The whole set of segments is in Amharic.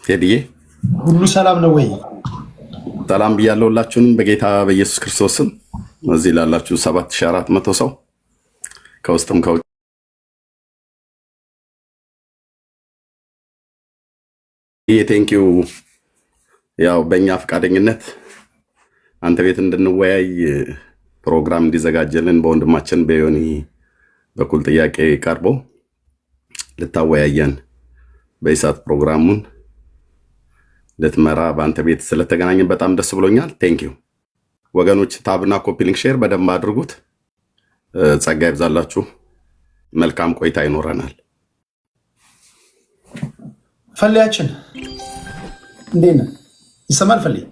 ቴዲዬ ሁሉ ሰላም ነው ወይ? ሰላም ብያለሁ ሁላችሁንም በጌታ በኢየሱስ ክርስቶስ ስም። እዚህ ላላችሁ 7400 ሰው ከውስጥም ከውጭ ቴንኪው። ያው በእኛ ፈቃደኝነት አንተ ቤት እንድንወያይ ፕሮግራም እንዲዘጋጀልን በወንድማችን በዮኒ በኩል ጥያቄ ቀርቦ ልታወያየን በኢሳት ፕሮግራሙን ልትመራ በአንተ ቤት ስለተገናኘን በጣም ደስ ብሎኛል። ቴንኪው ወገኖች። ታብና ኮፒ ሊንክ ሼር በደንብ አድርጉት። ጸጋ ይብዛላችሁ። መልካም ቆይታ ይኖረናል። ፈለያችን እንዴት ነህ? ይሰማል? ፈለይ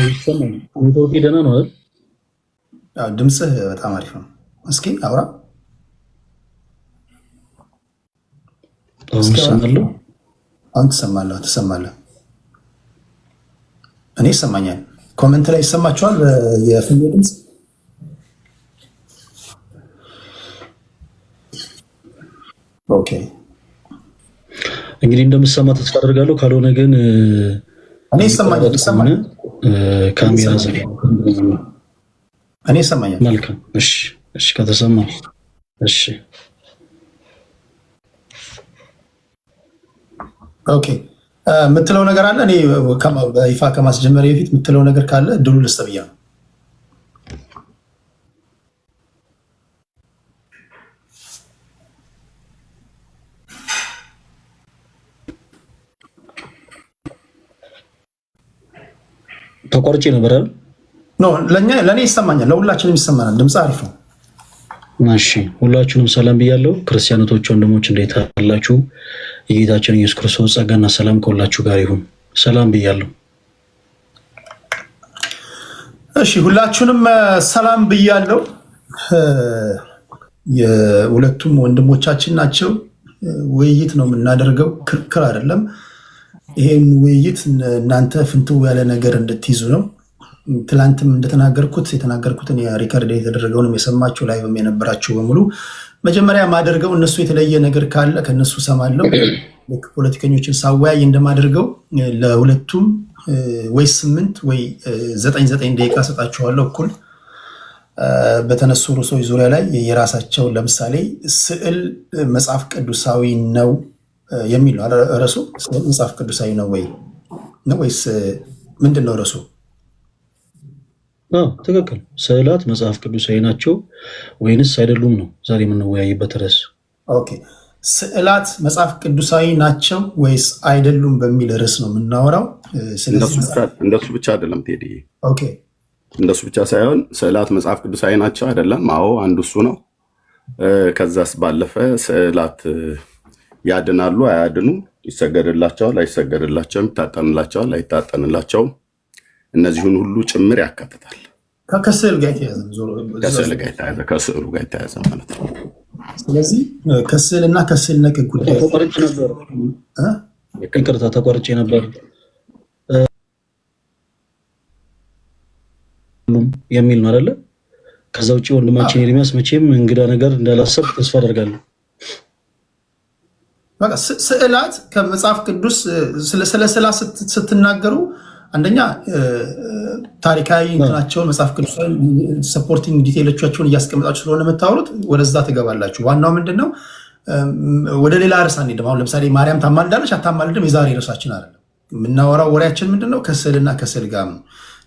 ይሰማል። ኔትወርክ ደህና ነው አይደል? ድምፅህ በጣም አሪፍ ነው። እስኪ አውራ። አሁን ትሰማለህ? እኔ ይሰማኛል። ኮመንት ላይ ይሰማችኋል? የፍሌ ድምፅ ኦኬ። እንግዲህ እንደምሰማ ተስፋ አደርጋለሁ። ካልሆነ ግን እኔ ይሰማኛል። ካሜራ ዘ እኔ ይሰማኛል። መልካም። እሺ ከተሰማ እሺ። ኦኬ የምትለው ነገር አለ? እኔ በይፋ ከማስጀመሪያ በፊት የምትለው ነገር ካለ እድሉ ልስጥ ብያ ነው። ተቆርጬ ነበር አይደል? ለእኔ ይሰማኛል። ለሁላችንም ይሰማናል። ድምፅ አሪፍ ነው። እሺ ሁላችሁንም ሰላም ብያለሁ። ክርስቲያኖቶች፣ ወንድሞች እንዴት አላችሁ? የጌታችን ኢየሱስ ክርስቶስ ጸጋና ሰላም ከሁላችሁ ጋር ይሁን። ሰላም ብያለሁ። እሺ ሁላችሁንም ሰላም ብያለሁ። የሁለቱም ወንድሞቻችን ናቸው። ውይይት ነው የምናደርገው፣ ክርክር አይደለም። ይሄን ውይይት እናንተ ፍንትው ያለ ነገር እንድትይዙ ነው። ትላንትም የተናገርኩትን ሪከርድ የተደረገውንም የሰማችሁ ላይ የነበራችሁ በሙሉ መጀመሪያ ማደርገው እነሱ የተለየ ነገር ካለ ከነሱ ሰማለው። ፖለቲከኞችን ሳወያይ እንደማደርገው ለሁለቱም ወይ 8 ወይ 9 ደቂቃ ሰጣችኋለሁ እኩል በተነሱ ርዕሶች ዙሪያ ላይ የራሳቸው ለምሳሌ ስዕል መጽሐፍ ቅዱሳዊ ነው የሚል ነው ርዕሱ። ስዕል መጽሐፍ ቅዱሳዊ ነው ወይስ ምንድን ነው ርዕሱ? ትክክል። ስዕላት መጽሐፍ ቅዱሳዊ ናቸው ወይንስ አይደሉም ነው ዛሬ የምንወያይበት ርዕስ። ኦኬ ስዕላት መጽሐፍ ቅዱሳዊ ናቸው ወይስ አይደሉም በሚል ርዕስ ነው የምናወራው። እንደሱ ብቻ አይደለም ቴዲ። ኦኬ እንደሱ ብቻ ሳይሆን ስዕላት መጽሐፍ ቅዱሳዊ ናቸው አይደለም። አዎ አንዱ እሱ ነው። ከዛስ ባለፈ ስዕላት ያድናሉ አያድኑ፣ ይሰገድላቸዋል አይሰገድላቸውም፣ ይታጠንላቸዋል አይታጠንላቸውም፣ እነዚህን ሁሉ ጭምር ያካትታል። ከስዕል ጋር የተያዘ ከስዕሉ ጋር የተያዘ ማለት ነው። ስለዚህ ከስዕልና ከስዕል ነክ ጉዳይ ይቅርታ ተቆርጬ ነበር የሚል ነው አይደለ? ከዛ ውጭ ወንድማችን ኤርሚያስ መቼም እንግዳ ነገር እንዳላሰብ ተስፋ አደርጋለሁ። ስዕላት ከመጽሐፍ ቅዱስ ስለ ስዕላት ስትናገሩ አንደኛ ታሪካዊ እንትናቸውን መጽሐፍ ቅዱስ ሰፖርቲንግ ዲቴይሎቻቸውን እያስቀመጣችሁ ስለሆነ የምታወሩት ወደዛ ትገባላችሁ። ዋናው ምንድነው? ወደ ሌላ ርዕስ አንሄድም። አሁን ለምሳሌ ማርያም ታማልዳለች አታማልድም የዛሬ ርዕሳችን አይደለም። የምናወራው ወሬያችን ምንድነው? ከስዕልና ከስዕል ጋር ነው።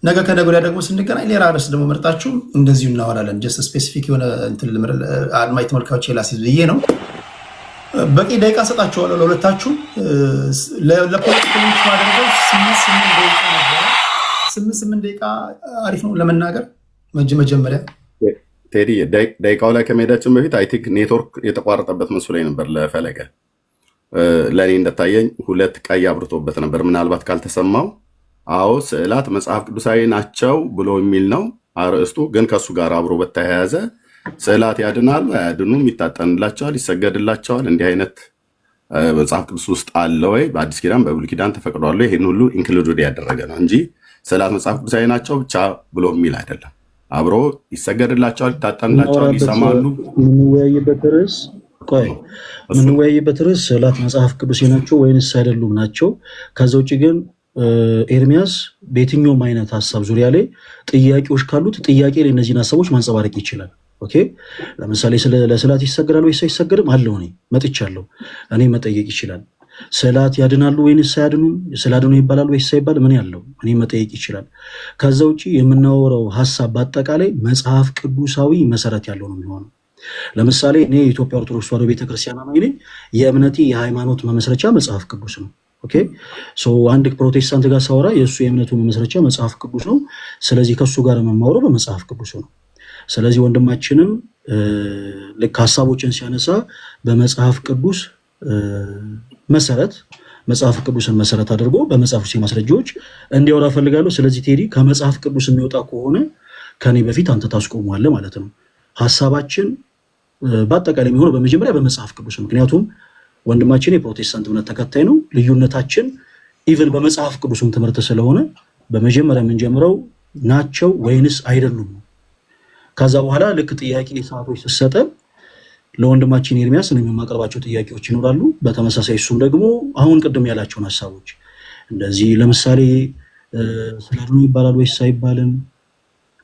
ነገ ከነገ ወዲያ ደግሞ ስንገናኝ ሌላ ርዕስ ደግሞ መርጣችሁ እንደዚሁ እናወራለን። ጀስት ስፔሲፊክ የሆነ አድማጭ ተመልካዮች ላሲዝ ብዬ ነው። በቂ ደቂቃ ሰጣችኋለሁ ለሁለታችሁ። ለፖለቲከኞች ማድረገው 8 ደቂቃ ነበረ። 8 ደቂቃ አሪፍ ነው ለመናገር። መጀመሪያ ቴዲ ደቂቃው ላይ ከመሄዳችን በፊት አይ ቲንክ ኔትወርክ የተቋረጠበት መስሎኝ ነበር። ለፈለገ ለእኔ እንደታየኝ 2 ቀይ አብርቶበት ነበር። ምናልባት ካልተሰማው አዎ ስዕላት መጽሐፍ ቅዱሳዊ ናቸው ብሎ የሚል ነው አርዕስቱ። ግን ከእሱ ጋር አብሮ በተያያዘ ስዕላት ያድናሉ አያድኑም፣ ይታጠንላቸዋል ይሰገድላቸዋል፣ እንዲህ አይነት መጽሐፍ ቅዱስ ውስጥ አለ ወይ? በአዲስ ኪዳን በብሉይ ኪዳን ተፈቅዷል? ይህን ሁሉ ኢንክሉድ ያደረገ ነው እንጂ ስዕላት መጽሐፍ ቅዱሳዊ ናቸው ብቻ ብሎ የሚል አይደለም። አብሮ ይሰገድላቸዋል፣ ይታጠንላቸዋል፣ ይሰማሉ። የምንወያይበት ርዕስ ቆይ የምንወያይበት ርዕስ ስዕላት መጽሐፍ ቅዱስ ናቸው ወይንስ አይደሉም ናቸው። ከዛ ውጭ ግን ኤርሚያስ በየትኛውም አይነት ሀሳብ ዙሪያ ላይ ጥያቄዎች ካሉት ጥያቄ ላይ እነዚህን ሀሳቦች ማንጸባረቅ ይችላል። ኦኬ ለምሳሌ ለስዕላት ይሰገዳል ወይስ አይሰገድም አለው። እኔ መጥቻለሁ፣ እኔ መጠየቅ ይችላል። ስዕላት ያድናሉ ወይንስ አያድኑም፣ ስላድኑ ይባላል ወይስ አይባል ምን ያለው እኔ መጠየቅ ይችላል። ከዛ ውጭ የምናወራው ሀሳብ በአጠቃላይ መጽሐፍ ቅዱሳዊ መሰረት ያለው ነው የሚሆነው። ለምሳሌ እኔ የኢትዮጵያ ኦርቶዶክስ ተዋሕዶ ቤተክርስቲያን አማኝ ነኝ። የእምነቴ የሃይማኖት መመስረቻ መጽሐፍ ቅዱስ ነው። ኦኬ አንድ ፕሮቴስታንት ጋር ሳወራ የእሱ የእምነቱ መመስረቻ መጽሐፍ ቅዱስ ነው። ስለዚህ ከእሱ ጋር የምማወራው በመጽሐፍ ቅዱስ ነው። ስለዚህ ወንድማችንም ልክ ሀሳቦችን ሲያነሳ በመጽሐፍ ቅዱስ መሰረት መጽሐፍ ቅዱስን መሰረት አድርጎ በመጽሐፍ ቅዱስ ማስረጃዎች እንዲያወራ ፈልጋለሁ። ስለዚህ ቴዲ ከመጽሐፍ ቅዱስ የሚወጣ ከሆነ ከኔ በፊት አንተ ታስቆመዋለህ ማለት ነው። ሀሳባችን በአጠቃላይ የሚሆነው በመጀመሪያ በመጽሐፍ ቅዱስ፣ ምክንያቱም ወንድማችን የፕሮቴስታንት እምነት ተከታይ ነው። ልዩነታችን ኢቨን በመጽሐፍ ቅዱስም ትምህርት ስለሆነ በመጀመሪያ የምንጀምረው ናቸው ወይንስ አይደሉም። ከዛ በኋላ ልክ ጥያቄ ሰዓቶች ስትሰጠን ለወንድማችን ኤርሚያስ የማቀርባቸው ጥያቄዎች ይኖራሉ። በተመሳሳይ እሱም ደግሞ አሁን ቅድም ያላቸውን ሀሳቦች እንደዚህ ለምሳሌ ስላድኑ ይባላል ወይስ አይባልም፣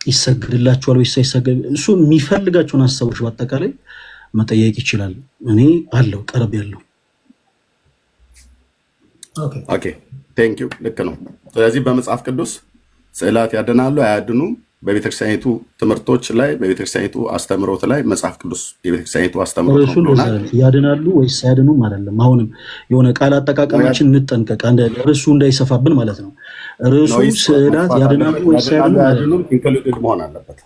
ይሰግድላቸዋል ወይስ አይሰገድም፣ እሱ የሚፈልጋቸውን ሀሳቦች በአጠቃላይ መጠየቅ ይችላል። እኔ አለው ቀረብ ያለው ኦኬ ቴንክ ዩ። ልክ ነው። ስለዚህ በመጽሐፍ ቅዱስ ስዕላት ያድናሉ አያድኑም፣ በቤተክርስቲያኒቱ ትምህርቶች ላይ በቤተክርስቲያኒቱ አስተምሮት ላይ መጽሐፍ ቅዱስ የቤተክርስቲያኒቱ አስተምሮት ነው። ያድናሉ ወይስ አያድኑም አይደለም። አሁንም የሆነ ቃል አጠቃቀማችን እንጠንቀቅ፣ ርዕሱ እንዳይሰፋብን ማለት ነው። ርዕሱ ስዕላት ያድናሉ ወይስ አያድኑም ኢንክሉድድ መሆን አለበት።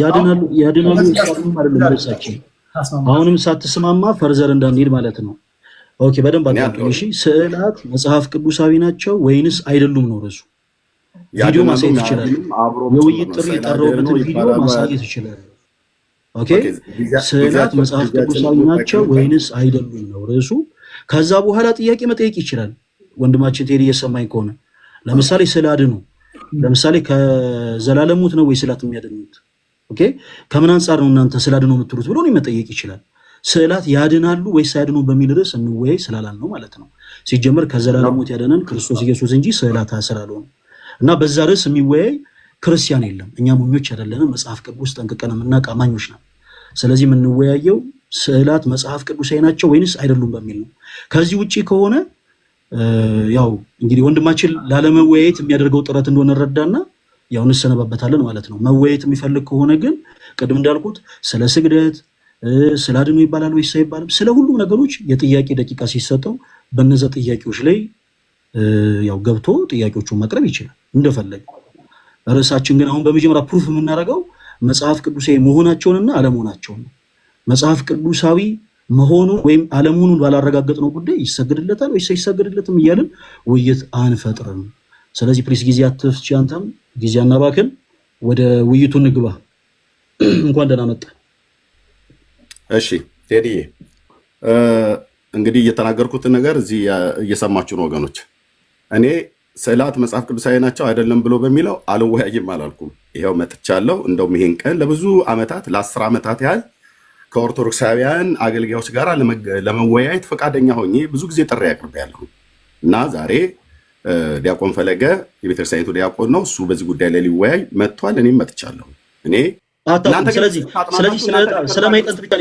ያድናሉ ወይስ አያድኑም አይደለም ርዕሳችን። አሁንም ሳትስማማ ፈርዘር እንዳንሄድ ማለት ነው። ኦኬ በደንብ አጣጥም። እሺ ስዕላት መጽሐፍ ቅዱሳዊ ናቸው ወይንስ አይደሉም ነው ርዕሱ። ቪዲዮ ማሳየት ይችላል። የውይይት ጥሪ የጠራሁበትን ቪዲዮ ማሳየት ይችላል። ኦኬ ስዕላት መጽሐፍ ቅዱሳዊ ናቸው ወይንስ አይደሉም ነው ርዕሱ። ከዛ በኋላ ጥያቄ መጠየቅ ይችላል። ወንድማችን ቴዲ እየሰማኝ ከሆነ ለምሳሌ ስዕላድኑ ለምሳሌ ከዘላለም ሞት ነው ወይ ስዕላት የሚያድኑት? ኦኬ ከምን አንጻር ነው እናንተ ስዕላድኑ የምትሉት ብሎ መጠየቅ ይችላል። ስዕላት ያድናሉ ወይስ አያድኑ በሚል ርዕስ እንወያይ ስላላል ነው ማለት ነው። ሲጀመር ከዘላለም ሞት ያደነን ክርስቶስ ኢየሱስ እንጂ ስዕላት ስላልሆነ እና በዛ ርዕስ የሚወያይ ክርስቲያን የለም። እኛ ሞኞች አይደለንም። መጽሐፍ ቅዱስ ጠንቅቀን የምናውቅ አማኞች ነው። ስለዚህ የምንወያየው ስዕላት መጽሐፍ ቅዱሳዊ ናቸው ወይንስ አይደሉም በሚል ነው። ከዚህ ውጪ ከሆነ ያው እንግዲህ ወንድማችን ላለመወያየት የሚያደርገው ጥረት እንደሆነ ረዳና ያው እንሰነባበታለን ማለት ነው። መወያየት የሚፈልግ ከሆነ ግን ቅድም እንዳልኩት ስለ ስግደት ስላድኑ ይባላል ወይስ አይባልም፣ ስለ ሁሉም ነገሮች የጥያቄ ደቂቃ ሲሰጠው በነዛ ጥያቄዎች ላይ ያው ገብቶ ጥያቄዎቹን ማቅረብ ይችላል እንደፈለገ። ርዕሳችን ግን አሁን በመጀመሪያ ፕሩፍ የምናደርገው መጽሐፍ ቅዱሳዊ መሆናቸውንና አለመሆናቸውን ነው። መጽሐፍ ቅዱሳዊ መሆኑን ወይም አለመሆኑን ባላረጋገጥነው ጉዳይ ይሰግድለታል ወይስ አይሰግድለትም እያልን ውይይት አንፈጥርም። ስለዚህ ፕሊስ ጊዜ አትፍቺ፣ አንተም ጊዜ አናባክን፣ ወደ ውይይቱ እንግባ። እንኳን ደህና መጣ። እሺ ቴዲዬ፣ እንግዲህ እየተናገርኩትን ነገር እዚህ እየሰማችሁ ነው ወገኖች። እኔ ስዕላት መጽሐፍ ቅዱሳዊ ናቸው አይደለም ብሎ በሚለው አልወያይም አላልኩም። ይኸው መጥቻለሁ። እንደውም ይሄን ቀን ለብዙ ዓመታት ለ10 ዓመታት ያህል ከኦርቶዶክሳውያን አገልጋዮች ጋር ለመወያየት ፈቃደኛ ሆኜ ብዙ ጊዜ ጥሪ አቅርቤያለሁ እና ዛሬ ዲያቆን ፈለገ የቤተክርስቲያኒቱ ዲያቆን ነው። እሱ በዚህ ጉዳይ ላይ ሊወያይ መጥቷል። እኔም መጥቻለሁ። እኔ ስለዚህ ስለማይጠንት ብቻ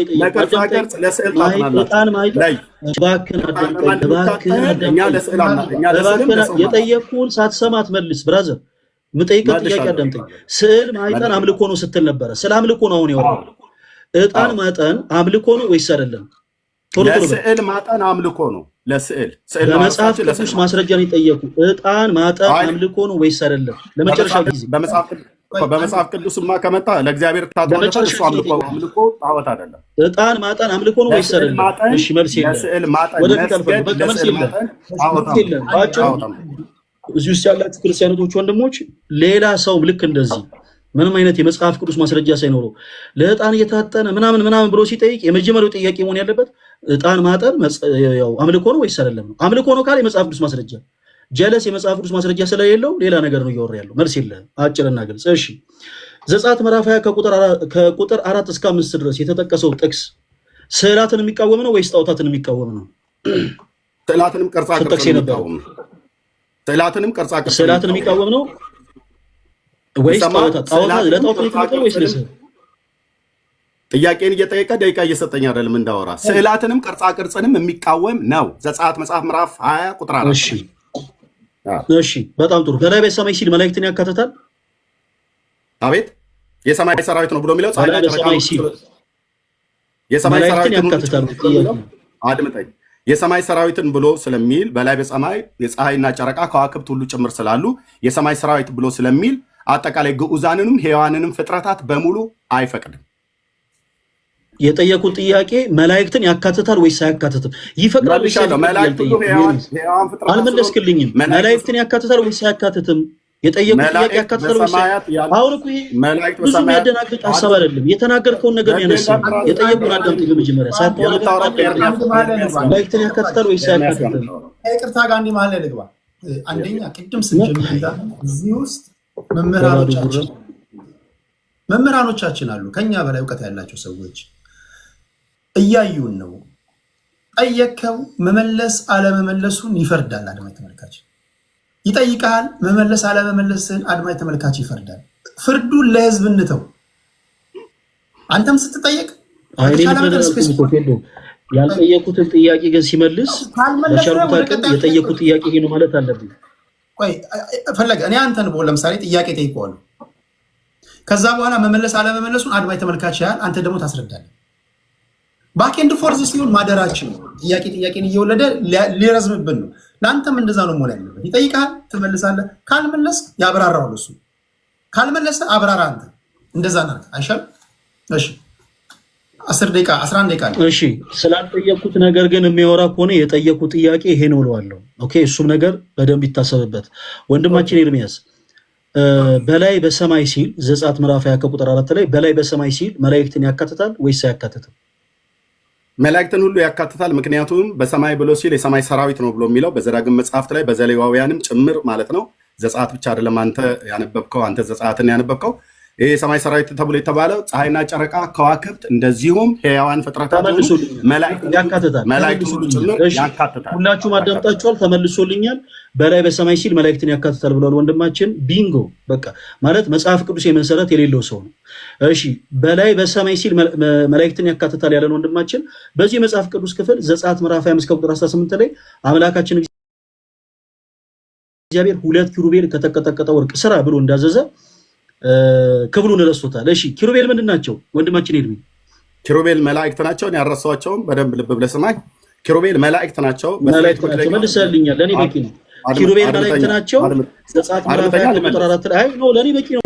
የጠየቅኩህን ሳትሰማ አትመልስ። ብራዘር የምጠይቀህ ጥያቄ አዳምጠኝ። ስዕል ማጠን አምልኮ ነው ስትል ነበረ። ስለ አምልኮ ነው አሁን ያወራው። ዕጣን ማጠን አምልኮ ነው ወይስ አይደለም? ለስዕል ማጠን አምልኮ ነው። ለመጽሐፍ ቅዱስ ማስረጃ ነው የጠየኩህ። ዕጣን ማጠን አምልኮ ነው ወይስ አይደለም? ለመጨረሻ ጊዜ በመጽሐፍ ቅዱስማ ከመጣ ለእግዚአብሔር ታጥቦ እሱ አምልኮ ጣዖት አይደለም። ዕጣን ማጠን አምልኮ ነው ወይስ አይደለም? እሺ መልስ የለም። ወደፊት አልፈልግም። በቃ መልስ የለም። እዚህ ውስጥ ያላችሁ ክርስቲያኖች ወንድሞች፣ ሌላ ሰው ልክ እንደዚህ ምንም አይነት የመጽሐፍ ቅዱስ ማስረጃ ሳይኖረው ለዕጣን እየታጠነ ምናምን ብሎ ሲጠይቅ የመጀመሪያው ጥያቄ መሆን ያለበት ዕጣን ማጠን አምልኮ ነው ወይስ አይደለም ነው። አምልኮ ነው ካለ የመጽሐፍ ቅዱስ ማስረጃ፣ ጀለስ የመጽሐፍ ቅዱስ ማስረጃ ስለሌለው ሌላ ነገር ነው እያወራ ያለው። መልስ የለህም። አጭርና ግልጽ። እሺ ዘጸአት ምዕራፍ 20 ከቁጥር 4 እስከ 5 ድረስ የተጠቀሰው ጥቅስ ስዕላትን የሚቃወም ነው ወይስ ጣዖታትን የሚቃወም ነው? ስዕላትንም ቅርጻ ቅርጽ የሚቃወም ነው። ስዕላትን የሚቃወም ነው ወይስ ጣዖታት ለጣዖት ነው ወይስ ለስዕል? ጥያቄን እየጠየቀ ደቂቃ እየሰጠኝ አይደለም እንዳወራ። ስዕላትንም ቅርጻ ቅርጽንም የሚቃወም ነው። ዘጸአት መጽሐፍ ምዕራፍ 20 ቁጥር 4። እሺ በጣም ጥሩ። በላይ በሰማይ ሲል መላእክትን ያካትታል? አቤት የሰማይ ሰራዊት ነው ብሎ የሚለው ፀሐይና ጨረቃ የሰማይ ሰራዊትን ያካትታል። አድምጠኝ። የሰማይ ሰራዊትን ብሎ ስለሚል በላይ በሰማይ የፀሐይና ጨረቃ ከዋክብት ሁሉ ጭምር ስላሉ የሰማይ ሰራዊት ብሎ ስለሚል አጠቃላይ ግዑዛንንም ሕያዋንንም ፍጥረታት በሙሉ አይፈቅድም። የጠየቁት ጥያቄ መላእክትን ያካትታል ወይስ አያካትትም? ይፈቅዳል ወይስ አልመለስክልኝም። መላእክትን ያካትታል ወይስ አያካትትም? የጠየቁት ጥያቄ ያካትታል ወይስ አሁን እኮ ይሄ ብዙ የሚያደናግጥ ሀሳብ አይደለም። የተናገርከውን ነገር ያነሳው የጠየቁን አዳምጥ። በመጀመሪያ መላእክትን ያካትታል ወይስ አያካትትም? ይቅርታ ጋር እንዲህ ማለት ልግባ። አንደኛ ቅድም ስንጀምር እዚህ ውስጥ መምህራኖቻችን አሉ፣ ከኛ በላይ እውቀት ያላቸው ሰዎች እያዩን ነው። ጠየከው መመለስ አለመመለሱን ይፈርዳል አድማጭ ተመልካች። ይጠይቃል መመለስ አለመመለስን አድማጭ ተመልካች ይፈርዳል። ፍርዱን ለህዝብ እንተው። አንተም ስትጠየቅ ያልጠየቁትን ጥያቄ ግን ሲመልስ የጠየቁት ጥያቄ ይሄ ነው ማለት አለብኝ። ቆይ ፈለገ እኔ አንተን ለምሳሌ ጥያቄ ጠይቀዋለሁ። ከዛ በኋላ መመለስ አለመመለሱን አድማጭ ተመልካች ያህል አንተ ደግሞ ታስረዳለህ። ባክ ኤንድ ፎርዝ ሲሆን ማደራችን ነው። ጥያቄን እየወለደ ሊረዝምብን ነው። ለአንተም እንደዛ ነው መሆን ያለበት። ይጠይቃል፣ ትመልሳለህ። ካልመለስ ያብራራው እሱ፣ ካልመለሰ አብራራ አንተ። እንደዛ ነው አይሻል? እሺ 10 ደቂቃ 11 ደቂቃ ነው። እሺ ስላልጠየቁት ነገር ግን የሚያወራ ከሆነ የጠየቁት ጥያቄ ይሄ ነው እለዋለሁ። ኦኬ እሱም ነገር በደንብ ይታሰብበት። ወንድማችን ኤርሚያስ በላይ በሰማይ ሲል ዘጸአት ምዕራፍ 20 ቁጥር 4 ላይ በላይ በሰማይ ሲል መላእክትን ያካትታል ወይስ አያካትትም? መላእክትን ሁሉ ያካትታል። ምክንያቱም በሰማይ ብሎ ሲል የሰማይ ሰራዊት ነው ብሎ የሚለው በዘዳግም መጽሐፍት ላይ በዘሌዋውያንም ጭምር ማለት ነው። ዘጸአት ብቻ አይደለም አንተ ያነበብከው፣ አንተ ዘጸአትን ያነበብከው። ይሄ የሰማይ ሰራዊት ተብሎ የተባለው ፀሐይና ጨረቃ፣ ከዋክብት እንደዚሁም ሕያዋን ፍጥረታት መላእክት ሁሉ ጭምር ያካትታል። ሁላችሁም አዳምጣችኋል፣ ተመልሶልኛል። በላይ በሰማይ ሲል መላእክትን ያካትታል ብሏል ወንድማችን። ቢንጎ በቃ ማለት መጽሐፍ ቅዱስ የመሰረት የሌለው ሰው ነው። እሺ በላይ በሰማይ ሲል መላእክትን ያካትታል ያለን ወንድማችን በዚህ የመጽሐፍ ቅዱስ ክፍል ዘጸአት ምዕራፍ 25 ቁጥር 18 ላይ አምላካችን እግዚአብሔር 2 ኪሩቤል ከተቀጠቀጠ ወርቅ ስራ ብሎ እንዳዘዘ ክብሉን ረስቶታል። እሺ ኪሩቤል ምንድን ናቸው ወንድማችን ኤርሚ? ኪሩቤል መላእክት ናቸው። ያረሷቸውም በደንብ ልብ ብለህ ስማኝ። ኪሩቤል መላእክት ናቸው። መልሰልኛል። ለኔ በቂ ነው። ኪሩቤል መላእክት ናቸው። ዘጸአት ምዕራፍ 20 ቁጥር 4 ላይ ነው። ለኔ በቂ ነው።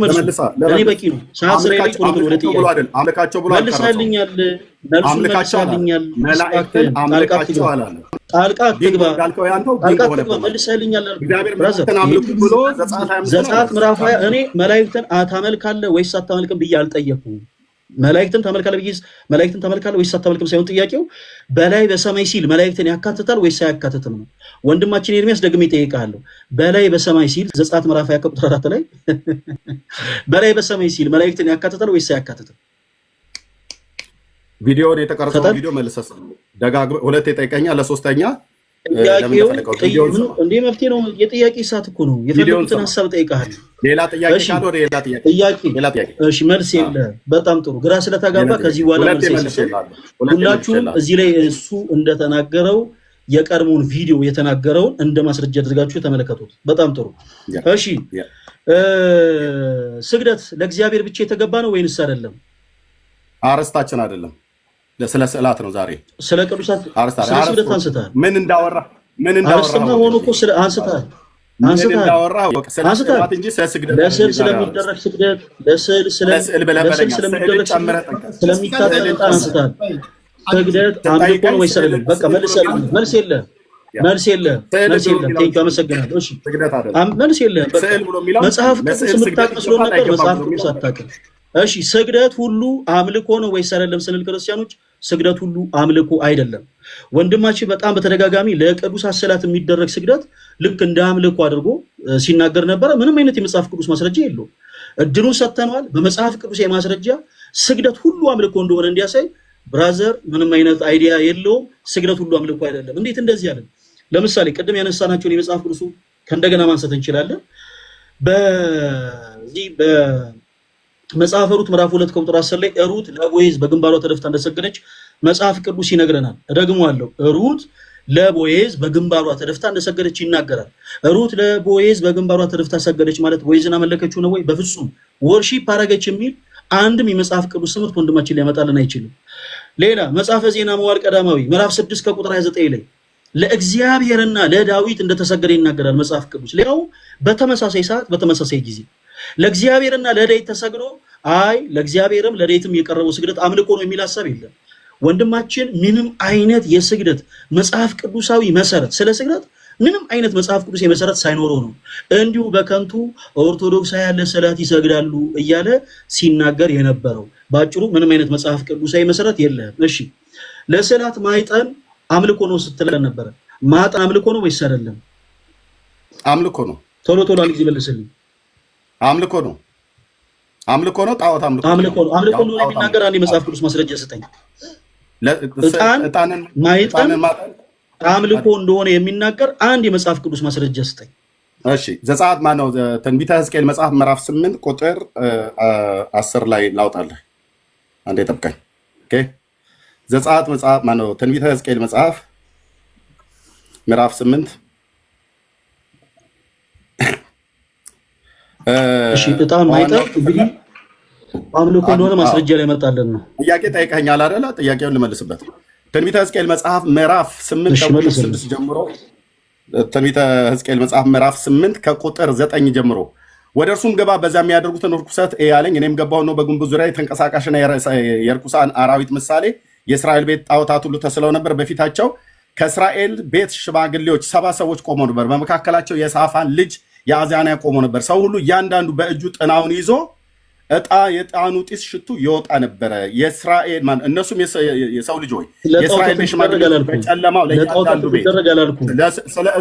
ለኔ በቂ ነው። ሰዓት ስራ ላይ ቶሎ ወደ ጥያቄ አምልካቸው ብሎ መልሰልኛል። መልሰልኛል። አምልካቸው አላለ። ጣልቃ ትግባ መልሰልኛል። ዘጸአት ምዕራፍ 20 እኔ መላእክትን ታመልካለህ ወይስ አታመልክም ብዬ አልጠየኩም። መላእክትን ተመልካለህ ብዬ መላእክትን ተመልካለህ ወይስ አታመልክም ሳይሆን ጥያቄው በላይ በሰማይ ሲል መላእክትን ያካትታል ወይስ አያካትትም ነው። ወንድማችን ኤርሚያስ ደግሜ እጠይቅሃለሁ። በላይ በሰማይ ሲል ዘጸአት ምዕራፍ 20 ቁጥር 4 ላይ በላይ በሰማይ ሲል መላእክትን ያካትታል ወይስ አያካትትም? ቪዲዮውን የተቀረጸው ቪዲዮ መልሰህ ደጋግመህ ሁለቴ ጠይቀኛል። ለሶስተኛ እንዴ መፍትሄ ነው። የጥያቄ ሰዓት እኮ ነው። የፈለጉትን ሀሳብ ጠይቀሃለሁ። ሌላ ጥያቄ ካለ ወደ ሌላ ጥያቄ። እሺ መልስ የለህም። በጣም ጥሩ። ግራ ስለተጋባ ከዚህ በኋላ መልስ የለም። ሁላችሁም እዚህ ላይ እሱ እንደተናገረው የቀድሞውን ቪዲዮ የተናገረውን እንደ ማስረጃ አድርጋችሁ የተመለከቱት። በጣም ጥሩ። እሺ ስግደት ለእግዚአብሔር ብቻ የተገባ ነው ወይንስ አይደለም? አርስታችን አይደለም። ስለ ስዕላት ነው ዛሬ። ስለ ቅዱሳት ስለ ስግደት አንስተሃል። ምን እንዳወራ ሆኖ እኮ አንስተሃል እንጂ ስለ ስግደት ለስዕል ስለሚደረግ ስግደት ለስዕል ስለሚደረግ ስለሚታጠቅ አንስተሃል። ስግደት አምልኮ ነው ወይስ አይደለም? በቃ መልስ የለህም። ቴንኪው አመሰግናለሁ። እሺ መልስ የለህም። መጽሐፍ ቅዱስ የምታውቅ መስሎ ነበር። መጽሐፍ ቅዱስ አታውቅም። እሺ ስግደት ሁሉ አምልኮ ነው ወይስ አይደለም ስንል ክርስቲያኖች ስግደት ሁሉ አምልኮ አይደለም። ወንድማችን በጣም በተደጋጋሚ ለቅዱሳት ስዕላት የሚደረግ ስግደት ልክ እንደ አምልኮ አድርጎ ሲናገር ነበረ። ምንም አይነት የመጽሐፍ ቅዱስ ማስረጃ የለውም። እድሉን ሰጥተነዋል። በመጽሐፍ ቅዱስ የማስረጃ ስግደት ሁሉ አምልኮ እንደሆነ እንዲያሳይ ብራዘር ምንም አይነት አይዲያ የለውም። ስግደት ሁሉ አምልኮ አይደለም። እንዴት እንደዚህ ያለን? ለምሳሌ ቅድም ያነሳናቸውን የመጽሐፍ ቅዱሱ ከእንደገና ማንሳት እንችላለን። በዚህ በመጽሐፈ ሩት ምዕራፍ 2 ቁጥር 10 ላይ ሩት ለቦዔዝ በግንባሯ ተደፍታ እንደሰገደች መጽሐፍ ቅዱስ ይነግረናል። እደግመዋለሁ። ሩት ለቦዔዝ በግንባሯ ተደፍታ እንደሰገደች ይናገራል። ሩት ለቦዔዝ በግንባሯ ተደፍታ ሰገደች ማለት ቦዔዝን አመለከችው ነው ወይ? በፍጹም ወርሺፕ አረገች የሚል አንድም የመጽሐፍ ቅዱስ ትምህርት ወንድማችን ሊያመጣልን አይችልም። ሌላ መጽሐፈ ዜና መዋዕል ቀዳማዊ ምዕራፍ 6 ከቁጥር 29 ላይ ለእግዚአብሔርና ለዳዊት እንደተሰገደ ይናገራል መጽሐፍ ቅዱስ። ሌላው በተመሳሳይ ሰዓት በተመሳሳይ ጊዜ ለእግዚአብሔርና ለዳዊት ተሰግዶ አይ ለእግዚአብሔርም ለዳዊትም የቀረበው ስግደት አምልኮ ነው የሚል ሐሳብ የለም። ወንድማችን ምንም አይነት የስግደት መጽሐፍ ቅዱሳዊ መሰረት ስለ ስግደት ምንም አይነት መጽሐፍ ቅዱስ የመሰረት ሳይኖረው ነው እንዲሁ በከንቱ ኦርቶዶክሳውያን ለሰላት ይሰግዳሉ እያለ ሲናገር የነበረው። ባጭሩ ምንም አይነት መጽሐፍ ቅዱሳዊ መሰረት የለም። እሺ ለሰላት ማይጠን አምልኮ ነው ስትለን ነበረ። ማጠን አምልኮ ነው ወይስ አይደለም? አምልኮ ነው። ቶሎ ቶሎ አንድ ጊዜ መልስልኝ። አምልኮ ነው። አምልኮ ነው። ጣዖት አምልኮ ነው። አምልኮ ነው የሚናገር አንድ መጽሐፍ ቅዱስ ማስረጃ ስጠኝ። ዕጣን ማይጠን አምልኮ እንደሆነ የሚናገር አንድ የመጽሐፍ ቅዱስ ማስረጃ ስጠኝ። እሺ ዘጸአት ማነው? ትንቢተ ሕዝቅኤል መጽሐፍ ምዕራፍ 8 ቁጥር 10 ላይ ላውጣለህ። አንዴ ጠብቀኝ። ኦኬ ዘጸአት መጽሐፍ ማነው? ትንቢተ ሕዝቅኤል መጽሐፍ ምዕራፍ 8 እሺ ዕጣን ማይጠን እንግዲህ አምልኮ እንደሆነ ማስረጃ ላይ መጣለን ነው። ጥያቄ ጠይቀኛል አይደለ? ጥያቄውን ልመልስበት። ትንቢተ ሕዝቅኤል መጽሐፍ ምዕራፍ 8 ከቁጥር 6 ጀምሮ ትንቢተ ሕዝቅኤል መጽሐፍ ምዕራፍ 8 ከቁጥር 9 ጀምሮ ወደ እርሱም ገባ፣ በዛ የሚያደርጉትን ርኩሰት ያለኝ፣ እኔም ገባሁ። ነው በግንቡ ዙሪያ የተንቀሳቃሽና የርኩሳን አራዊት ምሳሌ የእስራኤል ቤት ጣዖታት ሁሉ ተስለው ነበር። በፊታቸው ከእስራኤል ቤት ሽማግሌዎች 70 ሰዎች ቆመው ነበር። በመካከላቸው የሳፋን ልጅ የአዛንያ ቆሞ ነበር። ሰው ሁሉ እያንዳንዱ በእጁ ጥናውን ይዞ የዕጣኑ ጢስ ሽቱ ይወጣ ነበረ። የእስራኤል ማን እነሱም የሰው ልጅ ሆይ የእስራኤል ሽማግሌዎች በጨለማው ለእያንዳንዱ ቤት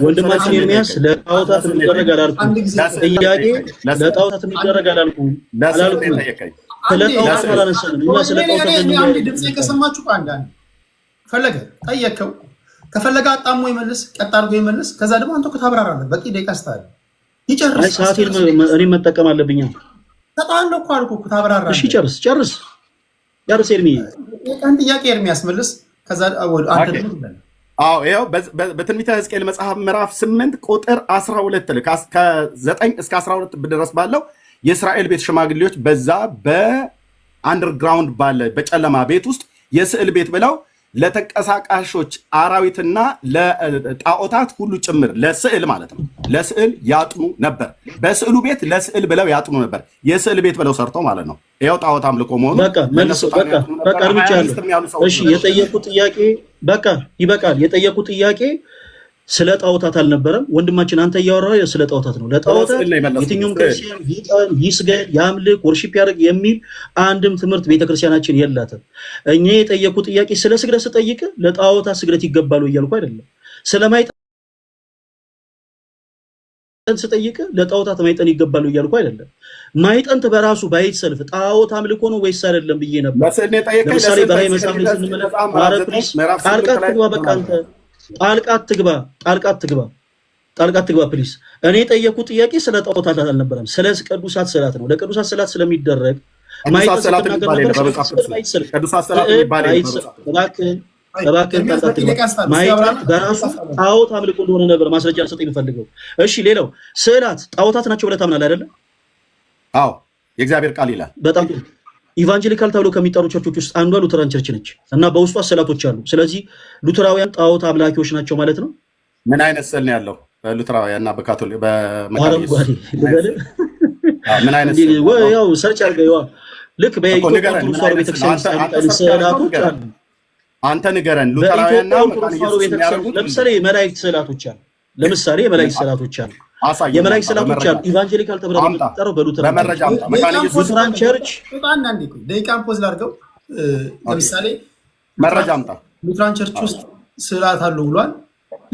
ወንድማችን ኤርሚያስ ለጣዖታት የሚደረግ አላልኩም። ጥያቄ ለጣዖታት የሚደረግ አላልኩም። ስለ ጣዖታት አላነሳንም። እኛ ስለ ጣዖታት ድምፅ ከሰማችሁ አንዳንድ ፈለገ ጠየቀው፣ ከፈለገ አጣሞ ይመልስ፣ ቀጥ አድርጎ ይመልስ። ከዛ ደግሞ አንተ ታብራራለህ። በቂ ደቂቃ ስታል ይጨርስ። ሰዓቴን እኔ መጠቀም አለብኝ። ተጣለ እኮ አልኩ እኮ ታብራራ። እሺ ጨርስ ኤርሚ። የቀን ጥያቄ ኤርሚ ያስመልስ። ከዛ አንተ አዎ ይኸው በትንቢተ ሕዝቅኤል መጽሐፍ ምዕራፍ 8 ቁጥር 12 ከ9 እስከ 12 ድረስ ባለው የእስራኤል ቤት ሽማግሌዎች በዛ በአንደርግራውንድ ባለ በጨለማ ቤት ውስጥ የስዕል ቤት ብለው ለተንቀሳቃሾች አራዊትና ለጣዖታት ሁሉ ጭምር ለስዕል ማለት ነው፣ ለስዕል ያጥኑ ነበር። በስዕሉ ቤት ለስዕል ብለው ያጥኑ ነበር። የስዕል ቤት ብለው ሰርተው ማለት ነው። ይኸው ጣዖት አምልኮ መሆኑ በቃ እርምጃለሁ። እሺ የጠየቁት ጥያቄ በቃ ይበቃል። የጠየቁት ጥያቄ ስለ ጣዖታት አልነበረም። ወንድማችን አንተ እያወራ ስለ ጣዖታት ነው። ለጣዖታት የትኛውም ክርስቲያን ይጠን ይስገድ ያምልክ ወርሺፕ ያደርግ የሚል አንድም ትምህርት ቤተክርስቲያናችን የላትም። እኛ የጠየቁት ጥያቄ ስለ ስግደት ስጠይቅ ለጣዖታት ስግደት ይገባሉ እያልኩ አይደለም። ስለማይጠን ስጠይቅ ለጣዖታት ማይጠን ይገባሉ እያልኩ አይደለም። ማይጠንት በራሱ ባይት ሰልፍ ጣዖት አምልኮ ነው ወይስ አይደለም ብዬ ነበር። ለምሳሌ በራዕይ መጽሐፍ ላይ ስንመለከት ማረክሪስ ጣልቃት ትግባ፣ በቃ አንተ ጣልቃት ትግባ ፕሊስ። እኔ የጠየኩት ጥያቄ ስለ ጣዖታት አልነበረም፣ ስለ ቅዱሳት ስዕላት ነው። ለቅዱሳት ስዕላት ስለሚደረግ ማይጠን ስትናገር ነበር። ማይጠን በራሱ ጣዖት አምልኮ እንደሆነ ነበር ማስረጃ ልሰጥ የሚፈልገው። እሺ ሌላው ስዕላት ጣዖታት ናቸው ብለህ ታምናለህ አይደለም? አዎ የእግዚአብሔር ቃል ይላል። በጣም ኢቫንጀሊካል ተብሎ ከሚጠሩ ቸርቾች ውስጥ አንዷ ሉተራን ቸርች ነች እና በውስጧ ስዕላቶች አሉ። ስለዚህ ሉተራውያን ጣዖት አምላኪዎች ናቸው ማለት ነው። ምን አይነት ስዕል ነው ያለው? ሉተራውያን እና በካቶሊክ ምን አይነት ያው ሰርች አድርገው ልክ በኢትዮጵያ ኦርቶዶክስ ተዋሕዶ ቤተክርስቲያን ስዕላቶች አሉ። አንተ ንገረን። ሉተራውያንና ለምሳሌ መላእክት ስዕላቶች አሉ። ለምሳሌ የመላእክት ስዕላቶች አሉ። የመላእክት ስዕላቶች አሉ። ኢቫንጀሊካል ተብሎ የሚጠራው በሉተራን ቸርች ደቂቃን ፖዝ ላድርገው። ለምሳሌ መረጃ አምጣ። ሉተራን ቸርች ውስጥ ስዕላት አሉ ብሏል።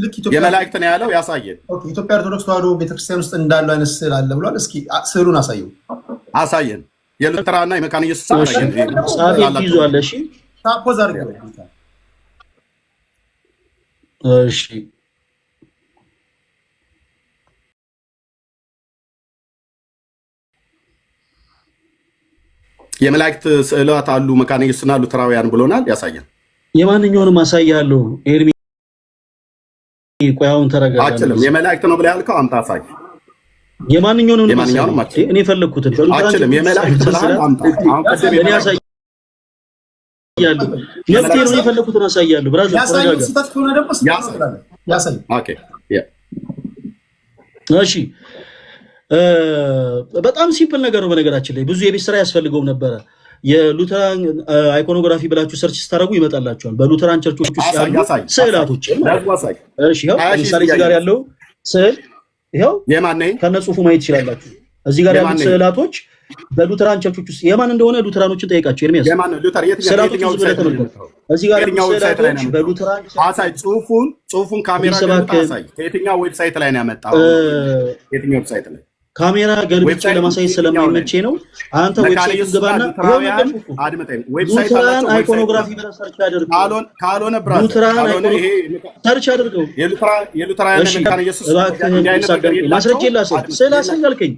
ልክ የመላእክት ነው ያለው። ያሳየን። ኢትዮጵያ ኦርቶዶክስ ተዋሕዶ ቤተክርስቲያን ውስጥ እንዳለው አይነት ስዕል አለ ብሏል። እስኪ ስዕሉን አሳየን። የሉተራና የመካነ ኢየሱስ ጻፊ ይዟል። እሺ ታፖዝ አድርገው። እሺ የመላእክት ስዕላት አሉ መካነ ኢየሱስና ሉተራውያን ብሎናል። ያሳየን። የማንኛውንም አሳያለሁ። ኤርሚ ቆያውን ተረጋጋ። አችልም የመላእክት ነው ብለህ ያልከው አምጣ አሳይ። የማንኛውንም እኔ ፈለኩትን አችልም የመላእክት ብለህ አምጣ። አሁን ቀደም እኔ አሳያለሁ። መፍትሄ ነው የፈለኩትን አሳያለሁ። ብራዘር ተረጋጋ። ያሳይ። ኦኬ እሺ በጣም ሲምፕል ነገር ነው። በነገራችን ላይ ብዙ የቤት ስራ ያስፈልገውም ነበረ። የሉተራን አይኮኖግራፊ ብላችሁ ሰርች ስታደርጉ ይመጣላችኋል። በሉተራን ቸርቾች ውስጥ ያሉ ስዕላቶች። እሺ ይኸው ለምሳሌ እዚህ ጋር ያለው ስዕል ይኸው ከነ ጽሁፉ ማየት ትችላላችሁ። እዚህ ጋር ያሉት ስዕላቶች በሉተራን ቸርቾች ውስጥ የማን እንደሆነ ሉተራኖችን ጠይቃቸው። ኤርሚያስ ስዕላቶች እዚህ ጋር ያሉት ስዕላቶች በሉተራን አሳይ። ጽሁፉን ካሜራ አሳይ። ከየትኛው ዌብሳይት ላይ ነው ያመጣው? የትኛው ዌብሳይት ላይ? ካሜራ ገልብጬ ለማሳየት ስለማይመቼ ነው። አንተ ዌብሳይት ገባና ሉተራን አይኮኖግራፊ ብለህ ሰርች አድርገው። ካልሆነ ብራዘር ሰርች አድርገው። የሉተራን መካነ ኢየሱስ ማስረጃ ላሳይ። ስዕል አሳይ አልከኝ።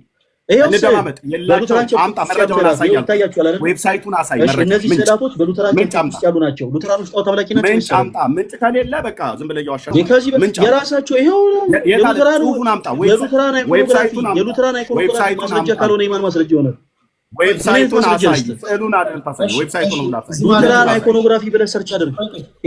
እንደማመጥ የላቸው አምጣ መረጃውን አሳያለሁ። ዌብሳይቱን አሳይ። እነዚህ ስዕላቶች በሉተራን ውስጥ ያሉ ናቸው። ሉተራኖች ጣዖት አምላኪ ናቸው። ምንጭ አምጣ። ምንጭ ከሌለ በቃ ዝም ብለህ ያዋሻል። የራሳቸው ይሄው የሉተራን ዌብሳይቱን ማስረጃ ካልሆነ የማን ማስረጃ ይሆናል? ዌብሳይቱን አሳይ። ስዕሉን አይደል ታሳይ። ዌብሳይቱን ነው ላሳይ። ሉተራን አይኮኖግራፊ ብለህ ሰርች አድርግ።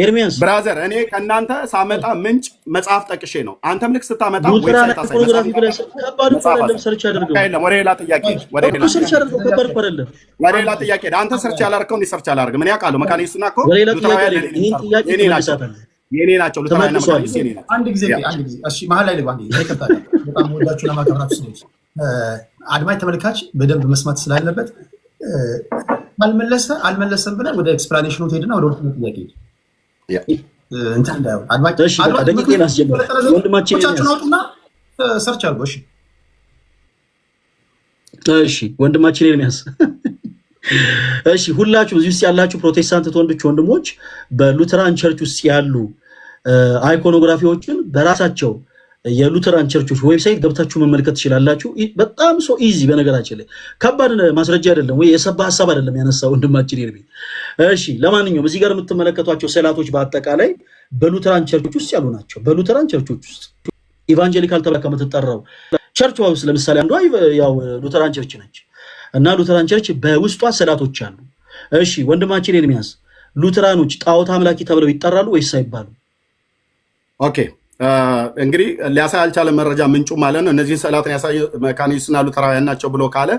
ኤርሚያስ ብራዘር እኔ ከእናንተ ሳመጣ ምንጭ መጽሐፍ ጠቅሼ ነው። አንተም ልክ ስታመጣ ሉተራን አይኮኖግራፊ ብለህ ከባድ አይደለም። ሰርች አድርገው። ወደ ሌላ ጥያቄ ሰርች አድርገው። ከባድ አይደለም። ወደ ሌላ ጥያቄ አንተ ሰርች ያላርከውን ሰርች አላደርግም። ምን ያውቃሉ? መካነ ኢየሱስና እኮ ወደ ሌላ ጥያቄ ይሄን ጥያቄ የኔ ናቸው። ሉተራን እና መካነ ኢየሱስ የኔ ናቸው። አንድ ጊዜ እሺ፣ መሀል ላይ ልባ ይከታተል። በጣም ወዳችሁ ለማከብራችሁ ስለዚህ አድማጭ ተመልካች በደንብ መስማት ስላለበት አልመለሰም ብለህ ወደ ኤክስፕላኔሽኑ ትሄድና ወደ ሁለተኛው ጥያቄ እንትን እንዳይሆን አድማጭ ሰርች አድርጎ። እሺ ወንድማችን ኤርሚያስ እሺ፣ ሁላችሁም እዚህ ውስጥ ያላችሁ ፕሮቴስታንት ወንድሞች በሉተራን ቸርች ውስጥ ያሉ አይኮኖግራፊዎችን በራሳቸው የሉተራን ቸርቾች ዌብሳይት ገብታችሁ መመልከት ትችላላችሁ። በጣም ሶ ኢዚ። በነገራችን ላይ ከባድ ማስረጃ አይደለም ወይ የሰባ ሀሳብ አይደለም ያነሳው ወንድማችን ኤርሚ። እሺ ለማንኛውም እዚህ ጋር የምትመለከቷቸው ስዕላቶች በአጠቃላይ በሉተራን ቸርቾች ውስጥ ያሉ ናቸው። በሉተራን ቸርቾች ውስጥ ኢቫንጀሊካል ተብላ ከምትጠራው ቸርች ውስጥ ለምሳሌ አንዷ ያው ሉተራን ቸርች ነች እና ሉተራን ቸርች በውስጧ ስዕላቶች አሉ። እሺ ወንድማችን ኤርሚያስ ሉተራኖች ጣዖት አምላኪ ተብለው ይጠራሉ ወይስ አይባሉ? ኦኬ እንግዲህ ሊያሳይ አልቻለም መረጃ ምንጩ ማለት ነው። እነዚህ ስዕላትን ያሳየ መካነ ኢየሱስና ሉተራውያን ናቸው ብሎ ካለ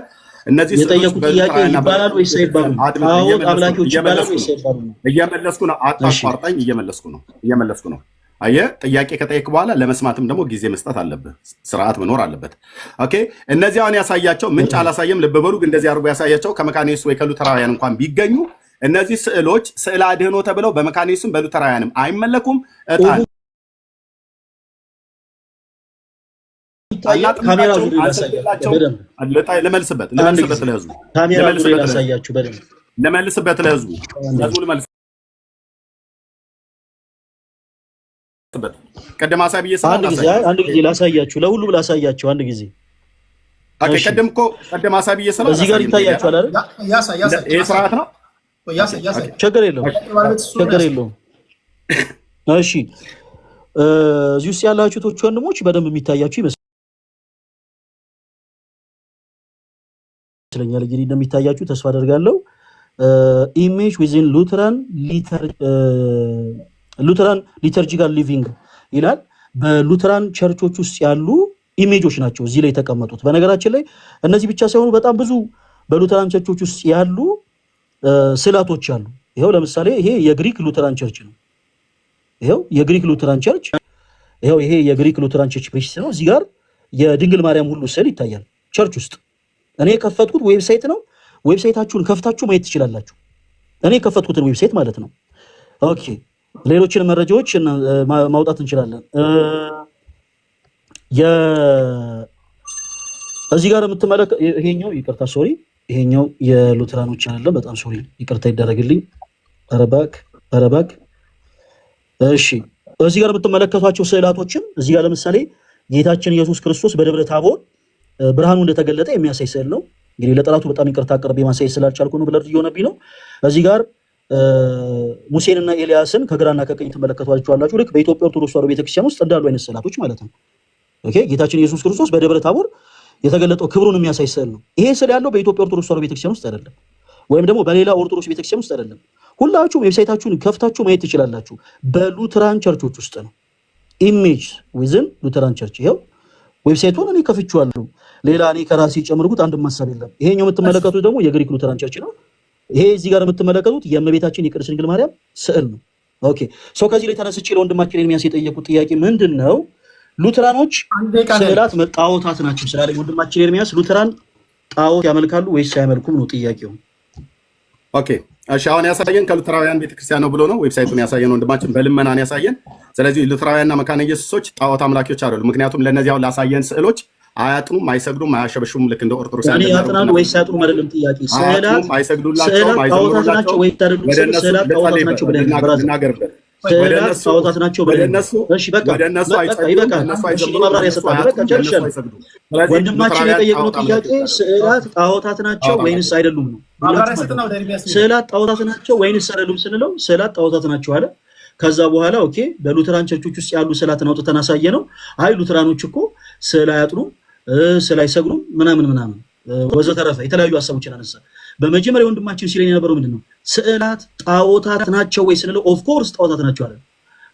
እነዚህ የጠየቁት ጥያቄ ይባላል ወይስ አይባሉም? ጣዖት አምላኪዎች ይባላል ወይስ አይባሉም? እየመለስኩ ነው። አታቋርጠኝ። እየመለስኩ ነው። አየህ፣ ጥያቄ ከጠየቅ በኋላ ለመስማትም ደግሞ ጊዜ መስጠት አለብህ። ስርዓት መኖር አለበት። ኦኬ እነዚህ አሁን ያሳያቸው ምንጭ አላሳየም። ልብ በሉ። እንደዚህ አድርጎ ያሳያቸው ከመካነ ኢየሱስ ወይ ከሉተራውያን እንኳን ቢገኙ እነዚህ ስዕሎች ስዕለ አድህኖ ተብለው በመካነ ኢየሱስም በሉተራውያንም አይመለኩም። እጣን ልመልስበት ለህዝቡ ቀደም ሀሳብ አንድ ጊዜ ላሳያችሁ፣ ለሁሉም ላሳያችሁ አንድ ጊዜ። ቀደም ሀሳብ እዚህ ጋር ይታያችኋል አይደል? ይሄ ስርዓት ነው። ችግር የለውም። እሺ እዚህ ውስጥ ያላችሁ ቶች ወንድሞች በደንብ የሚታያችሁ ይመስለኛል። እንግዲህ እንደሚታያችሁ ተስፋ አደርጋለሁ። ኢሜጅ ዊዝን ሉተራን ሊተርጂካል ሊቪንግ ይላል። በሉተራን ቸርቾች ውስጥ ያሉ ኢሜጆች ናቸው እዚህ ላይ የተቀመጡት። በነገራችን ላይ እነዚህ ብቻ ሳይሆኑ በጣም ብዙ በሉተራን ቸርቾች ውስጥ ያሉ ስዕላቶች አሉ። ይኸው ለምሳሌ ይሄ የግሪክ ሉተራን ቸርች ነው። ይሄው የግሪክ ሉተራን ቸርች፣ ይሄው ይሄ የግሪክ ሉተራን ቸርች ፕሪስት ነው። እዚህ ጋር የድንግል ማርያም ሁሉ ስዕል ይታያል ቸርች ውስጥ። እኔ የከፈትኩት ዌብሳይት ነው። ዌብሳይታችሁን ከፍታችሁ ማየት ትችላላችሁ። እኔ የከፈትኩትን ዌብሳይት ማለት ነው። ኦኬ ሌሎችን መረጃዎች ማውጣት እንችላለን። እዚህ ጋር ረባክ እሺ እዚህ ጋር የምትመለከቷቸው ስዕላቶችም እዚህ ጋር ለምሳሌ ጌታችን ኢየሱስ ክርስቶስ በደብረ ታቦር ብርሃኑ እንደተገለጠ የሚያሳይ ስዕል ነው። እንግዲህ ለጠላቱ በጣም ይቅርታ አቅርቤ ማሳየት ስላልቻልኩ ነው ብለር እየሆነብኝ ነው። እዚህ ጋር ሙሴንና ኤልያስን ከግራና ከቀኝ ትመለከቷቸዋላችሁ። ልክ በኢትዮጵያ ኦርቶዶክስ ተዋሕዶ ቤተክርስቲያን ውስጥ እንዳሉ አይነት ስዕላቶች ማለት ነው። ኦኬ ጌታችን ኢየሱስ ክርስቶስ በደብረ ታቦር የተገለጠው ክብሩን የሚያሳይ ስዕል ነው። ይሄ ስዕል ያለው በኢትዮጵያ ኦርቶዶክስ ተዋሕዶ ቤተክርስቲያን ውስጥ አይደለም፣ ወይም ደግሞ በሌላ ኦርቶዶክስ ቤተክርስቲያን ውስጥ አይደለም። ሁላችሁም ዌብሳይታችሁን ከፍታችሁ ማየት ትችላላችሁ። በሉተራን ቸርቾች ውስጥ ነው። ኢሜጅ ዊዝን ሉተራን ቸርች ይሄው ዌብሳይቱን እኔ ከፍቼዋለሁ። ሌላ እኔ ከራሴ ጨምርኩት አንድ ማሳብ የለም። ይሄኛው የምትመለከቱት ደግሞ የግሪክ ሉተራን ቸርች ነው። ይሄ እዚህ ጋር የምትመለከቱት የእመቤታችን የቅድስት ድንግል ማርያም ስዕል ነው። ኦኬ ሰው ከዚህ ላይ ተነስቼ ለወንድማችን ኤርሚያስ የጠየቁት ጥያቄ ምንድን ነው? ሉተራኖች ስዕላት ጣዖታት ናቸው ስላለኝ ወንድማችን ኤርሚያስ ሉተራን ጣዖት ያመልካሉ ወይስ አያመልኩም ነው ጥያቄው። ኦኬ እሺ አሁን ያሳየን ከሉተራውያን ቤተክርስቲያን ነው ብሎ ነው ዌብሳይቱን ያሳየን ወንድማችን በልመናን ያሳየን። ስለዚህ ሉተራውያንና መካነ ኢየሱሶች ጣዖት አምላኪዎች አይደሉም። ምክንያቱም ለነዚህ አሁን ላሳየን ስዕሎች አያጥኑም፣ አይሰግዱም፣ አያሸበሹም። ልክ እንደ ኦርቶዶክስ ያኔ ያጥናሉ ወይስ አያጥኑም አይደለም ጥያቄ። ስዕላት አይሰግዱላቸውም፣ ጣዖታት ናቸው ወይስ አይደሉም? ስዕላት ጣዖታት ናቸው ብለን እናገርበት። ስዕላት ጣዖታት ናቸው ብለን እሺ በቃ ወንድማችን የጠየቅነው ጥያቄ ስዕላት ጣዖታት ናቸው ወይንስ አይደሉም ነው። ስዕላት ጣዖታት ናቸው ወይንስ አይደሉም ስንለው ስዕላት ጣዖታት ናቸው አለ። ከዛ በኋላ ኦኬ በሉተራን ቸርቾች ውስጥ ያሉ ስዕላትን አውጥተን አሳየ ነው። አይ ሉተራኖች እኮ ስዕል አያጥኑም፣ ስዕል አይሰግዱም ምናምን ወዘተረፈ የተለያዩ ሀሳቦችን አነሳ። በመጀመሪያ ወንድማችን ሲለኝ የነበረው ምንድነው ስዕላት ጣዖታት ናቸው ወይ ስንለው ኦፍኮርስ ጣዖታት ናቸው አለ።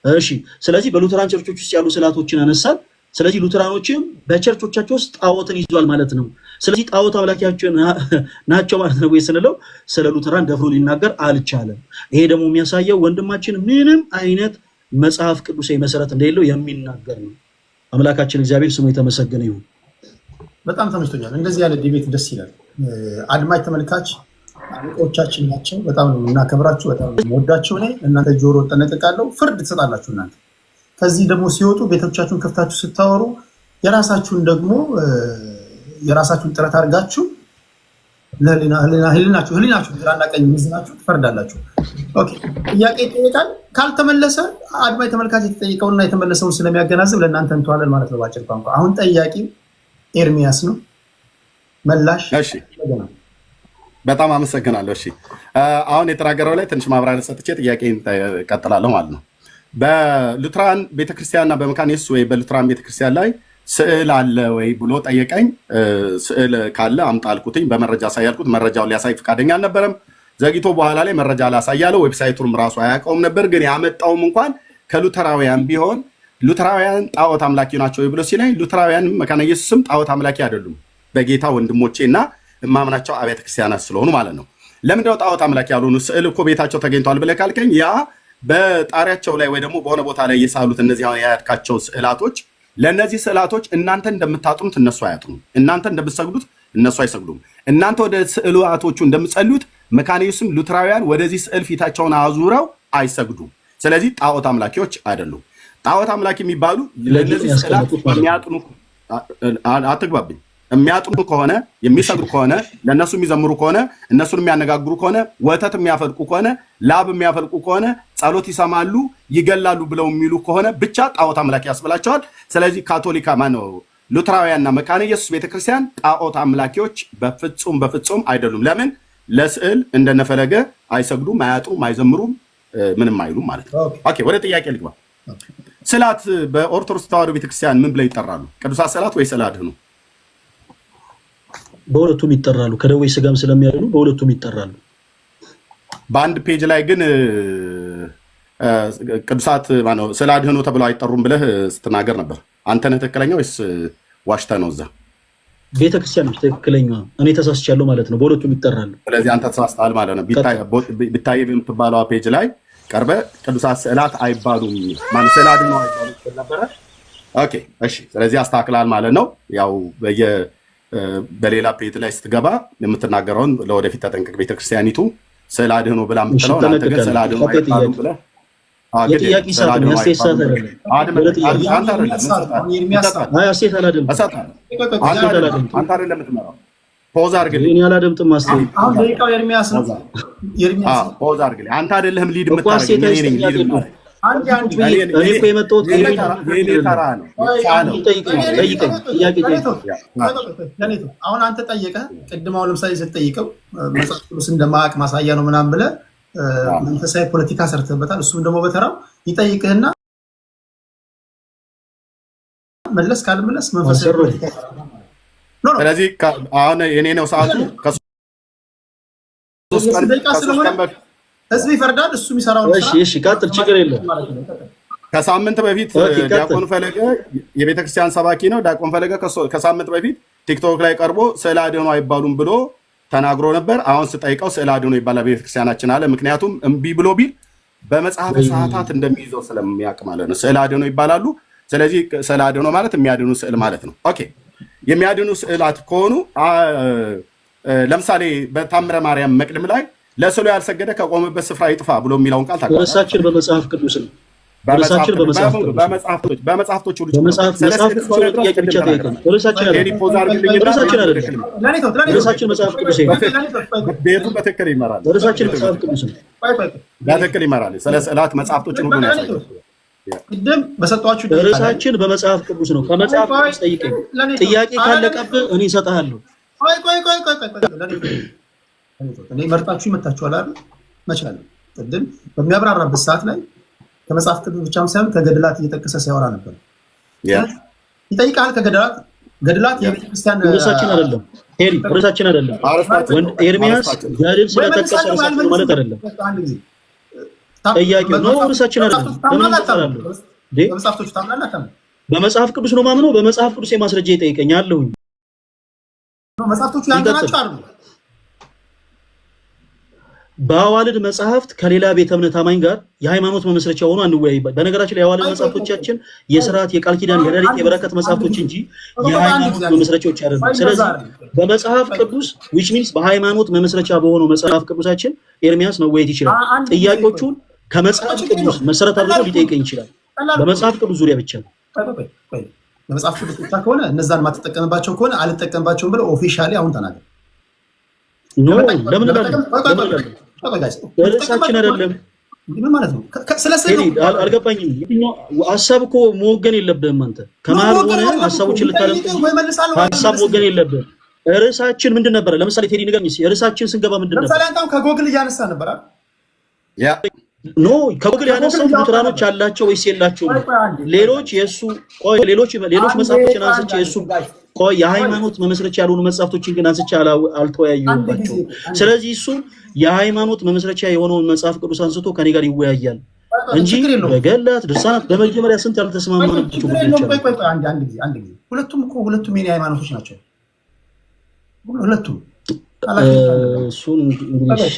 እሺ ስለዚህ በሉተራን ቸርቾች ውስጥ ያሉ ስዕላቶችን አነሳል። ስለዚህ ሉተራኖችም በቸርቾቻቸው ውስጥ ጣዖትን ይዟል ማለት ነው። ስለዚህ ጣዖት አምላኪያቸው ናቸው ማለት ነው ወይ ስንለው ስለ ሉተራን ደፍሮ ሊናገር አልቻለም። ይሄ ደግሞ የሚያሳየው ወንድማችን ምንም አይነት መጽሐፍ ቅዱሳዊ መሰረት እንደሌለው የሚናገር ነው። አምላካችን እግዚአብሔር ስሙ የተመሰገነ ይሁን። በጣም ተመችቶኛል። እንደዚህ ያለ ዲቤት ደስ ይላል። አድማጭ ተመልካች አለቆቻችን ናቸው። በጣም ነው የምናከብራችሁ፣ በጣም ነው የምወዳችሁ። እኔ እናንተ ጆሮ ጠነቀቃለሁ፣ ፍርድ ትሰጣላችሁ። እናንተ ከዚህ ደግሞ ሲወጡ ቤቶቻችሁን ከፍታችሁ ስታወሩ የራሳችሁን ደግሞ የራሳችሁን ጥረት አድርጋችሁ ህሊናችሁ ግራና ቀኝ ሚዝናችሁ ትፈርዳላችሁ። ኦኬ ጥያቄ ይጠየቃል። ካልተመለሰ አድማጭ ተመልካች የተጠየቀውና የተመለሰውን ስለሚያገናዝብ ለእናንተ እንተዋለን ማለት ነው ባጭር ቋንቋ። አሁን ጠያቂ ኤርሚያስ ነው። መላሽ እሺ፣ በጣም አመሰግናለሁ። እሺ አሁን የተናገረው ላይ ትንሽ ማብራሪያ ሰጥቼ ጥያቄ እቀጥላለሁ ማለት ነው። በሉትራን ቤተክርስቲያንና በመካነ ኢየሱስ ወይ በሉትራን ቤተክርስቲያን ላይ ስዕል አለ ወይ ብሎ ጠየቀኝ። ስዕል ካለ አምጣ አልኩትኝ። በመረጃ ሳያልኩት መረጃውን ሊያሳይ ፈቃደኛ አልነበረም። ዘግይቶ በኋላ ላይ መረጃ ላሳያለው። ዌብሳይቱንም ራሱ አያውቀውም ነበር። ግን ያመጣውም እንኳን ከሉተራውያን ቢሆን ሉተራውያን ጣዖት አምላኪ ናቸው ብሎ ሲለኝ ሉተራውያን መካነ ኢየሱስም ጣዖት አምላኪ አይደሉም በጌታ ወንድሞቼ እና እማምናቸው አብያተ ክርስቲያናት ስለሆኑ ማለት ነው። ለምንድነው ጣዖት አምላኪ ያልሆኑ? ስዕል እኮ ቤታቸው ተገኝቷል ብለህ ካልከኝ ያ በጣሪያቸው ላይ ወይ ደግሞ በሆነ ቦታ ላይ የሳሉት እነዚህ አሁን ያያትካቸው ስዕላቶች ለእነዚህ ስዕላቶች እናንተ እንደምታጥኑት እነሱ አያጥኑም። እናንተ እንደምትሰግዱት እነሱ አይሰግዱም። እናንተ ወደ ስዕላቶቹ እንደምትጸልዩት መካነ ኢየሱስም ሉተራውያን ወደዚህ ስዕል ፊታቸውን አዙረው አይሰግዱም። ስለዚህ ጣዖት አምላኪዎች አይደሉም። ጣዖት አምላኪ የሚባሉ ለእነዚህ ስዕላት የሚያጥኑ አትግባብኝ የሚያጥኑ ከሆነ የሚሰግዱ ከሆነ ለእነሱ የሚዘምሩ ከሆነ እነሱን የሚያነጋግሩ ከሆነ ወተት የሚያፈልቁ ከሆነ ላብ የሚያፈልቁ ከሆነ ጸሎት ይሰማሉ ይገላሉ ብለው የሚሉ ከሆነ ብቻ ጣዖት አምላኪ ያስብላቸዋል። ስለዚህ ካቶሊካ ማነው ሉተራውያንና መካነ ኢየሱስ ቤተክርስቲያን ጣዖት አምላኪዎች በፍጹም አይደሉም። ለምን? ለስዕል እንደነፈለገ አይሰግዱም፣ አያጥሩም፣ አይዘምሩም፣ ምንም አይሉም ማለት ነው። ኦኬ ወደ ጥያቄ ልግባ። ስዕላት በኦርቶዶክስ ተዋሕዶ ቤተክርስቲያን ምን ብለው ይጠራሉ? ቅዱሳት ስዕላት ወይ ስዕለ አድኅኖ? በሁለቱም ይጠራሉ። ከደዌ ስጋም ስለሚያድኑ በሁለቱም ይጠራሉ። በአንድ ፔጅ ላይ ግን ቅዱሳት ማነው ስዕለ አድኅኖ ተብለው አይጠሩም ብለህ ስትናገር ነበር። አንተ ነህ ትክክለኛ ወይስ ዋሽተህ ነው? እዛ ቤተክርስቲያን ትክክለኛ፣ እኔ ተሳስቻለሁ ማለት ነው። በሁለቱም ይጠራሉ። ስለዚህ አንተ ተሳስተሃል ማለት ነው። ቢታይ የምትባለው ፔጅ ላይ ቀርበ ቅዱሳት ስዕላት አይባሉም ማለት ስዕለ አድኅኖ አይባሉም ነበረ። ኦኬ እሺ፣ ስለዚህ አስተካክላል ማለት ነው። ያው በሌላ ፔጅ ላይ ስትገባ የምትናገረውን ለወደፊት ተጠንቀቅ። ቤተክርስቲያኒቱ ስዕለ አድኅኖ ብላ የምትለው አንተ ግን ስዕለ አድኅኖ አይባሉም ብለህ የጥያቄ ሰዓት ነው። ያስቴት ሰዓት አይደለም። አንተ አይደለም የምትመራው። ፖዝ አድርግልኝ። እኔ አላደምጥም ማስተዋል። አሁን ደቂቃው ኤርሚያስ ነው። ኤርሚያስ ፖዝ አድርግልኝ። አንተ አይደለህም ሊድ የምታደርገኝ እኔ ነኝ ሊድ የምታደርገኝ። እኔ እኮ የመጣሁት የኔ ተራ ነው። ጠይቀኝ ጥያቄ አሁን አንተ ጠየቀህ ቅድም አሁን ለምሳሌ ስትጠይቀው መጽሐፍ ቅዱስ እንደማያውቅ ማሳያ ነው ምናምን ብለህ መንፈሳዊ ፖለቲካ ሰርተበታል። እሱም ደግሞ በተራው ይጠይቅህና መለስ ካልመለስ መንፈሳዊ ፖለቲካ ስለዚህ አሁን የኔ ነው ሰዓቱ ህዝብ ይፈርዳል። እሱ የሚሰራው እሺ ቀጥል፣ ችግር የለም። ከሳምንት በፊት ዲያቆን ፈለገ የቤተክርስቲያን ሰባኪ ነው። ዲያቆን ፈለገ ከሳምንት በፊት ቲክቶክ ላይ ቀርቦ ስዕለ አድኖ አይባሉም ብሎ ተናግሮ ነበር። አሁን ስጠይቀው ስዕለ አድኖ ይባላል ቤተክርስቲያናችን አለ። ምክንያቱም እምቢ ብሎ ቢል በመጽሐፈ ሰዓታት እንደሚይዘው ስለሚያውቅ ማለት ነው። ስዕለ አድኖ ይባላሉ። ስለዚህ ስዕለ አድኖ ማለት የሚያድኑ ስዕል ማለት ነው። ኦኬ የሚያድኑ ስዕላት ከሆኑ ለምሳሌ በታምረ ማርያም መቅድም ላይ ለስዕሉ ያልሰገደ ከቆመበት ስፍራ ይጥፋ ብሎ የሚለውን ቃል ታውቃለህ? እርሳችን በመጽሐፍ ቅዱስ ነው። በመጽሐፍቶች ሁሉ ቤቱ በትክክል ይመራል። በትክክል ይመራል። ስለ ስዕላት መጽሐፍቶችን ሁሉ ያሳያል። ቅድም በሰጧችሁ ርዕሳችን በመጽሐፍ ቅዱስ ነው። ከመጽሐፍ ቅዱስ ጠይቀኝ። ጥያቄ ካለቀብህ እኔ እሰጥሃለሁ። እኔ መርጣችሁ ይመታችኋል አይደል? መቻል ቅድም በሚያብራራበት ሰዓት ላይ ከመጽሐፍ ቅዱስ ብቻም ሳይሆን ከገድላት እየጠቀሰ ሲያወራ ነበር። ይጠይቃል። ገድላት የቤተክርስቲያን ርዕሳችን አይደለም። ሄሪ ርዕሳችን አይደለም። ኤርሚያስ ገድል ስለጠቀሰ ርዕሳችን ማለት አይደለም። ጥያቄው ነው። ርዕሳችን አይደለም። በመጽሐፍቶች ታምናለህ? በመጽሐፍ ቅዱስ ነው ማምነው። በመጽሐፍ ቅዱስ የማስረጃ ይጠይቀኛለሁኝ። መጽሐፍቶቹ ያንተ ናቸው አይደል? በአዋልድ መጽሐፍት ከሌላ ቤተ እምነት አማኝ ጋር የሃይማኖት መመስረቻ ሆኖ አንወያይበት። በነገራችን ላይ የአዋልድ መጽሐፍቶቻችን የሥርዓት፣ የቃል ኪዳን፣ የረድኤት፣ የበረከት መጽሐፍቶች እንጂ የሃይማኖት መመስረቻዎች አይደሉም። ስለዚህ በመጽሐፍ ቅዱስ which means በሃይማኖት መመስረቻ በሆነው መጽሐፍ ቅዱሳችን ኤርሚያስ መወያየት ይችላል። ጥያቄዎቹን ከመጽሐፍ ቅዱስ መሰረት አድርጎ ሊጠይቀኝ ይችላል። በመጽሐፍ ቅዱስ ዙሪያ ብቻ ነው። በመጽሐፍ ቅዱስ ብቻ ከሆነ እነዛን ማትጠቀምባቸው ከሆነ አልጠቀምባቸውም ብለው ኦፊሻሊ አሁን ተናገር። ለምን ርዕሳችን አይደለም? ምን ማለት ነው? አልገባኝም። ሀሳብ እኮ መወገን የለብህም አንተ። ከመሀል ሆነ ሀሳቦችን ሀሳብ መወገን የለብህም። ርዕሳችን ምንድን ነበረ? ለምሳሌ ቴዲ ንገረኝ። ርዕሳችን ስንገባ ምንድን ነበር? ከጎግል እያነሳ ነበር። ኖ ከጎግል ያነሳው ሉትራኖች አላቸው ወይስ የላቸው? ሌሎች ሌሎች መጽሐፎችን አንስቼ የእሱ የሃይማኖት መመስረቻ ያልሆኑ መጽሐፍቶችን ግን አንስቼ አልተወያየሁባቸውም። ስለዚህ እሱ የሃይማኖት መመስረቻ የሆነውን መጽሐፍ ቅዱስ አንስቶ ከኔ ጋር ይወያያል እንጂ በገላት ድርሳናት በመጀመሪያ ስንት ያልተስማማንባቸው ጉዳዮች አሉ። ሁለቱም የኔ ሃይማኖቶች ናቸው። ሁለቱም እሱን እንግዲህ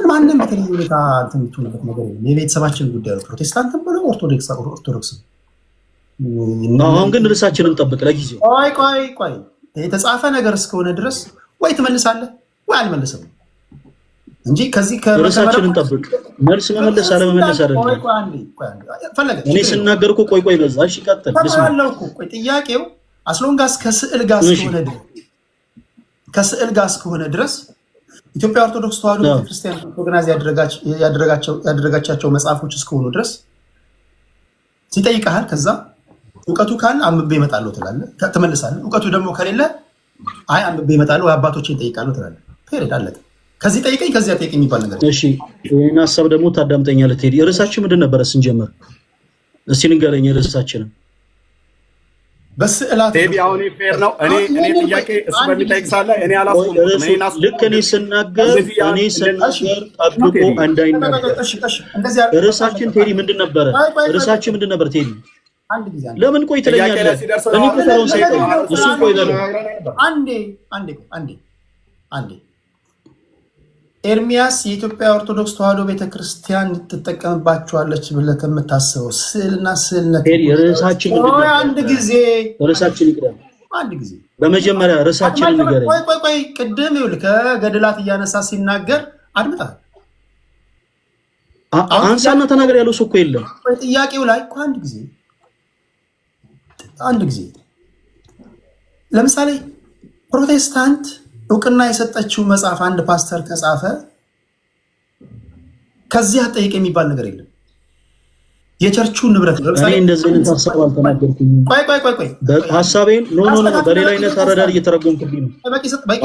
ማንም በተለየ ሁኔታ የምትሆንበት ነገር የለም። የቤተሰባችን ጉዳይ ነው። ፕሮቴስታንትም ብሎ ኦርቶዶክስም። አሁን ግን ርዕሳችንን እንጠብቅ። ለጊዜው ቆይ የተጻፈ ነገር እስከሆነ ድረስ ወይ ትመልሳለህ ወይ አልመልስም እንጂ ከዚህ ርዕሳችንን እንጠብቅ። መልስ መመለስ አለመመለስ አይደለም። እኔ ስናገር እኮ ቆይ በዛ። እሺ ቀጥል። ቆይ ጥያቄው አስሎንጋስ ከስዕል ጋር እስከሆነ ድረስ ኢትዮጵያ ኦርቶዶክስ ተዋሕዶ ቤተክርስቲያን ኦርጋናይዝ ያደረጋቻቸው መጽሐፎች እስከሆኑ ድረስ ሲጠይቀሃል። ከዛ እውቀቱ ካለ አንብቤ እመጣለሁ ትላለህ፣ ትመልሳለህ። እውቀቱ ደግሞ ከሌለ አይ አንብቤ እመጣለሁ አባቶችን እጠይቃለሁ ትላለህ። ፔሬድ አለቀ። ከዚህ ጠይቀኝ ከዚያ ጠይቀኝ የሚባል ነገር። እሺ ይሄን ሐሳብ ደግሞ ታዳምጠኛለህ ቴዲ። ርዕሳችን ምንድን ነበረ ስንጀምር? እስቲ ንገረኝ ርዕሳችንን። በስዕላት ቴዲ አሁን ፌር ነው። እኔ ጥያቄ እሱ በሚጠይቅ ሳለ እኔ አላስቆም። ልክ እኔ ስናገር ጠብቆ እንዳይናገር። ርዕሳችን ቴዲ ምንድን ነበረ? ርዕሳችን ምንድን ነበር ቴዲ? ለምን ቆይ ትለኛለህ? እኔ ቁጥሩን ሳይቆይ እሱ ቆይ በለው። አንዴ ኤርሚያስ የኢትዮጵያ ኦርቶዶክስ ተዋሕዶ ቤተክርስቲያን ትጠቀምባቸዋለች ብለህ ከምታስበው ስዕልና ስዕልነት ርዕሳችን ይቅደም። አንድ ጊዜ በመጀመሪያ ርዕሳችን ንገረኝ። ቆይ ቅድም ይኸውልህ ከገድላት እያነሳ ሲናገር አድምጠሃል። አንሳና ተናገር ያለው ሰው እኮ የለም። ጥያቄው ላይ እኮ አንድ ጊዜ ለምሳሌ ፕሮቴስታንት እውቅና የሰጠችው መጽሐፍ አንድ ፓስተር ከጻፈ ከዚህ አጠይቅ የሚባል ነገር የለም። የቸርቹ ንብረት ነው። እኔ እንደዚህ አይነት ሐሳብ አልተናገርኩኝ። ቆይ ሐሳቤን በሌላ አይነት አረዳድ እየተረጎምክልኝ ነው።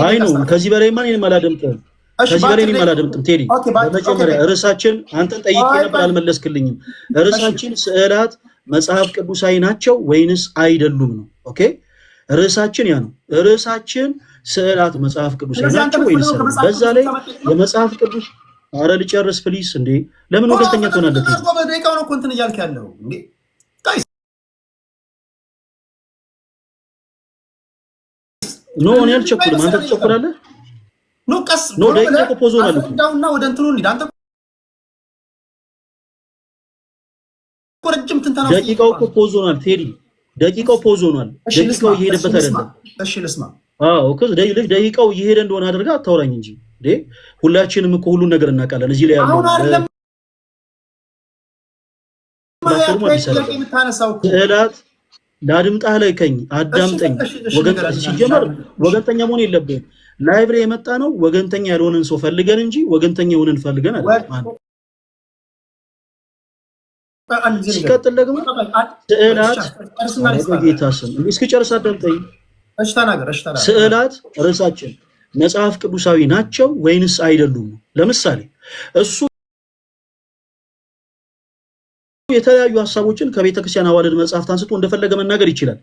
አይ ነው ከዚህ በላይ ማን አላደምጥም። ከዚህ በላይ እኔም አላደምጥም። ቴዲ በመጀመሪያ ርዕሳችን አንተን ጠይቄ ነበር አልመለስክልኝም። ርዕሳችን ስዕላት መጽሐፍ ቅዱሳዊ ናቸው ወይንስ አይደሉም ነው። ኦኬ ርዕሳችን ያ ነው። ርዕሳችን ስዕላት መጽሐፍ ቅዱሳዊ ናቸው ወይንስ በዛ ላይ የመጽሐፍ ቅዱስ አረ ልጨርስ ፕሊስ። እንዴ ለምን ወገንተኛ ትሆናለህ? ደቂቃው ነው እኮ እንትን እያልክ ያለው እንዴ ኖ እኔ አልቸኩልም። አንተ ትቸኩላለህ። ኖ ቀስ ኖ ደቂቃው እኮ ፖዝ ሆኗል እኮ እንዳውና ወደ እንትኑ እንሂድ። አንተ ረጅም ትንተና ደቂቃው እኮ ፖዝ ሆኗል ቴዲ፣ ደቂቃው ፖዝ ሆኗል። ደቂቃው እየሄደበት አይደለም። እሺ ልስማ። አዎ እኮ ደቂቃው እየሄደ እንደሆነ አድርጋ አታውራኝ እንጂ እንዴ ሁላችንም እኮ ሁሉን ነገር እናውቃለን። እዚህ ላይ ያለው ስዕላት ላድምጣህ ላይ ከኝ አዳምጠኝ። ሲጀመር ወገንተኛ መሆን የለብህም። ላይቭ ላይ የመጣ ነው ወገንተኛ ያልሆነን ሰው ፈልገን እንጂ ወገንተኛ የሆነን ፈልገን አይደለም። ሲቀጥል ደግሞ ስዕላት ጌታ ስም እስኪጨርስ አዳምጠኝ። ስዕላት ርዕሳችን መጽሐፍ ቅዱሳዊ ናቸው ወይንስ አይደሉም? ለምሳሌ እሱ የተለያዩ ሐሳቦችን ከቤተክርስቲያን አዋልድ መጽሐፍት አንስቶ እንደፈለገ መናገር ይችላል።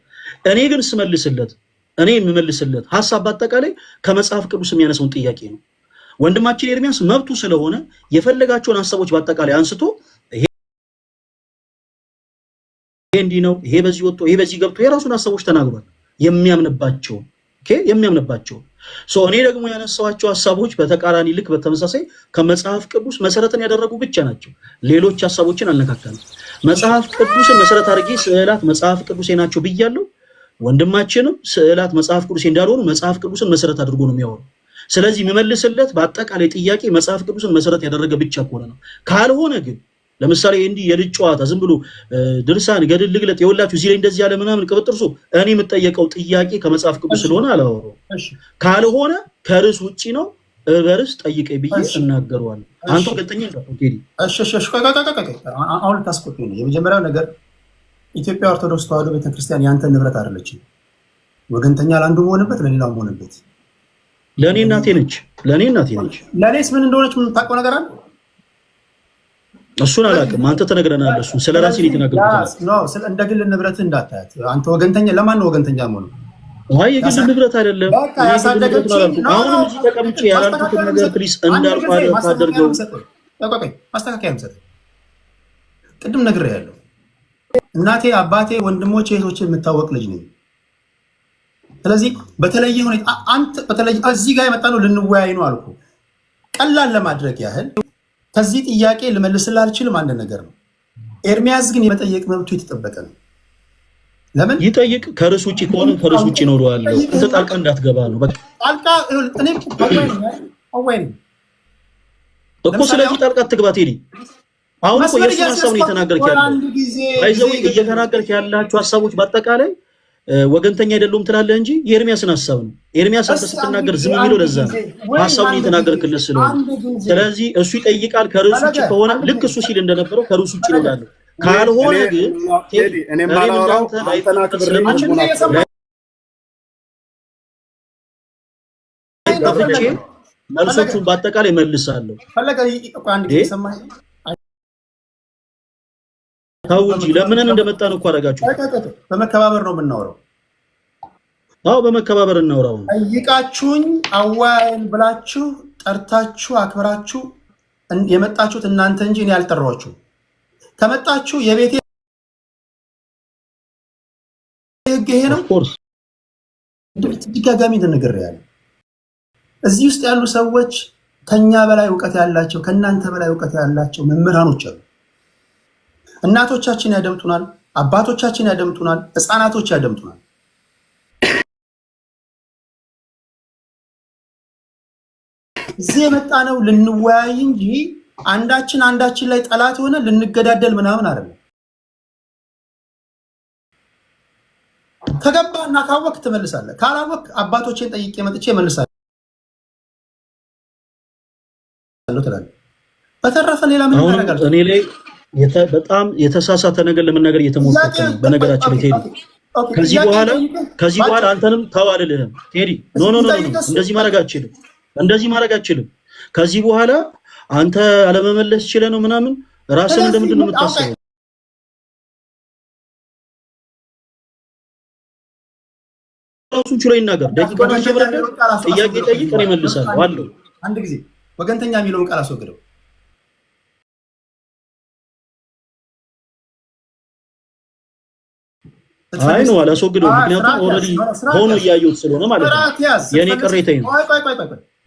እኔ ግን የምመልስለት ሐሳብ በአጠቃላይ ከመጽሐፍ ቅዱስ የሚያነሳውን ጥያቄ ነው። ወንድማችን ኤርሚያስ መብቱ ስለሆነ የፈለጋቸውን ሐሳቦች በአጠቃላይ አንስቶ ይሄ እንዲህ ነው፣ ይሄ በዚህ ወጥቶ ይሄ በዚህ ገብቶ የራሱን ሐሳቦች ተናግሯል። የሚያምንባቸው እኔ ደግሞ ያነሳኋቸው ሐሳቦች በተቃራኒ ልክ በተመሳሳይ ከመጽሐፍ ቅዱስ መሰረትን ያደረጉ ብቻ ናቸው። ሌሎች ሐሳቦችን አልነካከልም። መጽሐፍ ቅዱስን መሰረት አድርጌ ስዕላት መጽሐፍ ቅዱሴ ናቸው ብያለሁ። ወንድማችንም ስዕላት መጽሐፍ ቅዱሴ እንዳልሆኑ መጽሐፍ ቅዱስን መሰረት አድርጎ ነው የሚያወራው። ስለዚህ የሚመልስለት በአጠቃላይ ጥያቄ መጽሐፍ ቅዱስን መሰረት ያደረገ ብቻ ከሆነ ነው። ካልሆነ ግን ለምሳሌ እንዲህ የልጅ ጨዋታ ዝም ብሎ ድርሳን ገድል ልግለጥ የወላችሁ እዚህ ላይ እንደዚህ ያለ ምናምን ቅብጥርሱ እኔ የምጠየቀው ጥያቄ ከመጽሐፍ ቅዱስ ስለሆነ አላወራው። ካልሆነ ከርዕስ ውጪ ነው በርዕስ ጠይቀኝ ብዬ እናገረዋለሁ። አንተ ወገንተኛ እንዳትሆን። አሁን ታስቆጥኝ ነው። የመጀመሪያው ነገር ኢትዮጵያ ኦርቶዶክስ ተዋሕዶ ቤተክርስቲያን ያንተ ንብረት አይደለችም። ወገንተኛ ለአንዱ መሆንበት ለሌላው መሆንበት ለእኔ እናቴ ነች። ለእኔስ ምን እንደሆነች ምን ታውቀው ነገር አለ? እሱን አላውቅም። አንተ ተነግረናል። እሱን ስለ ራሴ ነው የተናገርኩት። እንደ ግል ንብረት እንዳታያት። አንተ ወገንተኛ ለማን ነው ወገንተኛ መሆኑ? አይ የግል ንብረት አይደለም። አሁንም እዚህ ተቀምጬ ያላልኩትን ነገር ፕሊስ እንዳልኩ አድርገው። ማስተካከያ የምሰጠው ቅድም ነግሬሃለሁ። እናቴ፣ አባቴ፣ ወንድሞቼ፣ እህቶቼ የምታወቅ ልጅ ነኝ። ስለዚህ በተለየ ሁኔታ አንተ እዚህ ጋር የመጣ ነው ልንወያይ ነው አልኩ። ቀላል ለማድረግ ያህል ከዚህ ጥያቄ ልመልስልህ አልችልም። አንድ ነገር ነው። ኤርሚያስ ግን የመጠየቅ መብቱ የተጠበቀ ነው። ለምን ይጠይቅ? ከርዕስ ውጭ ከሆነ ከርዕስ ውጭ እኖረዋለሁ። አንተ ጣልቃ እንዳትገባ ነው በቃ። ጣልቃ እኔ አዋይ ነኝ እኮ። ስለዚህ ጣልቃ አትግባ ቴዲ። አሁን እኮ የእሱን ሀሳብ ነው እየተናገርክ ያለው። እየተናገርክ ያላችሁ ሀሳቦች በአጠቃላይ ወገንተኛ አይደሉም ትላለህ እንጂ የኤርሚያስን ሀሳብ ነው። ኤርሚያስ አንተ ስትናገር ዝም የሚለው ለዛ ነው፣ ሀሳቡን እየተናገርክለት ስለሆነ። ስለዚህ እሱ ይጠይቃል። ከርዕስ ውጭ ከሆነ ልክ እሱ ሲል እንደነበረው ከርዕስ ውጭ እኖራለሁ። ካልሆነ ግን ከፍቼ መልሶቹን በአጠቃላይ መልሳለሁ። ተው እንጂ ለምንን እንደመጣን እኮ አደረጋችሁ። በመከባበር ነው የምናወራው። አዎ በመከባበር እናወራው። ጠይቃችሁኝ አዋይን ብላችሁ ጠርታችሁ አክብራችሁ የመጣችሁት እናንተ እንጂ እኔ አልጠራኋችሁ። ከመጣችሁ የቤቴ ህግ ይሄ ነው። ድጋጋሚ ተነግሬያለሁ። እዚህ ውስጥ ያሉ ሰዎች ከኛ በላይ እውቀት ያላቸው ከእናንተ በላይ እውቀት ያላቸው መምህራኖች አሉ። እናቶቻችን ያደምጡናል፣ አባቶቻችን ያደምጡናል፣ ህፃናቶች ያደምጡናል። እዚህ የመጣ ነው ልንወያይ እንጂ አንዳችን ላይ ጠላት ሆነ ልንገዳደል ምናምን አይደለም። ከገባና ካወቅ ትመልሳለህ። ካላወቅ አባቶቼን ጠይቄ መጥቼ እመልሳለሁ ትላለህ። በተረፈ ሌላ ምን ታደርጋለህ? እኔ ላይ በጣም የተሳሳተ ነገር ለመናገር እየተሞከረ ነው። በነገራችን ላይ ቴዲ ከዚህ በኋላ አንተንም ተው አልልህም ቴዲ። ኖ እንደዚህ ማድረግ አትችልም። ከዚህ በኋላ አንተ አለመመለስ ችለህ ነው ምናምን ራስን እንደምንድን ነው የምታስበው? ራሱን ችሎ ይናገር። ደቂቃውን አሸብረቀ ጥያቄ ጠይቅ፣ እኔ እመልሳለሁ አለው። አንድ ጊዜ ወገንተኛ የሚለውን ቃል አስወግደው። አይ ነው አላስወግደው፣ ምክንያቱም ኦልሬዲ ሆኖ እያየሁት ስለሆነ ማለት ነው።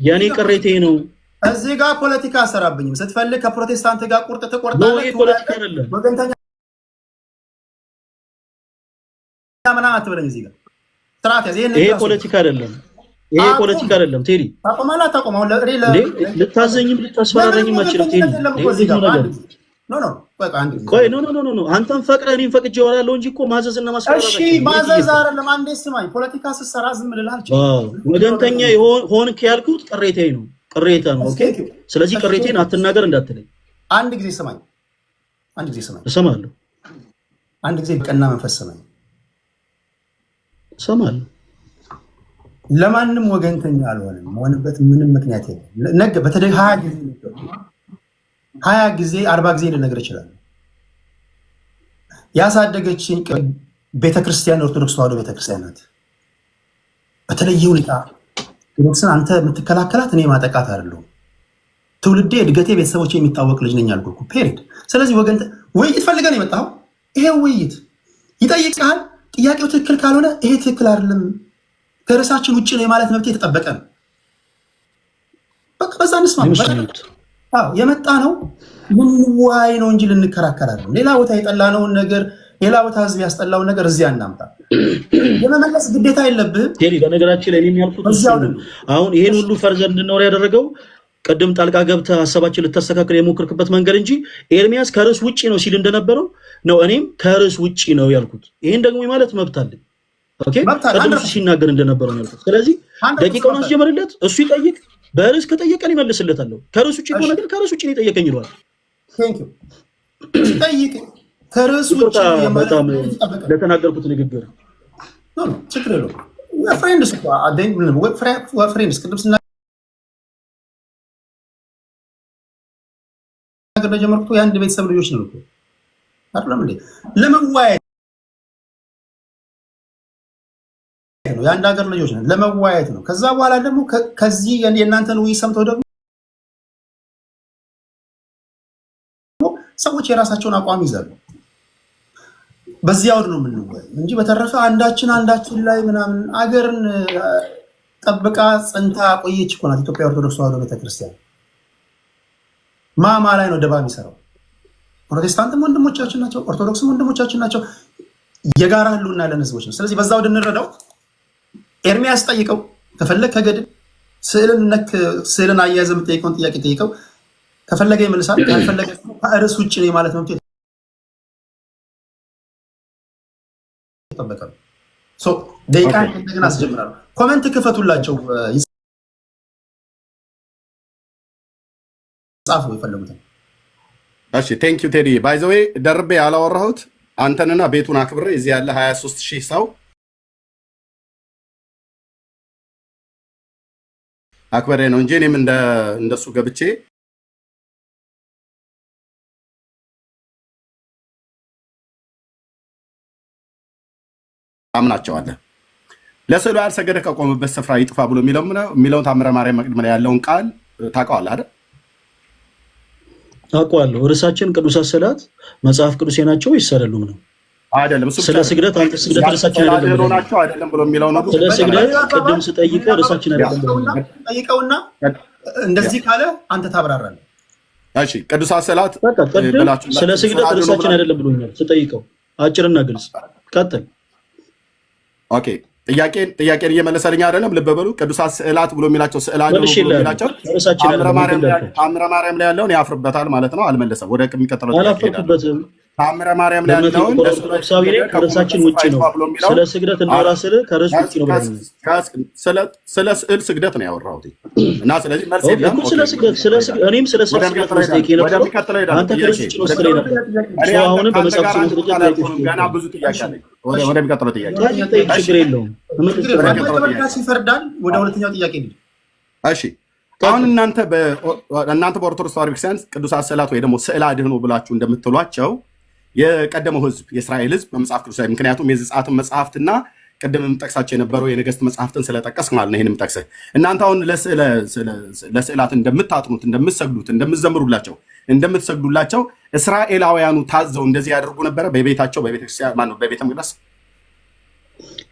የኔ ቅሬታዬ ነው። እዚህ ጋር ፖለቲካ አሰራብኝም። ስትፈልግ ከፕሮቴስታንት ጋር ቁርጥ ትቆርጣለህ። ይሄ ፖለቲካ አይደለም፣ ወገንተኛ ምናምን አትበለኝ። እዚህ ጋር ስርዓት ያዝ። ይሄ ፖለቲካ አይደለም ቴዲ። ታቆማለህ አታቆማም? ልታዘኝም ልታስፈራረኝም አትችልም ቴዲ። ቆይ ኖ አንተም ፈቅደህ እኔም ፈቅጄ እወራለሁ እንጂ እኮ ማዘዝና ማስፈራራት። እሺ ማዘዝ አይደለም። አንዴ ስማኝ፣ ፖለቲካ ስትሰራ ዝም ልልህ አልችልም። ወገንተኛ ሆንክ ያልኩት ቅሬታ ነው። ኦኬ፣ ስለዚህ ቅሬቴን አትናገር እንዳትለኝ። አንድ ጊዜ ስማኝ። እሰማለሁ። አንድ ጊዜ በቀና መንፈስ ስማኝ። እሰማለሁ። ለማንም ወገንተኛ አልሆንም። መሆንበት ምንም ምክንያት የለም። ነገ በተለይ 20 ጊዜ 40 ጊዜ ልነግር እችላለሁ። ያሳደገችኝ ቤተክርስቲያን ኦርቶዶክስ ተዋሕዶ ቤተክርስቲያን ናት። በተለየ ሁኔታ ኦርቶዶክስን አንተ የምትከላከላት እኔ ማጠቃት አይደለሁም። ትውልዴ፣ እድገቴ፣ ቤተሰቦቼ የሚታወቅ ልጅ ነኝ አልኩህ እኮ ፔሪድ። ስለዚህ ውይይት ፈልገን የመጣኸው ይሄ ውይይት ይጠይቃል። ጥያቄው ትክክል ካልሆነ ይሄ ትክክል አይደለም ከርዕሳችን ውጭ ነው የማለት መብት የተጠበቀ ነው። በቃ በዛ እንስማማ። የመጣ ነው ልንወያይ ነው እንጂ ልንከራከር አይደለም። ሌላ ቦታ የጠላነውን ነገር፣ ሌላ ቦታ ህዝብ ያስጠላውን ነገር እዚያ እናምጣ። የመመለስ ግዴታ የለብህም ቴዲ። በነገራችን ላይ የሚያልኩት አሁን ይሄን ሁሉ ፈርዘር እንድንወር ያደረገው ቅድም ጣልቃ ገብተህ ሀሳባችን ልታስተካክል የሞክርክበት መንገድ እንጂ ኤርሚያስ ከርዕስ ውጭ ነው ሲል እንደነበረው ነው እኔም ከርዕስ ውጭ ነው ያልኩት። ይሄን ደግሞ ማለት መብት አለኝ። ኦኬ፣ ቅድም እሱ ሲናገር እንደነበረው ነው ያልኩት። ስለዚህ ደቂቃውን አስጀምርለት፣ እሱ ይጠይቅ። በርዕስ ከጠየቀን ይመልስለታለሁ። ከርዕስ ውጭ ከሆነ ግን ከርዕስ ውጭ ነው የጠየቀኝ ይለዋል። ጠይቅ። ከርዕስ ውጭ በጣም ለተናገርኩት ንግግር ችግር የለውም። ፍሬንድስ ቅድም ስናገር ጀመርኩት የአንድ ቤተሰብ ልጆች ነው አይደለም እንዴ? ለመወያየት ነው። የአንድ ሀገር ልጆች ነው፣ ለመወያየት ነው። ከዛ በኋላ ደግሞ ከዚህ የእናንተን ውይይት ሰምተው ደግሞ ሰዎች የራሳቸውን አቋም ይዛሉ። በዚህ አውድ ነው የምንወያይ እንጂ በተረፈ አንዳችን ላይ ምናምን አገርን ጠብቃ ጽንታ ቆየች እኮ ናት ኢትዮጵያ ኦርቶዶክስ ተዋሕዶ ቤተክርስቲያን። ማማ ላይ ነው ደባ የሚሰራው። ፕሮቴስታንትም ወንድሞቻችን ናቸው፣ ኦርቶዶክስም ወንድሞቻችን ናቸው። የጋራ ህልውና ያለን ህዝቦች ነው። ስለዚህ በዛ አውድ እንረዳው። ኤርሚያስ ጠይቀው፣ ከፈለግ ከገድል ስዕልን አያያዘ የምጠይቀውን ጥያቄ ጠይቀው። ከፈለገ ይመልሳል፣ ካልፈለገ ከርዕስ ውጭ ነው ማለት መብት ይጠበቃል። ደቂቃ እንደገና አስጀምራለሁ። ኮመንት ክፈቱላቸው፣ ጻፉ የፈለጉትን። እሺ ቴንክ ዩ ቴዲ። ባይ ዘ ዌይ ደርቤ ያላወራሁት አንተንና ቤቱን አክብሬ እዚህ ያለ 23,000 ሰው አክበሬ ነው እንጂ እኔም እንደሱ ገብቼ አምናቸዋለሁ። ለስዕሉ ያልሰገደ ከቆመበት ስፍራ ይጥፋ ብሎ የሚለውን ታምረ ማርያም መቅድም ላይ ያለውን ቃል ታውቀዋለህ አይደል? አውቀዋለሁ። ርዕሳችን ቅዱሳት ስዕላት መጽሐፍ ቅዱሴ ናቸው ይሰረሉም ነው አይደለም? ስለ ስግደት አንተ ስግደት ርዕሳችን አይደለም ብሎ የሚለው ነው። ስለ ስግደት ቅድም ስጠይቀው ርዕሳችን አይደለም ጠይቀውና እንደዚህ ካለ አንተ ታብራራለህ። እሺ ቅዱሳት ስዕላት ስለ ስግደት ርዕሳችን አይደለም ብሎኛል ስጠይቀው። አጭርና ግልጽ ቀጥል። ኦኬ ጥያቄን እየመለሰልኝ አይደለም። ልብ በሉ። ቅዱሳት ስዕላት ብሎ የሚላቸው ስዕላት ብሎ የሚላቸው ታምረ ማርያም ላይ ያለውን ያፍርበታል ማለት ነው። አልመለሰም። ወደ የሚቀጥለው አላፈርኩበትም። ታምረ ማርያም ላይ ያለውን ኦርቶዶክሳዊ ላይ ከርዕሳችን ውጪ ነው። ስለ ስግደት እናወራ ስለ ከርዕስ ውጪ ነው ብለኛል። ስለ ስዕል ስግደት ነው ያወራሁት እና ስለዚህ መልስ የለም። ስለ ስግደት እኔም ስለ ስግደት ነው አንተ ከርዕስ ውጪ ነው ስለኝ ነበር። አሁንም በመጽሐፍ ገና ብዙ ጥያቄ አለኝ። ወደሚቀጥለው ጥያቄ ችግር የለውም። ይፈርዳል። ወደ ሁለተኛው ጥያቄ ነው። እሺ አሁን እናንተ በኦርቶዶክስ ተዋሕዶ ቤተክርስቲያን ቅዱሳት ስዕላት ወይ ደግሞ ስዕል አድህኖ ብላችሁ እንደምትሏቸው የቀደመው ህዝብ የእስራኤል ህዝብ በመጽሐፍ ቅዱስ ላይ ምክንያቱም የዘጸአትን መጽሐፍትና ቅድም የምጠቅሳቸው የነበረው የነገስት መጽሐፍትን ስለጠቀስክ ማለት ነው። ይህን የምጠቅስህ እናንተ አሁን ለስዕላት እንደምታጥኑት፣ እንደምትሰግዱት፣ እንደምትሰግዱላቸው እስራኤላውያኑ ታዘው እንደዚህ ያደርጉ ነበረ በቤታቸው በቤተክርስቲያን ማነው በቤተ መቅደስ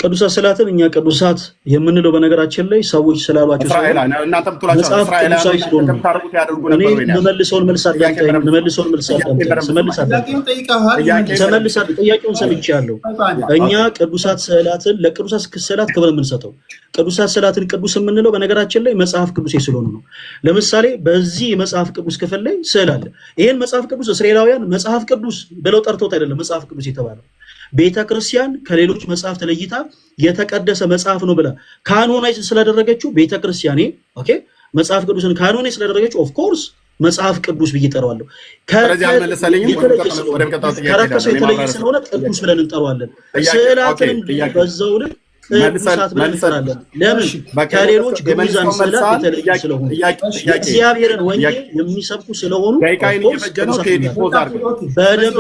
ቅዱሳት ስዕላትን እኛ ቅዱሳት የምንለው በነገራችን ላይ ሰዎች ስላሏቸው ጥያቄውን ሰምቻለሁ። እኛ ቅዱሳት ስዕላትን ለቅዱሳት ስዕላት ክብር የምንሰጠው ቅዱሳት ስዕላትን ቅዱስ የምንለው በነገራችን ላይ መጽሐፍ ቅዱስ ስለሆኑ ነው። ለምሳሌ በዚህ የመጽሐፍ ቅዱስ ክፍል ላይ ስዕል አለ። ይህን መጽሐፍ ቅዱስ እስራኤላውያን መጽሐፍ ቅዱስ ብለው ጠርተውት አይደለም መጽሐፍ ቅዱስ የተባለው ቤተ ክርስቲያን ከሌሎች መጽሐፍ ተለይታ የተቀደሰ መጽሐፍ ነው ብላ ካኖናይዝ ስላደረገችው ቤተ ክርስቲያኔ ኦኬ መጽሐፍ ቅዱስን ካኖናይዝ ስላደረገችው ኦፍ ኮርስ መጽሐፍ ቅዱስ ብዬ እጠራዋለሁ። ከረከሰው የተለየ ስለሆነ ቅዱስ ብለን እንጠራዋለን። ስዕላትንም በዛው ልክ ቅዱሳት ብለን እንጠራለን። ለምን? ከሌሎች ግዑዛን ስዕላት የተለዩ ስለሆኑ እግዚአብሔርን ወንጌል የሚሰብኩ ስለሆኑ በደንብ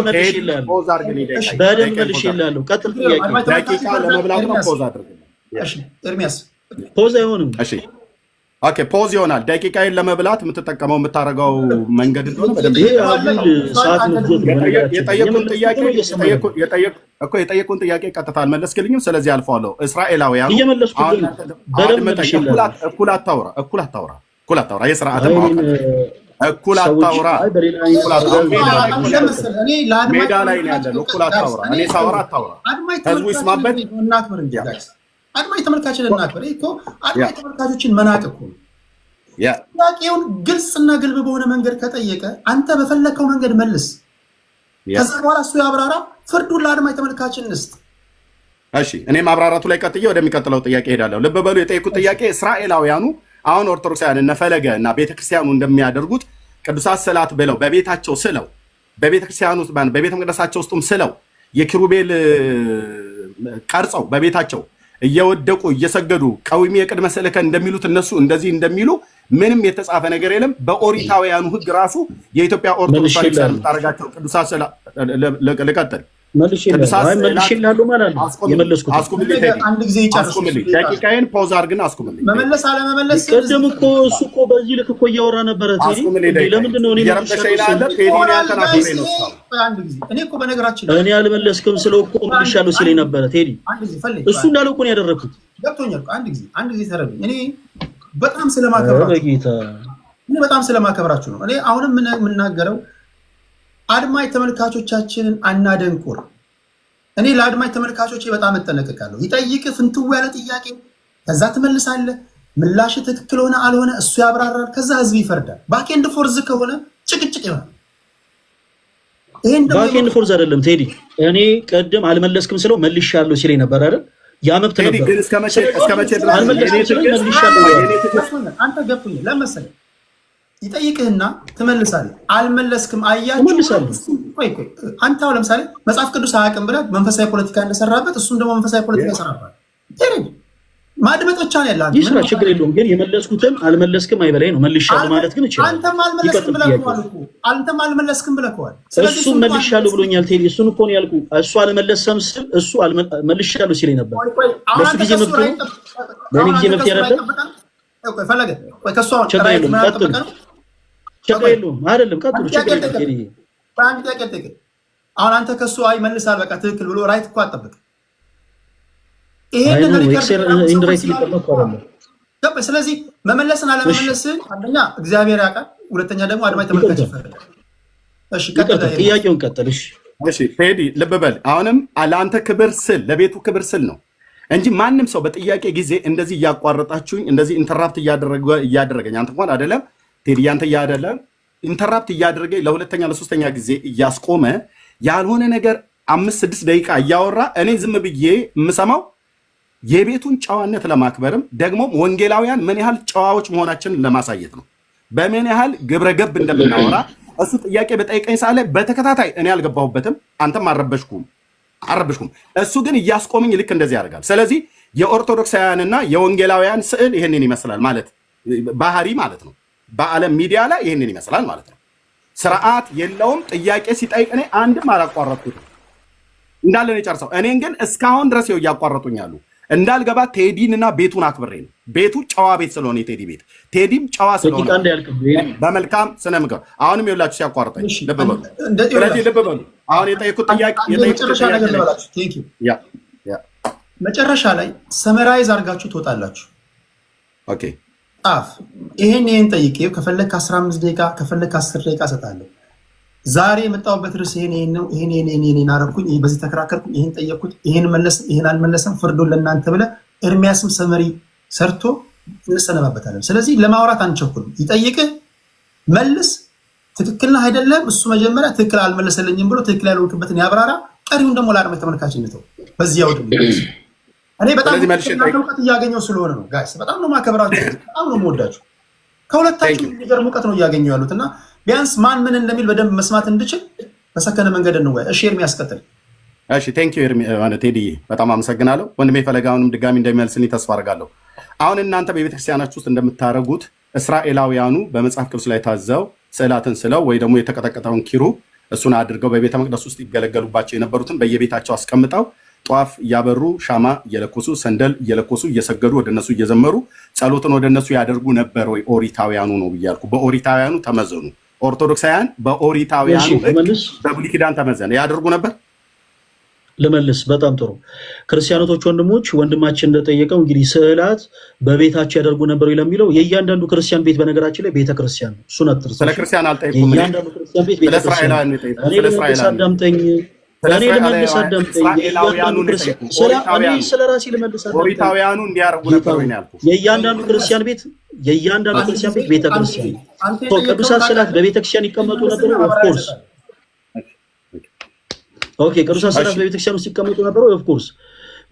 መልሼልሃለሁ። ቀጥል። ፖዝ አይሆንም። ኦኬ ፖዝ ይሆናል። ደቂቃዬን ለመብላት የምታረገው መንገድ እንደሆነ በደንብ የጠየቁን ጥያቄ ቀጥታ አልመለስክልኝም። ስለዚህ አልፈዋለሁ። እስራኤላውያኑ እኩል አታውራ የስርዓት እኩል አታውራ ሜዳ ላይ ነው ያለነው። እኩል አታውራ እኔ ሳወራ አታውራ። ህዝቡ ይስማበት። አድማጭ ተመልካችን እናክበር። እኮ አድማጭ ተመልካቾችን መናቅ እኮ ጥያቄውን ግልጽና ግልብ በሆነ መንገድ ከጠየቀ አንተ በፈለከው መንገድ መልስ። ከዛ በኋላ እሱ ያብራራ። ፍርዱን ለአድማጭ ተመልካችን እንስጥ። እሺ እኔ ማብራራቱ ላይ ቀጥዬ ወደሚቀጥለው ጥያቄ ሄዳለሁ። ልብ በሉ የጠየቁት ጥያቄ እስራኤላውያኑ አሁን ኦርቶዶክሳውያን እነ ፈለገ እና ቤተክርስቲያኑ እንደሚያደርጉት ቅዱሳት ስዕላት ብለው በቤታቸው ስለው በቤተክርስቲያኑ በቤተ መቅደሳቸው ውስጥም ስለው የኪሩቤል ቀርጸው በቤታቸው እየወደቁ እየሰገዱ ቀዊሜ የቅድመ ስዕልከ እንደሚሉት እነሱ እንደዚህ እንደሚሉ ምንም የተጻፈ ነገር የለም። በኦሪታውያኑ ሕግ ራሱ የኢትዮጵያ ኦርቶዶክስ ቤተክርስቲያን የምታደርጋቸው ቅዱሳት ስዕላት ልቀጥል ደቂቃዬን ፖዝ አድርግና አስቁምልኝ። መመለስ አለመመለስ ቅድም እኮ እሱ እኮ በዚህ ልክ እኮ እያወራ ነበረ። ለምንድን ነው እኔ አልመለስክም ስለው እኮ መልሻለሁ ሲለኝ ነበረ ቴዲ። እሱ እንዳለው እኮ ነው ያደረግኩት። አንድ ጊዜ ተረዱኝ። እኔ በጣም ስለማከብራችሁ ነው። እኔ አሁንም የምናገረው አድማጭ ተመልካቾቻችንን አናደንቁር። እኔ ለአድማጭ ተመልካቾቼ በጣም እጠነቀቃለሁ። ይጠይቅ ፍንትው ያለ ጥያቄ ከዛ ትመልሳለህ። ምላሽ ትክክል ሆነ አልሆነ እሱ ያብራራል። ከዛ ህዝብ ይፈርዳል። ባኬንድ ፎርዝ ከሆነ ጭቅጭቅ ይሆናል። ባኬንድ ፎርዝ አይደለም ቴዲ። እኔ ቀደም አልመለስክም ስለው መልሻለሁ ሲለኝ ነበር አይደል? ያ መብት ነበር። አንተ ገብቶኝ ለመሰለኝ ይጠይቅህና ትመልሳለህ። አልመለስክም አያችሁ። አንተ አሁን ለምሳሌ መጽሐፍ ቅዱስ አያውቅም ብለህ መንፈሳዊ ፖለቲካ እንደሰራበት እሱም ደግሞ መንፈሳዊ ፖለቲካ ይሰራበት። ማድመጥ ብቻ ነው ያለው። ይስራ ችግር የለውም። ግን የመለስኩትም አልመለስክም አይበላይ ነው። መልሻለሁ ማለት ግን እችላለሁ። አንተም አልመለስክም ብለህ እሱ መልሻለሁ ብሎኛል ቴዲ። እሱን እኮ ነው ያልኩህ። እሱ አልመለሰም ስል እሱ መልሻለሁ ሲለኝ ነበር። ለሱ ጊዜ መብት ነው፣ ለኔ ጊዜ መብት አይደለም። ፈለገ ከሷ ችግር የለውም አይደለም። ቀጥሉ ችግር የለውም ቴዲ። አንድ ጥያቄ ጠይቅ። አሁን አንተ ከሱ አይ መልሳል በቃ ትክክል ብሎ ራይት እኮ አጠብቅ። ስለዚህ መመለስን አለመመለስን አንደኛ እግዚአብሔር ያውቃል፣ ሁለተኛ ደግሞ አድማጭ ተመልካች ይፈርዳል። እሺ ጥያቄውን ቀጥል። እሺ ቴዲ ልብ በል። አሁንም ለአንተ ክብር ስል ለቤቱ ክብር ስል ነው እንጂ ማንም ሰው በጥያቄ ጊዜ እንደዚህ እያቋረጣችሁኝ እንደዚህ ኢንተራፕት እያደረገኝ አንተ እንኳን አይደለም ቴዲ ያንተ እያደለም ኢንተራፕት እያደረገኝ ለሁለተኛ ለሶስተኛ ጊዜ እያስቆመ ያልሆነ ነገር 5-6 ደቂቃ እያወራ እኔ ዝም ብዬ የምሰማው የቤቱን ጨዋነት ለማክበርም ደግሞ ወንጌላውያን ምን ያህል ጨዋዎች መሆናችንን ለማሳየት ነው። በምን ያህል ግብረገብ እንደምናወራ እሱ ጥያቄ በጠይቀኝ ሳለ በተከታታይ እኔ አልገባሁበትም፣ አንተም አረበሽኩም። እሱ ግን እያስቆምኝ ልክ እንደዚህ ያደርጋል። ስለዚህ የኦርቶዶክሳውያንና የወንጌላውያን ስዕል ይህንን ይመስላል ማለት ባህሪ ማለት ነው። በዓለም ሚዲያ ላይ ይህንን ይመስላል ማለት ነው። ስርዓት የለውም። ጥያቄ ሲጠይቅ እኔ አንድም አላቋረጥኩትም እንዳለ ነው የጨርሰው። እኔን ግን እስካሁን ድረስ ይኸው እያቋረጡኛሉ። እንዳልገባ ቴዲን እና ቤቱን አክብሬ ነው። ቤቱ ጨዋ ቤት ስለሆነ የቴዲ ቤት ቴዲም ጨዋ ስለሆነ በመልካም ስነ ምግባር አሁንም ይኸውላችሁ ሲያቋርጠኝ ልብ በሉ። ስለዚህ ልብ በሉ። አሁን የጠየኩት ጥያቄ መጨረሻ ላይ ሰመራይዝ አድርጋችሁ ትወጣላችሁ። ኦኬ ይሄን ጠይቄ ከፈለክ 15 ደቂቃ ከፈለክ 10 ደቂቃ እሰጣለሁ። ዛሬ የመጣሁበት ርዕስ ይሄን አረኩኝ፣ በዚህ ተከራከርኩኝ፣ ይሄን ጠየቅኩት፣ ይሄን አልመለሰም፣ ፍርዱን ለእናንተ ብለህ ኤርሚያስም ሰመሪ ሰርቶ እንሰነባበታለን። ስለዚህ ለማውራት አንቸኩልም። ይጠይቅህ መልስ፣ ትክክል ነህ አይደለም። እሱ መጀመሪያ ትክክል አልመለሰልኝም ብሎ ትክክል ያልሆንክበትን ያብራራ። ቀሪውን ደግሞ ለአድማጭ ተመልካች እንተው። በዚህ ያውድ እኔ በጣም እውቀት እያገኘው ስለሆነ ነው ጋይስ፣ በጣም ነው ማከብራችሁ፣ በጣም ነው የምወዳችሁ። ከሁለታችሁ የሚገርም እውቀት ነው እያገኘው ያሉት እና ቢያንስ ማን ምን እንደሚል በደንብ መስማት እንድችል በሰከነ መንገድ እንወያይ። እሺ ኤርሚ ያስቀጥል። እሺ ቴንክ ዩ ኤርሚ ቴዲ በጣም አመሰግናለሁ። ወንድሜ ፈለጋውንም ድጋሚ እንደሚመልስልኝ ተስፋ አደርጋለሁ። አሁን እናንተ በቤተክርስቲያናችሁ ውስጥ እንደምታደርጉት እስራኤላውያኑ በመጽሐፍ ቅዱስ ላይ ታዘው ስዕላትን ስለው ወይ ደግሞ የተቀጠቀጠውን ኪሩብ እሱን አድርገው በቤተ መቅደስ ውስጥ ይገለገሉባቸው የነበሩትን በየቤታቸው አስቀምጠው ጧፍ እያበሩ ሻማ እየለኮሱ ሰንደል እየለኮሱ እየሰገዱ ወደ እነሱ እየዘመሩ ጸሎትን ወደ እነሱ ያደርጉ ነበር ወይ? ኦሪታውያኑ ነው ብያልኩ። በኦሪታውያኑ ተመዘኑ። ኦርቶዶክሳውያን በኦሪታውያኑ በብሉይ ኪዳን ተመዘነ ያደርጉ ነበር። ልመልስ። በጣም ጥሩ ክርስቲያኖቶች፣ ወንድማችን እንደጠየቀው እንግዲህ ስዕላት በቤታቸው ያደርጉ ነበር ለሚለው የእያንዳንዱ ክርስቲያን ቤት በነገራችን ላይ ቤተክርስቲያን ነው። እሱን አትርሱ። ስለ ክርስቲያን አልጠየኩም። የእያንዳንዱ ክርስቲያን ቤት ቤተክርስቲያን ነው። እኔ ልመልስ፣ አዳምጠኝ። ስለ ራሴ ልመልስ። ኦሪታውያኑ እንዲያደርጉ ነበር ወይ ያልኩት። የእያንዳንዱ ክርስቲያን ቤት ቤተክርስቲያን ነው። ቅዱሳት ስዕላት በቤተክርስቲያን ይቀመጡ ነበር። ኦፍኮርስ ኦኬ፣ ቅዱሳት ስዕላት በቤተክርስቲያን ውስጥ ሲቀመጡ ነበሩ። ኦፍኮርስ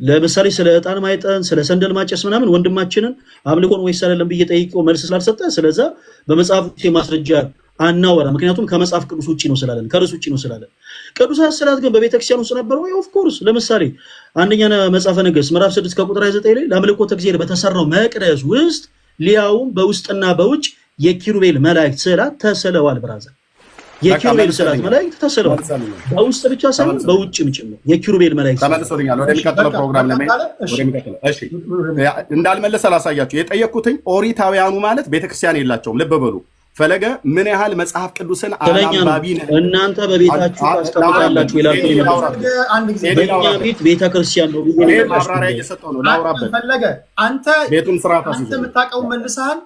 ለምሳሌ ስለ ዕጣን ማይጠን ስለ ሰንደል ማጨስ ምናምን ወንድማችንን አምልኮን ወይስ አይደለም ብዬ ጠይቄው መልስ ስላልሰጠ ስለዛ በመጽሐፍ ማስረጃ አናወራ። ምክንያቱም ከመጽሐፍ ቅዱስ ውጪ ነው ስላለን፣ ከርዕስ ውጪ ነው ስላለን። ቅዱሳት ስዕላት ግን በቤተክርስቲያን ውስጥ ነበሩ ወይ? ኦፍኮርስ። ለምሳሌ አንደኛ መጽሐፈ ነገሥት ምዕራፍ 6 ከቁጥር 29 ላይ ለአምልኮተ እግዚአብሔር በተሰራው መቅደስ ውስጥ ሊያውም በውስጥና በውጭ የኪሩቤል መላእክት ስዕላት ተስለዋል። ብራዘር የኪሩቤል ስዕላት መላእክት ተስለዋል። በውስጥ ብቻ ሳይሆን በውጭም ጭምር የኪሩቤል መላእክት ተመልሶልኛል። ወደሚቀጥለው ፕሮግራም ወደሚቀጥለው እሺ፣ እንዳልመለሰ ላሳያችሁ። የጠየቅኩትኝ ኦሪታውያኑ ማለት ቤተክርስቲያን የላቸውም። ልብ በሉ። ፈለገ ምን ያህል መጽሐፍ ቅዱስን አናባቢ ነህ እናንተ በቤታችሁ ታስቀምጣላችሁ ይላል። በእኛ ቤት ቤተክርስቲያን ነው። ማብራሪያ እየሰጠው ነው። ላውራበት ፈለገ አንተ ቤቱን ስርዓት አንተ የምታውቀው መልሰሃል።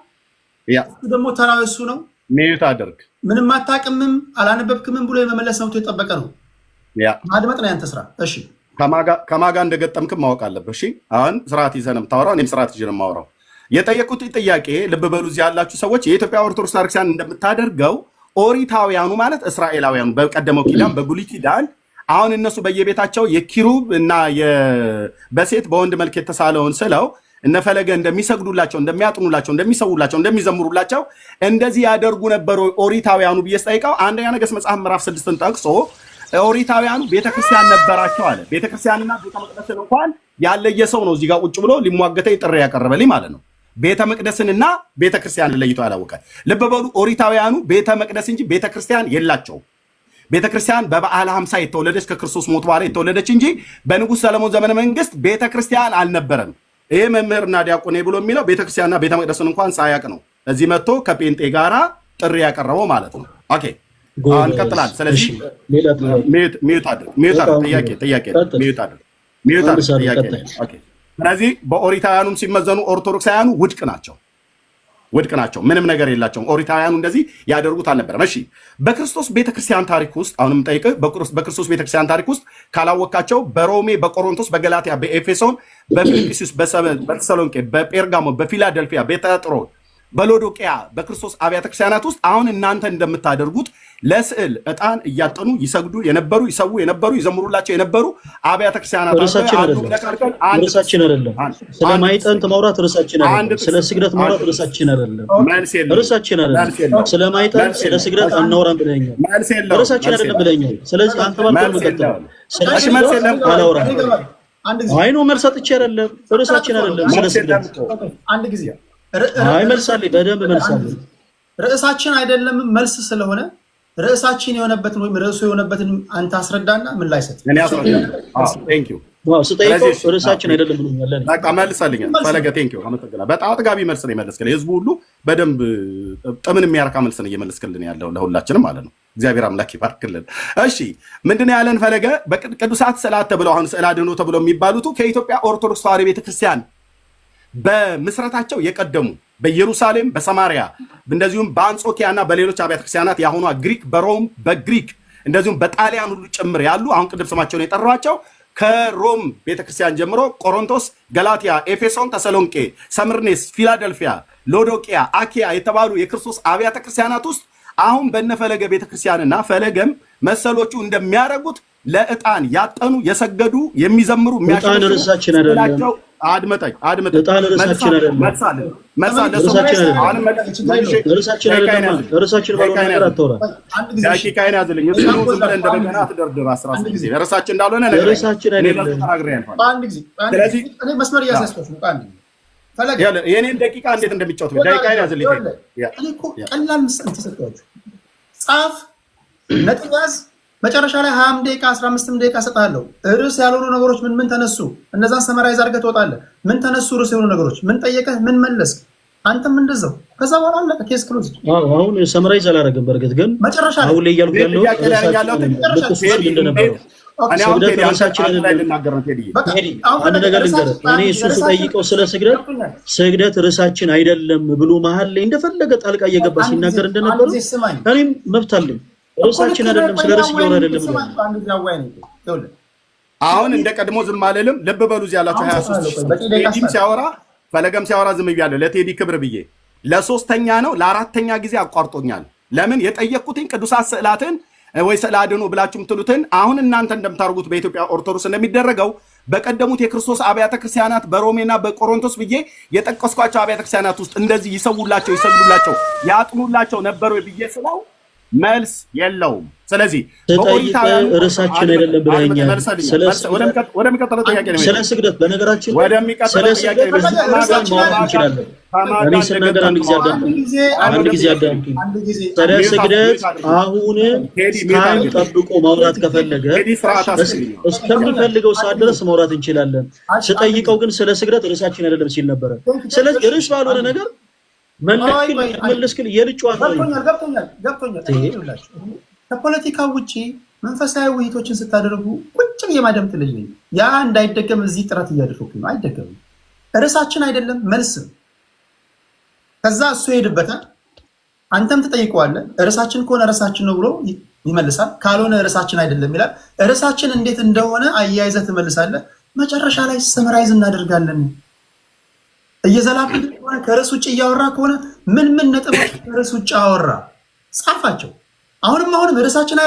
እሱ ደግሞ ተራው እሱ ነው። ሚዩት አድርግ። ምንም አታውቅምም አላነበብክምም ብሎ የመመለስ ነው የጠበቀ ነው። ማድመጥ ነው ያንተ ስራ። እሺ ከማጋ እንደገጠምክም ማወቅ አለብህ። እሺ አሁን ስርዓት ይዘህ ነው የምታወራው። እኔም ስርዓት ይዤ ነው የማወራው። የጠየቁት ጥያቄ ልብ በሉ። እዚህ ያላችሁ ሰዎች የኢትዮጵያ ኦርቶዶክስ ቤተክርስቲያን እንደምታደርገው ኦሪታውያኑ ማለት እስራኤላውያኑ በቀደመው ኪዳን በብሉይ ኪዳን አሁን እነሱ በየቤታቸው የኪሩብ እና በሴት በወንድ መልክ የተሳለውን ስለው እነፈለገ እንደሚሰግዱላቸው፣ እንደሚያጥኑላቸው፣ እንደሚሰውላቸው፣ እንደሚዘምሩላቸው እንደዚህ ያደርጉ ነበር ኦሪታውያኑ ብዬ ስጠይቀው አንደኛ ነገሥት መጽሐፍ ምዕራፍ 6ን ጠቅሶ ኦሪታውያኑ ቤተክርስቲያን ነበራቸው አለ። ቤተክርስቲያንና ቤተ መቅደስን እንኳን ያለየ ሰው ነው እዚህ ጋር ቁጭ ብሎ ሊሟገተኝ ጥሪ ያቀረበልኝ ማለት ነው። ቤተ መቅደስንና ቤተክርስቲያንን ለይቶ ያላወቀ። ልብ በሉ። ኦሪታውያኑ ቤተ መቅደስ እንጂ ቤተክርስቲያን የላቸውም። ቤተክርስቲያን በበዓለ ሀምሳ የተወለደች ከክርስቶስ ሞት በኋላ የተወለደች እንጂ በንጉሥ ሰለሞን ዘመነ መንግስት ቤተክርስቲያን አልነበረም። ይሄ መምህርና ዲያቆኔ ብሎ የሚለው ቤተክርስቲያንና ቤተ መቅደስን እንኳን ሳያቅ ነው እዚህ መጥቶ ከጴንጤ ጋራ ጥሪ ያቀረበው ማለት ነው። ኦኬ አሁን ቀጥላል። ስለዚህ ሚዩት አድርግ። ጥያቄ። ስለዚህ በኦሪታውያኑም ሲመዘኑ ኦርቶዶክሳውያኑ ውድቅ ናቸው። ምንም ነገር የላቸውም። ኦሪታውያኑ እንደዚህ ያደርጉት አልነበረም። እሺ በክርስቶስ ቤተክርስቲያን ታሪክ ውስጥ አሁንም ጠይቅህ፣ በክርስቶስ ቤተክርስቲያን ታሪክ ውስጥ ካላወቃቸው በሮሜ፣ በቆሮንቶስ፣ በገላትያ፣ በኤፌሶን፣ በፊልጵስዩስ፣ በተሰሎንቄ፣ በጴርጋሞ፣ በፊላደልፊያ፣ በጴጥሮን፣ በሎዶቅያ በክርስቶስ አብያተ ክርስቲያናት ውስጥ አሁን እናንተ እንደምታደርጉት ለስዕል ዕጣን እያጠኑ ይሰግዱ የነበሩ ይሰዉ የነበሩ ይዘምሩላቸው የነበሩ አብያተ ክርስቲያናት ርዕሳችን አይደለም። ስለ ማዕጠንት ማውራት ርዕሳችን አይደለም። ስለ ስግደት ማውራት ርዕሳችን አይደለም። ርዕሳችን አይደለም። ስለ ማዕጠንት ስለ ስግደት አናወራም ብለኛል። ርዕሳችን አይደለም ብለኛል። ስለዚህ አንተ ባልከው መቀጠል ስለዚህ መልስ የለም አላወራም። አይ ነው መልስ ሰጥቼ አይደለም። ርዕሳችን አይደለም ስለ ስግደት አንድ ጊዜ አይ መልሳለሁ፣ በደንብ መልሳለሁ። ርዕሳችን አይደለም መልስ ስለሆነ ርዕሳችን የሆነበትን ወይም ርዕሱ የሆነበትን አንተ አስረዳና ምን ላይ ሰጥ እኔ አስረዳለሁ። ቴንክ ዩ ስጠይቀው ርዕሳችን አይደለም ብሎኛል። በቃ መልሳልኝ ፈለገ። ቴንክ ዩ አመሰግናለሁ። በጣም አጥጋቢ መልስ ነው የመለስክልኝ። ህዝቡ ሁሉ በደንብ ጥምን የሚያረካ መልስ ነው እየመለስክልን ያለው ለሁላችንም ማለት ነው። እግዚአብሔር አምላክ ይባርክልን። እሺ ምንድነው ያለን ፈለገ? በቅዱሳት ስዕላት ተብለው አሁን ስዕለ አድኅኖ ተብለው የሚባሉት ከኢትዮጵያ ኦርቶዶክስ ተዋሕዶ ቤተክርስቲያን በምስረታቸው የቀደሙ በኢየሩሳሌም በሰማሪያ እንደዚሁም በአንጾኪያ እና በሌሎች አብያተ ክርስቲያናት የአሁኗ ግሪክ በሮም በግሪክ እንደዚሁም በጣሊያን ሁሉ ጭምር ያሉ አሁን ቅድም ስማቸውን የጠሯቸው ከሮም ቤተክርስቲያን ጀምሮ ቆሮንቶስ፣ ገላትያ፣ ኤፌሶን፣ ተሰሎንቄ፣ ሰምርኔስ፣ ፊላደልፊያ፣ ሎዶቅያ፣ አኪያ የተባሉ የክርስቶስ አብያተ ክርስቲያናት ውስጥ አሁን በነፈለገ ቤተክርስቲያንና ፈለገም መሰሎቹ እንደሚያደርጉት ለዕጣን ያጠኑ የሰገዱ የሚዘምሩ የሚያሸላቸው አድመጠኝ ርዕሳችን እንዳልሆነ የኔን ደቂቃ እንዴት እንደሚጫወት ደቂቃ ያዝልኝ። ቀላል ጻፍ፣ ነጥብ ያዝ። መጨረሻ ላይ 20 ደቂቃ 15 ደቂቃ ሰጣለሁ። ርዕስ ያልሆኑ ነገሮች ምን ተነሱ፣ እነዛን ሰመራይዝ አድርገህ ትወጣለህ። ምን ተነሱ ርዕስ የሆኑ ነገሮች፣ ምን ጠየቀህ፣ ምን መለስክ፣ አንተም እንደዛው። ከዛ በኋላ አለቀ፣ ኬስ ክሎዝ። አሁን ሰመራይዝ አላደረግም። በርግጥ ግን መጨረሻ አሁን ላይ እያልኩ ያለው እንደነበረው አንድ ነገር ልንገርህ። እኔ እሱ ስጠይቀው ስለ ስግደት ርዕሳችን አይደለም ብሎ መሀል ላይ እንደፈለገ ጣልቃ እየገባ ሲናገር እንደነበረው እኔም መብት አለኝ። ርዕሳችን አይደለም ስለ ርዕስ እየሆነ አይደለም። አሁን እንደ ቀድሞ ዝም አልልም። ልብ በሉ እዚህ ያላችሁ 23 ቴዲም ሲያወራ ፈለገም ሲያወራ ዝም ብያለሁ። ለቴዲ ክብር ብዬ ለሶስተኛ ነው ለአራተኛ ጊዜ አቋርጦኛል። ለምን የጠየቅኩትኝ ቅዱሳት ስዕላትን ወይ ስዕለ አድኅኖ ብላችሁ የምትሉትን አሁን እናንተ እንደምታርጉት በኢትዮጵያ ኦርቶዶክስ እንደሚደረገው በቀደሙት የክርስቶስ አብያተ ክርስቲያናት በሮሜና በቆሮንቶስ ብዬ የጠቀስኳቸው አብያተ ክርስቲያናት ውስጥ እንደዚህ ይሰውላቸው፣ ይሰግዱላቸው፣ ያጥኑላቸው ነበሩ ብዬ ስለው መልስ የለውም። ስለዚህ ርዕሳችን አይደለም ብለኛል። ወደሚቀጥለው ጥያቄ ነው። ስለ ስግደት በነገራችን ስለ ስግደት ማውራት እንችላለን። እኔ ስናገር አንድ ጊዜ አዳምጡኝ። ስለ ስግደት አሁን ታይም ጠብቆ ማውራት ከፈለገ እስከሚፈልገው ሰዓት ድረስ ማውራት እንችላለን። ስጠይቀው ግን ስለ ስግደት ርዕሳችን አይደለም ሲል ነበረ። ስለዚህ ርዕስ ባልሆነ ነገር መለስክል የልጭዋት ገብቶኛል። ከፖለቲካ ውጭ መንፈሳዊ ውይይቶችን ስታደርጉ ቁጭ የማደምጥ ልጅ ነኝ። ያ እንዳይደገም እዚህ ጥረት እያደረኩ ነው። አይደገምም። ርዕሳችን አይደለም መልስ። ከዛ እሱ ይሄድበታል፣ አንተም ትጠይቀዋለህ። ርዕሳችን ከሆነ ርዕሳችን ነው ብሎ ይመልሳል። ካልሆነ ርዕሳችን አይደለም ይላል። ርዕሳችን እንዴት እንደሆነ አያይዘህ ትመልሳለህ። መጨረሻ ላይ ሰመራይዝ እናደርጋለን። እየዘላብን ከሆነ ከርዕስ ውጭ እያወራ ከሆነ ምን ነጥቦች ከርዕስ ውጭ አወራ ጻፋቸው። አሁንም ርዕሳችን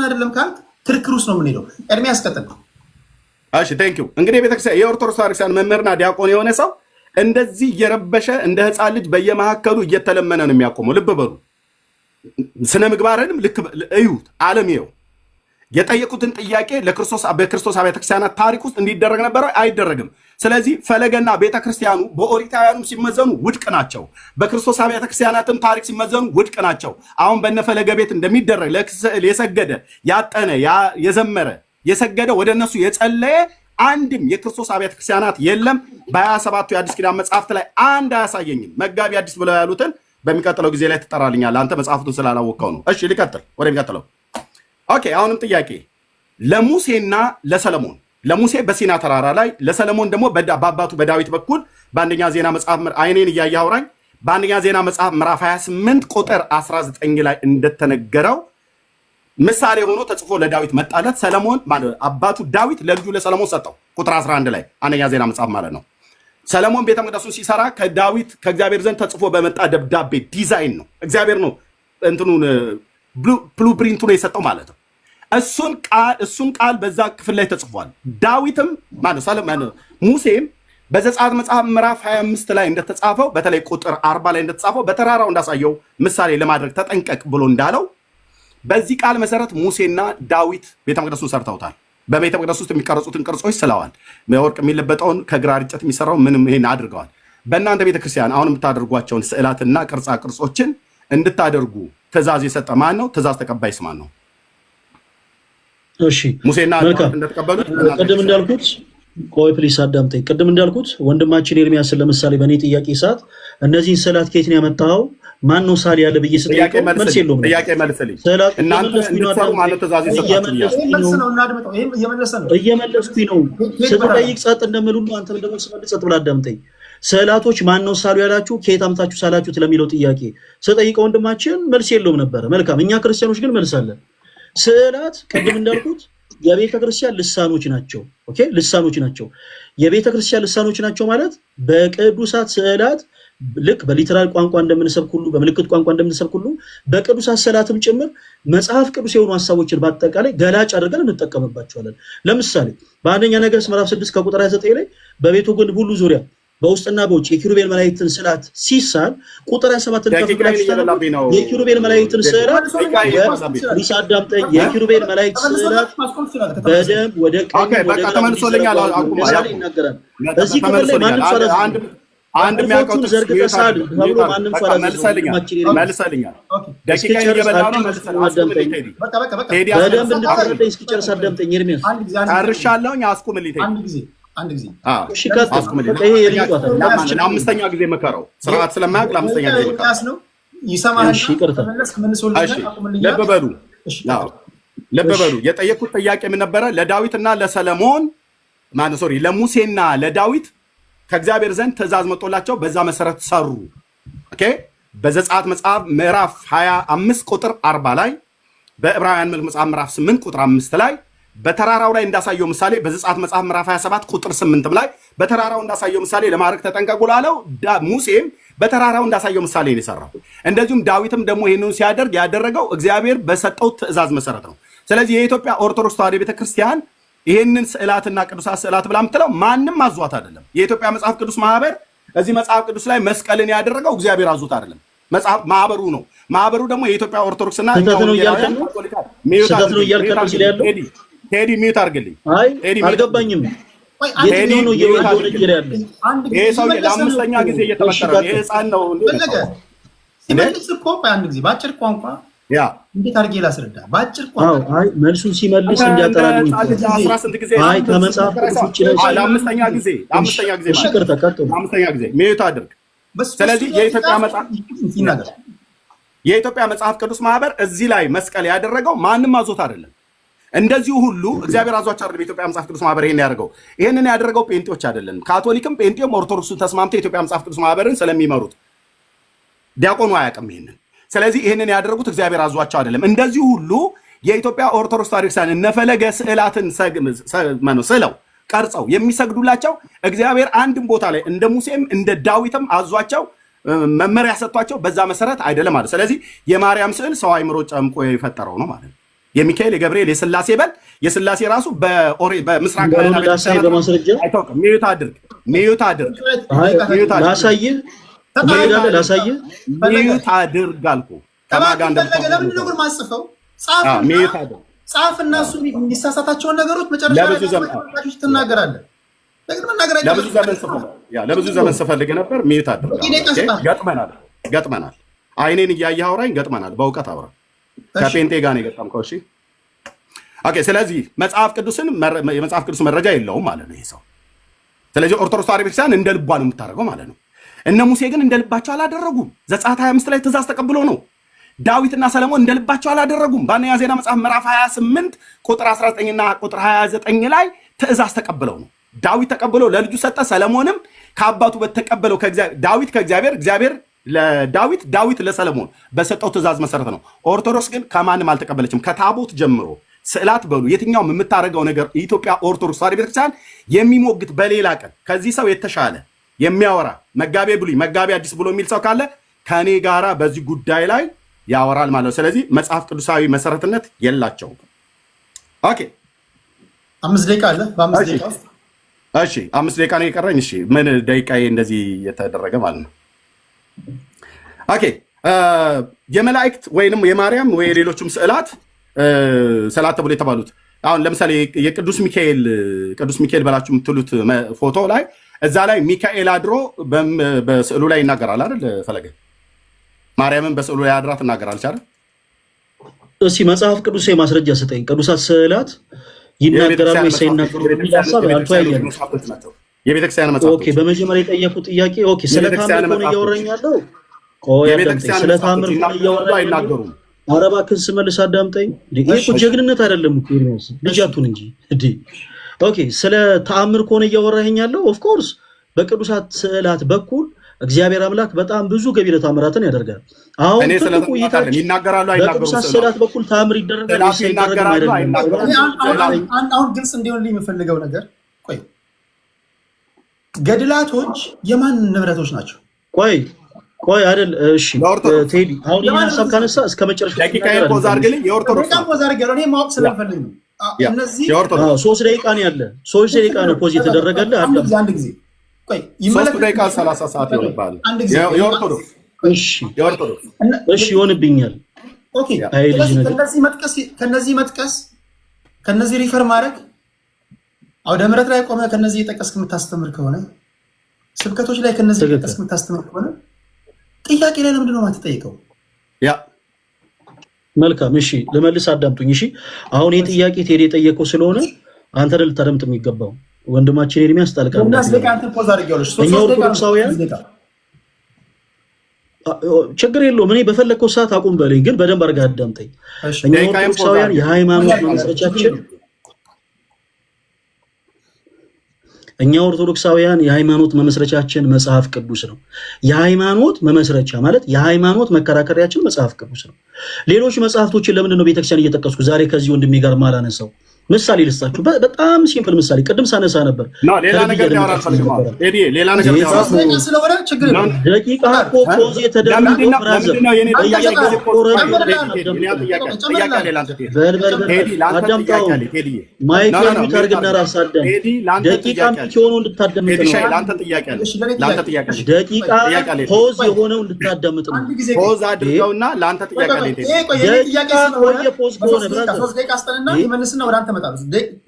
አይደለም ካልክ ክርክር ውስጥ ነው የምንሄደው። ቀድሜ ያስቀጥል። እሺ ቴንክ ዩ። እንግዲህ የቤተክርስቲያን የኦርቶዶክስ ቤተክርስቲያን መምህርና ዲያቆን የሆነ ሰው እንደዚህ እየረበሸ እንደ ህፃን ልጅ በየመካከሉ እየተለመነ ነው የሚያቆመው። ልብ በሉ። ስነ ምግባርንም ልክ እዩት። ዓለም ይኸው የጠየቁትን ጥያቄ በክርስቶስ አብያተ ክርስቲያናት ታሪክ ውስጥ እንዲደረግ ነበረ፣ አይደረግም። ስለዚህ ፈለገና ቤተክርስቲያኑ በኦሪታውያኑም ሲመዘኑ ውድቅ ናቸው፣ በክርስቶስ አብያተ ክርስቲያናትም ታሪክ ሲመዘኑ ውድቅ ናቸው። አሁን በነፈለገ ቤት እንደሚደረግ ለስዕል የሰገደ ያጠነ የዘመረ የሰገደ ወደ እነሱ የጸለየ አንድም የክርስቶስ አብያተ ክርስቲያናት የለም። በ27ቱ የአዲስ ኪዳን መጽሐፍት ላይ አንድ አያሳየኝም። መጋቢ አዲስ ብለው ያሉትን በሚቀጥለው ጊዜ ላይ ትጠራልኛል። አንተ መጽሐፍቱን ስላላወቀው ነው። እሺ ሊቀጥል ወደሚቀጥለው። ኦኬ አሁንም ጥያቄ ለሙሴና ለሰለሞን፣ ለሙሴ በሲና ተራራ ላይ፣ ለሰለሞን ደግሞ በአባቱ በዳዊት በኩል በአንደኛ ዜና መጽሐፍ አይኔን እያየ አውራኝ በአንደኛ ዜና መጽሐፍ ምዕራፍ 28 ቁጥር 19 ላይ እንደተነገረው ምሳሌ ሆኖ ተጽፎ ለዳዊት መጣለት። ሰለሞን ማለት አባቱ ዳዊት ለልጁ ለሰለሞን ሰጠው። ቁጥር 11 ላይ አንደኛ ዜና መጽሐፍ ማለት ነው። ሰለሞን ቤተ መቅደሱን ሲሰራ ከዳዊት ከእግዚአብሔር ዘንድ ተጽፎ በመጣ ደብዳቤ ዲዛይን ነው። እግዚአብሔር ነው እንትኑን ብሉፕሪንቱ ነው የሰጠው ማለት ነው። እሱን ቃል በዛ ክፍል ላይ ተጽፏል። ዳዊትም ሙሴም በዘጸአት መጽሐፍ ምዕራፍ 25 ላይ እንደተጻፈው በተለይ ቁጥር 40 ላይ እንደተጻፈው በተራራው እንዳሳየው ምሳሌ ለማድረግ ተጠንቀቅ ብሎ እንዳለው በዚህ ቃል መሰረት ሙሴና ዳዊት ቤተ መቅደሱን ሰርተውታል። በቤተ መቅደስ ውስጥ የሚቀረጹትን ቅርጾች ስለዋል። ወርቅ የሚለበጠውን ከግራር እንጨት የሚሰራው ምንም ይሄን አድርገዋል። በእናንተ ቤተክርስቲያን አሁን የምታደርጓቸውን ስዕላትና ቅርጻ ቅርጾችን እንድታደርጉ ትእዛዝ የሰጠ ማን ነው? ትእዛዝ ተቀባይስ ማን ነው? እሺ ሙሴና እንደተቀበሉት ቅድም እንዳልኩት ቆይ ፕሊስ አዳምጠኝ። ቅድም እንዳልኩት ወንድማችን ኤርሚያስን ለምሳሌ በእኔ ጥያቄ ሰዓት እነዚህን ስዕላት ከየት ነው ያመጣኸው? ማን ነው ሳሊ ያለ ብዬ ስጠይቀው መልስ የለውም። ጥያቄ መልስልኝ። እናንተ እንድትሰሩ ማለት ትእዛዝ የሰጣችሁ እየመለስኩኝ ነው። ስትጠይቅ ጸጥ እንደምል ሁሉ አንተም ደግሞ ስመልስ ጸጥ ብለህ አዳምጠኝ። ስዕላቶች ማን ነው ሳሉ ያላችሁ ከየት አምጣችሁ ሳላችሁት ለሚለው ጥያቄ ስጠይቀው ወንድማችን መልስ የለውም ነበረ። መልካም፣ እኛ ክርስቲያኖች ግን መልስ አለን። ስዕላት ቅድም እንዳልኩት የቤተ ክርስቲያን ልሳኖች ናቸው። ኦኬ፣ ልሳኖች ናቸው። የቤተ ክርስቲያን ልሳኖች ናቸው ማለት በቅዱሳት ስዕላት ልክ በሊተራል ቋንቋ እንደምንሰብክ ሁሉ በምልክት ቋንቋ እንደምንሰብክ ሁሉ በቅዱሳት ስዕላትም ጭምር መጽሐፍ ቅዱስ የሆኑ ሀሳቦችን በአጠቃላይ ገላጭ አድርገን እንጠቀምባቸዋለን። ለምሳሌ በአንደኛ ነገሥት ምዕራፍ 6 ከቁጥር 29 ላይ በቤቱ ግንብ ሁሉ ዙሪያ በውስጥና በውጭ የኪሩቤል መላእክትን ስዕላት ሲሳል ቁጥር 27 የኪሩቤል መላእክትን ስዕላት አዳምጠኝ። የኪሩቤል መላእክት ስዕላት በደም ወደ ቀኝ ወደ ግራ ይናገራል። እዚህ ክፍል ላይ ማንም ሰዓት አንድ የሚያውቀው ዘርግተህ ሳል ተብሎ ማንም ሰዓት መልሰልኛል። ደቂቃ እየበላ ነው። በደንብ እንድትረዳኝ እስኪጨርስ አዳምጠኝ። ኤርሚያስ ጨርሻለሁኝ። አስቁምልኝ። አንድ ጊዜ ለአምስተኛ ጊዜ መከረው ስርዓት ስለማያውቅ ለአምስተኛ ጊዜ መከረው። ልብ በሉ። የጠየኩት ጥያቄ ምን ነበረ? ለዳዊትና ለሰለሞን ለሙሴና ለዳዊት ከእግዚአብሔር ዘንድ ትእዛዝ መጥቶላቸው በዛ መሰረት ሰሩ። ኦኬ። በዘጸአት መጽሐፍ ምዕራፍ 25 ቁጥር 40 ላይ በዕብራውያን መጽሐፍ ምዕራፍ 8 ቁጥር 5 ላይ በተራራው ላይ እንዳሳየው ምሳሌ በዘጸአት መጽሐፍ ምዕራፍ 27 ቁጥር 8 ላይ በተራራው እንዳሳየው ምሳሌ ለማድረግ ተጠንቀቁ ላለው ሙሴም በተራራው እንዳሳየው ምሳሌ ነው የሰራው። እንደዚሁም ዳዊትም ደግሞ ይህንን ሲያደርግ ያደረገው እግዚአብሔር በሰጠው ትእዛዝ መሰረት ነው። ስለዚህ የኢትዮጵያ ኦርቶዶክስ ተዋሕዶ ቤተክርስቲያን ይህንን ስዕላትና ቅዱሳት ስዕላት ብላ የምትለው ማንም አዟት አይደለም። የኢትዮጵያ መጽሐፍ ቅዱስ ማህበር እዚህ መጽሐፍ ቅዱስ ላይ መስቀልን ያደረገው እግዚአብሔር አዞት አይደለም፣ ማህበሩ ነው። ማህበሩ ደግሞ የኢትዮጵያ ኦርቶዶክስና ቴዲ ሚዩት አድርግልኝ። አልገባኝም። ይሄ ሰው ለአምስተኛ ጊዜ እየተመከረ ነው። ይሄ ህፃን ነው። ሲመልስ እኮ አንድ ጊዜ በአጭር ቋንቋ እንዴት አድርጌ ላስረዳ? በአጭር ቋንቋ መልሱን ሲመልስ እንዲያጠራልኝ ከመጽሐፍ ቅዱስ ውጭ ለአምስተኛ ጊዜ ሚዩት አድርግ። ስለዚህ የኢትዮጵያ መጽሐፍ ቅዱስ ማህበር እዚህ ላይ መስቀል ያደረገው ማንም አዞት አይደለም። እንደዚሁ ሁሉ እግዚአብሔር አዟቸው አይደለም የኢትዮጵያ መጽሐፍ ቅዱስ ማህበር ይሄን ያደረገው። ይሄንን ያደረገው ጴንጤዎች አይደለም። ካቶሊክም ጴንጤም ኦርቶዶክሱ ተስማምተው የኢትዮጵያ መጽሐፍ ቅዱስ ማህበርን ስለሚመሩት ዲያቆኑ አያውቅም ይሄንን። ስለዚህ ይሄንን ያደረጉት እግዚአብሔር አዟቸው አይደለም። እንደዚሁ ሁሉ የኢትዮጵያ ኦርቶዶክስ ተዋሕዶ ክርስቲያን እነፈለገ ስዕላትን ስለው ቀርጸው የሚሰግዱላቸው እግዚአብሔር አንድም ቦታ ላይ እንደ ሙሴም እንደ ዳዊትም አዟቸው መመሪያ ሰጥቷቸው በዛ መሰረት አይደለም ማለት። ስለዚህ የማርያም ስዕል ሰው አይምሮ ጨምቆ የፈጠረው ነው ማለት ነው። የሚካኤል የገብርኤል የስላሴ በል የስላሴ ራሱ በምስራቅ አይታወቅም። ሚዩት አድርግ ሚዩት አልኩህ። ከማን ጋር ጻፍ እና እሱ የሚሳሳታቸውን ነገሮች መጨረሻ ትናገራለህ። ለብዙ ዘመን ስፈልግ ነበር። ሚዩት አድርግ። ገጥመናል። አይኔን እያየህ አውራኝ። ገጥመናል። በእውቀት አውራ። ከጴንጤ ጋር ነው የገጠምከው። እሺ ኦኬ። ስለዚህ የመጽሐፍ ቅዱስ መረጃ የለውም ማለት ነው ይሄ ሰው። ስለዚህ ኦርቶዶክስ ተዋሕዶ ቤተክርስቲያን እንደ ልቧ ነው የምታደርገው ማለት ነው። እነ ሙሴ ግን እንደ ልባቸው አላደረጉም። ዘጸአት 25 ላይ ትእዛዝ ተቀብሎ ነው። ዳዊትና ሰለሞን እንደ ልባቸው አላደረጉም። በአንደኛ ዜና መጽሐፍ ምዕራፍ 28 ቁጥር 19ና ቁጥር 29 ላይ ትእዛዝ ተቀብለው ነው። ዳዊት ተቀብሎ ለልጁ ሰጠ። ሰለሞንም ከአባቱ በተቀበለው ዳዊት ከእግዚአብሔር፣ እግዚአብሔር ለዳዊት፣ ዳዊት ለሰለሞን በሰጠው ትእዛዝ መሰረት ነው። ኦርቶዶክስ ግን ከማንም አልተቀበለችም። ከታቦት ጀምሮ ስዕላት በሉ የትኛውም የምታደርገው ነገር የኢትዮጵያ ኦርቶዶክስ ተዋሕዶ ቤተክርስቲያን የሚሞግት በሌላ ቀን ከዚህ ሰው የተሻለ የሚያወራ መጋቤ ብሉይ መጋቤ አዲስ ብሎ የሚል ሰው ካለ ከኔ ጋራ በዚህ ጉዳይ ላይ ያወራል ማለት ነው። ስለዚህ መጽሐፍ ቅዱሳዊ መሰረትነት የላቸውም። ኦኬ 5 ደቂቃ አለ። በ5 ደቂቃ ውስጥ እሺ 5 ደቂቃ ነው የቀረኝ። እሺ ምን ደቂቃዬ እንደዚህ የተደረገ ማለት ነው። ኦኬ የመላእክት ወይንም የማርያም ወይ ሌሎችም ስዕላት ተብሎ የተባሉት አሁን ለምሳሌ የቅዱስ ሚካኤል በላችሁ የምትሉት ፎቶ ላይ እዛ ላይ ሚካኤል አድሮ በስዕሉ ላይ ይናገራል አይደል? ፈለገ ማርያምን በስዕሉ ላይ አድራ ትናገራለች አይደል? እስኪ መጽሐፍ ቅዱስ ማስረጃ ስጠኝ። ቅዱሳት ስዕላት ይናገራሉ ወይ ሳይናገሩ የሚል ሀሳብ አልተወያየንም። የቤተክርስቲያን መጽሐፍ ኦኬ በመጀመሪያ የጠየቁት ጥያቄ ኦኬ ስለ ታምር ነው እያወራኝ ያለው። ስለ ታምር ነው እያወራኝ አይናገሩም። ኧረ እባክህ ስመልስ አዳምጠኝ። ይሄ እኮ ጀግንነት አይደለም እኮ ልጅ አትሁን እንጂ እንዴ። ኦኬ ስለ ተአምር ከሆነ እያወራኸኝ ያለው ኦፍ ኮርስ በቅዱሳት ስዕላት በኩል እግዚአብሔር አምላክ በጣም ብዙ ገቢረ ተአምራትን ያደርጋል። አሁን ትልቁ ይታችን ይናገራሉ በቅዱሳት ስዕላት በኩል ተአምር ይደረጋል አይደለም። አሁን ግልጽ እንዲሆን የምፈልገው ነገር ቆይ ገድላቶች የማን ንብረቶች ናቸው? ቆይ አይደል? እሺ ቴዲ አሁን ይሄን ሐሳብ ካነሳ እስከ መጨረሻ ደቂቃ ፖዝ አድርግልኝ። የኦርቶዶክስ እኔ ማወቅ ስለምፈልግ ነው። እነዚህ 3 ደቂቃ ነው ያለ 3 ደቂቃ ነው ፖዝ የተደረገለ አይደል? አንድ ጊዜ ቆይ 3 ደቂቃ 30 ሰዓት ይሆንባል። የኦርቶዶክስ እሺ ይሆንብኛል። ኦኬ ከነዚህ ሪፈር ማድረግ አውደ ምሕረት ላይ ቆመ ከነዚህ የጠቀስክ የምታስተምር ከሆነ ስብከቶች ላይ ከነዚህ የጠቀስክ የምታስተምር ከሆነ ጥያቄ ላይ ለምንድን ነው የማትጠይቀው? ያ መልካም እሺ ልመልስ፣ አዳምጡኝ። እሺ አሁን ይህ ጥያቄ ቴዲ የጠየቀው ስለሆነ አንተ አይደል ልታደምጥ የሚገባው። ወንድማችን ኤርሚያስ ጣልቃ እኛ ኦርቶዶክሳውያን ችግር የለውም። እኔ በፈለግከው ሰዓት አቁም በለኝ፣ ግን በደንብ አድርገህ አዳምጠኝ። እኛ ኦርቶዶክሳውያን የሃይማኖት መመስረቻችን መጽሐፍ ቅዱስ ነው። የሃይማኖት መመስረቻ ማለት የሃይማኖት መከራከሪያችን መጽሐፍ ቅዱስ ነው። ሌሎች መጽሐፍቶችን ለምንድን ነው ቤተክርስቲያን እየጠቀስኩ ዛሬ ከዚህ ወንድሜ ጋር ማላነሳው? ምሳሌ ልስጣችሁ፣ በጣም ሲምፕል ምሳሌ ቅድም ሳነሳ ነበር። ሌላ ነገር ደቂቃ እኮ ፖዝ የተደረገው ፍራዘር አዳምጣው ማይክ ሚዩት አድርግና ራስ አዳም ደቂቃ ሚዩት የሆነው እንድታዳምጥ ነው። ደቂቃ ፖዝ የሆነው እንድታዳምጥ ነው። ፖዝ አድርገውና ለአንተ ጥያቄ አለ። ደቂቃ ቆየ ፖዝ ከሆነ ብራዘር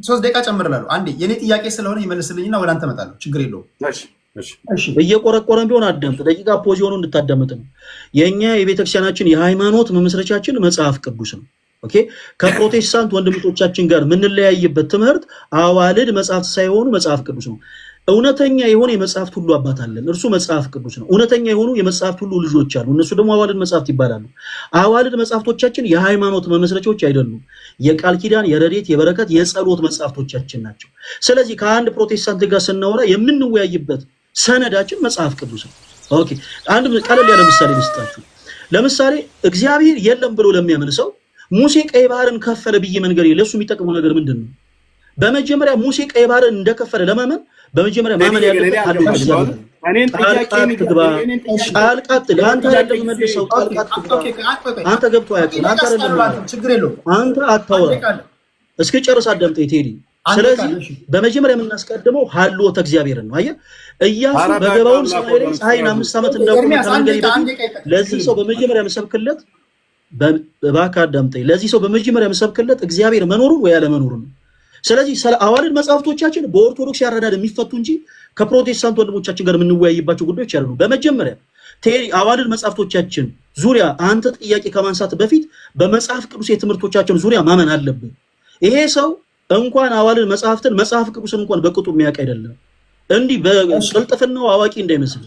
3 ደቂቃ ጨምርላለሁ። አንዴ የኔ ጥያቄ ስለሆነ ይመልስልኝና ወደ አንተ እመጣለሁ። ችግር የለውም። እየቆረቆረን ቢሆን አዳምጥ። ደቂቃ ፖዝ የሆነው እንድታዳምጥ ነው። የእኛ የቤተክርስቲያናችን የሃይማኖት መመስረቻችን መጽሐፍ ቅዱስ ነው። ኦኬ ከፕሮቴስታንት ወንድሞቻችን ጋር የምንለያይበት ትምህርት አዋልድ መጽሐፍት ሳይሆኑ መጽሐፍ ቅዱስ ነው። እውነተኛ የሆነ የመጽሐፍት ሁሉ አባት አለን፣ እርሱ መጽሐፍ ቅዱስ ነው። እውነተኛ የሆኑ የመጽሐፍት ሁሉ ልጆች አሉ፣ እነሱ ደግሞ አዋልድ መጽሐፍት ይባላሉ። አዋልድ መጽሐፍቶቻችን የሃይማኖት መመስረቻዎች አይደሉም። የቃል ኪዳን፣ የረድኤት፣ የበረከት፣ የጸሎት መጽሐፍቶቻችን ናቸው። ስለዚህ ከአንድ ፕሮቴስታንት ጋር ስናወራ የምንወያይበት ሰነዳችን መጽሐፍ ቅዱስ ነው። ኦኬ አንድ ቀለል ያለ ምሳሌ ልስጣችሁ። ለምሳሌ እግዚአብሔር የለም ብሎ ለሚያምን ሰው ሙሴ ቀይ ባህርን ከፈለ ብዬ መንገር ለሱ የሚጠቅመው ነገር ምንድን ነው? በመጀመሪያ ሙሴ ቀይ ባህርን እንደከፈለ ለማመን በመጀመሪያ ማመን ያለበት አንተ ገብቶ አያውቅም። አንተ አታውራ እስኪ ጨርስ አዳምጠኝ ቴዲ። ስለዚህ በመጀመሪያ የምናስቀድመው ሀልዎተ እግዚአብሔርን ነው። አየህ ኢያሱ በገባውን ሰማይ ላይ ፀሐይን 5 ዓመት እንዳቆመ ከመንገድ በፊት ለዚህ ሰው በመጀመሪያ የምሰብክለት እባክህ አዳምጠኝ። ለዚህ ሰው በመጀመሪያ የምሰብክለት እግዚአብሔር መኖሩን ወይ አለመኖሩን ነው። ስለዚህ አዋልድ መጽሐፍቶቻችን በኦርቶዶክስ ያረዳድ የሚፈቱ እንጂ ከፕሮቴስታንት ወንድሞቻችን ጋር የምንወያይባቸው ጉዳዮች ያሉ። በመጀመሪያ አዋልድ መጽሐፍቶቻችን ዙሪያ አንተ ጥያቄ ከማንሳት በፊት በመጽሐፍ ቅዱስ የትምህርቶቻችን ዙሪያ ማመን አለብን። ይሄ ሰው እንኳን አዋልድ መጽሐፍትን መጽሐፍ ቅዱስን እንኳን በቅጡ የሚያውቅ አይደለም፣ እንዲህ በቅልጥፍናው አዋቂ እንዳይመስል።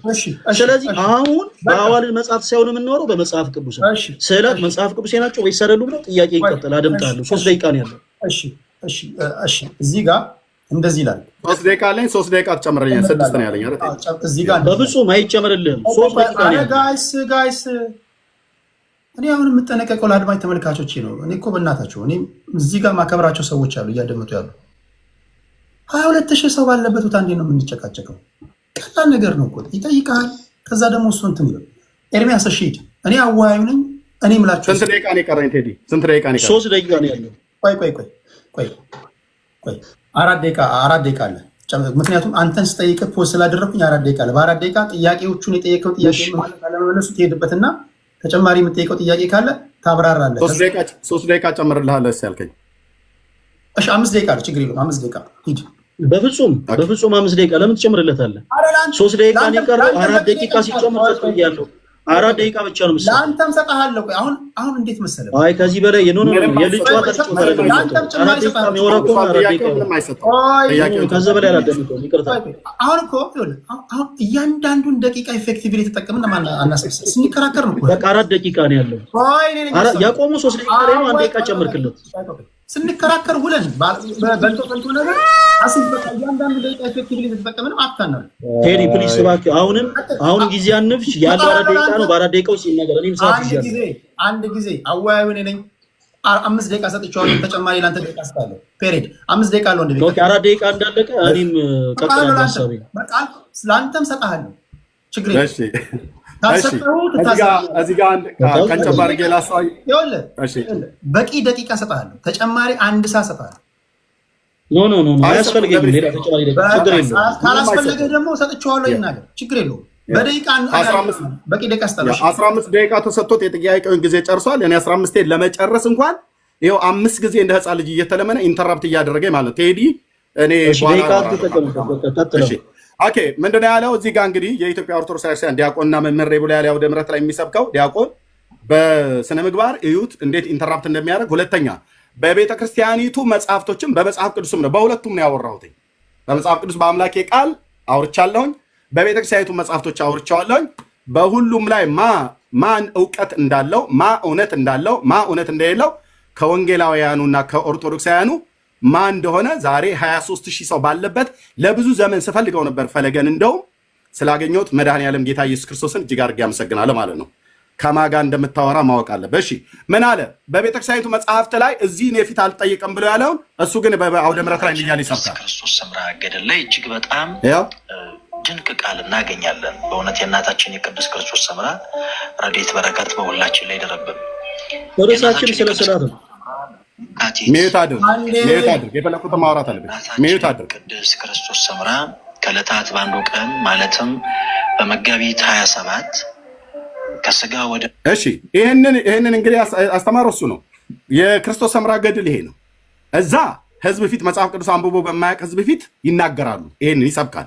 ስለዚህ አሁን በአዋልድ መጽሐፍ ሳይሆን የምናወራው በመጽሐፍ ቅዱስ ነው። ስዕላት መጽሐፍ ቅዱስ ናቸው ወይስ አይደሉም ብለው ጥያቄ ይቀጥል። አደምጣለሁ። 3 ደቂቃ ነው ያለው። እሺ እዚህ ጋር እንደዚህ ይላል። 3 ደቂቃ አለኝ። 3 ደቂቃ ትጨምረኛል። 6 ነው ያለኝ አይደል? እዚህ ጋር በፍጹም አይጨምርልህም። 3 ደቂቃ ነው ያለኝ። ጋይስ እኔ አሁን የምጠነቀቀው ለአድማጭ ተመልካቾቼ ነው። እኔ እኮ በእናታቸው እኔ እዚህ ጋር ማከብራቸው ሰዎች አሉ እያደመጡ ያሉ 22,000 ሰው ባለበት ቦታ እንዴት ነው የምንጨቃጨቀው? ቀላል ነገር ነው እኮ ይጠይቃል። ከዛ ደግሞ እሱ እንትን ይላል። ኤርሚያስ እሺ እኔ አዋዩ ነኝ እኔ ምላችሁ ስንት ደቂቃ ነው የቀረኝ ቴዲ? ስንት ደቂቃ ነው የቀረኝ? 3 ደቂቃ ነው ያለው። ቆይ 4 ደቂቃ አለ። ምክንያቱም አንተን ስጠይቅ ፖዝ ስላደረኩኝ 4 ደቂቃ አለ። በ4 ደቂቃ ጥያቄዎቹን የጠየቀው ጥያቄ ማለት ካለመመለሱ ትሄድበትና ተጨማሪ የምጠይቀው ጥያቄ ካለ ታብራራለህ። 3 ደቂቃ ጨምርልሃለሁ ያልከኝ። እሺ 5 ደቂቃ አለ። ችግር የለውም። 5 ደቂቃ ሂድ። በፍጹም 5 ደቂቃ ለምን ትጨምርለታለህ? 3 ደቂቃ ነው የቀረው። 4 ደቂቃ ሲጨምር ያለው 4 ደቂቃ ብቻ ነው መሰለኝ። ለአንተም ሰጣሃለሁ። አሁን እንዴት መሰለህ? አይ ከዚህ በላይ የኖ የልጅ ጨዋታ ተጨማሪ ነው። 4 ደቂቃ የሚወራ ከሆነ 4 ደቂቃ ከዛ በላይ አላደምጠውም። ይቅርታ። አሁን እኮ አሁን እያንዳንዱን ደቂቃ ኢፌክቲቭሊ ተጠቅመን አናስመስል ስንከራከር ነው። በቃ 4 ደቂቃ ነው ያለው። ያቆሙ 3 ደቂቃ ላይ ነው 1 ደቂቃ ጨምርክለት። ስንከራከር ውለን በልቶ ፈልቶ ነገር አስብ። በቃ እያንዳንዱ ደቂቃ ኢፌክቲቭሊ ተጠቅመን አፍታናል። ቴዲ ፕሊስ እባክህ አሁን ጊዜ አንፍሽ። ያለው 4 ደቂቃ ነው። በ4 ደቂቃ ውስጥ ይነገር። እኔም ሰዓት ይያዝ አንድ ጊዜ አወያዩ ነኝ 5 ደቂቃ ሰጥቼዋለሁ። ተጨማሪ ላንተ ደቂቃ ሰጣለሁ። ፔሪድ 5 ደቂቃ አለው። እንደ ኦኬ 4 ደቂቃ እንዳለቀ እኔም ቀጥላለሁ ሐሳቤ። በቃ ላንተም ሰጣለሁ። ችግር የለም። እሺ እዚህ ጋር አንድ ከንጨብ አድርጌ ላሳይ። በቂ ደቂቃ ሰጣለሁ። ተጨማሪ 1 ሰዓት ሰጣለሁ። ኖ አያስፈልገኝም። ሌላ ተጨማሪ ደቂቃ ችግር የለውም። ካላስፈለገ ደግሞ ሰጥቼዋለሁ። ይናገር፣ ችግር የለውም። በደቂቃ በቂ ደቂቃ ሰጣለሁ። 15 ደቂቃ ተሰጥቶት የጥያቄውን ጊዜ ጨርሷል። እኔ 15 ለመጨረስ እንኳን ይኸው 5 ጊዜ እንደ ህፃን ልጅ እየተለመነ ኢንተራፕት እያደረገኝ ማለት ቴዲ እኔ ደቂቃ ተጠቀምበት። ኦኬ ምንድነው ያለው እዚህ ጋር እንግዲህ የኢትዮጵያ ኦርቶዶክስ ክርስቲያን ዲያቆንና መምህር ብሎ ያለ አውደ ምሕረት ላይ የሚሰብከው ዲያቆን በስነ ምግባር እዩት እንዴት ኢንተራፕት እንደሚያደርግ። ሁለተኛ በቤተ ክርስቲያኒቱ መጽሐፍቶችም በመጽሐፍ ቅዱስም ነው፣ በሁለቱም ነው ያወራሁት። በመጽሐፍ ቅዱስ በአምላኬ ቃል አውርቻለሁኝ፣ በቤተ ክርስቲያኒቱ መጽሐፍቶች አውርቻለሁኝ። በሁሉም ላይ ማን እውቀት እንዳለው እውነት እንዳለው እውነት እንደሌለው ከወንጌላውያኑና ከኦርቶዶክሳውያኑ ማን እንደሆነ ዛሬ 23,000 ሰው ባለበት ለብዙ ዘመን ስፈልገው ነበር። ፈለገን እንደውም ስላገኘሁት መድኃኔዓለም ጌታ ኢየሱስ ክርስቶስን እጅግ አድርጌ አመሰግናለሁ ማለት ነው። ከማን ጋር እንደምታወራ ማወቅ አለበት። እሺ ምን አለ? በቤተክርስቲያኒቱ መጽሐፍት ላይ እዚህ እኔ ፊት አልጠይቅም ብሎ ያለውን እሱ ግን በአውደ ምሕረት ላይ እንዲያል ይሰብካል። ክርስቶስ ሰምራ ገድል ላይ እጅግ በጣም ድንቅ ቃል እናገኛለን። በእውነት የእናታችን የቅድስት ክርስቶስ ሰምራ ረድኤት በረከት በሁላችን ላይ ይደረብን። ርዕሳችን ስለ ስዕላት ነው። ሚዩት አድርግ የፈለኩትን ማውራት አለብኝ። ሚዩት አድርግ። ቅድስት ክርስቶስ ሰምራ ከዕለታት በአንዱ ቀን ማለትም በመጋቢት 27 ከስጋ ወደ እሺ ይህንን እንግዲህ አስተማረው እሱ ነው። የክርስቶስ ሰምራ ገድል ይሄ ነው። እዛ ህዝብ ፊት መጽሐፍ ቅዱስ አንብቦ በማያውቅ ህዝብ ፊት ይናገራሉ፣ ይሄንን ይሰብካል።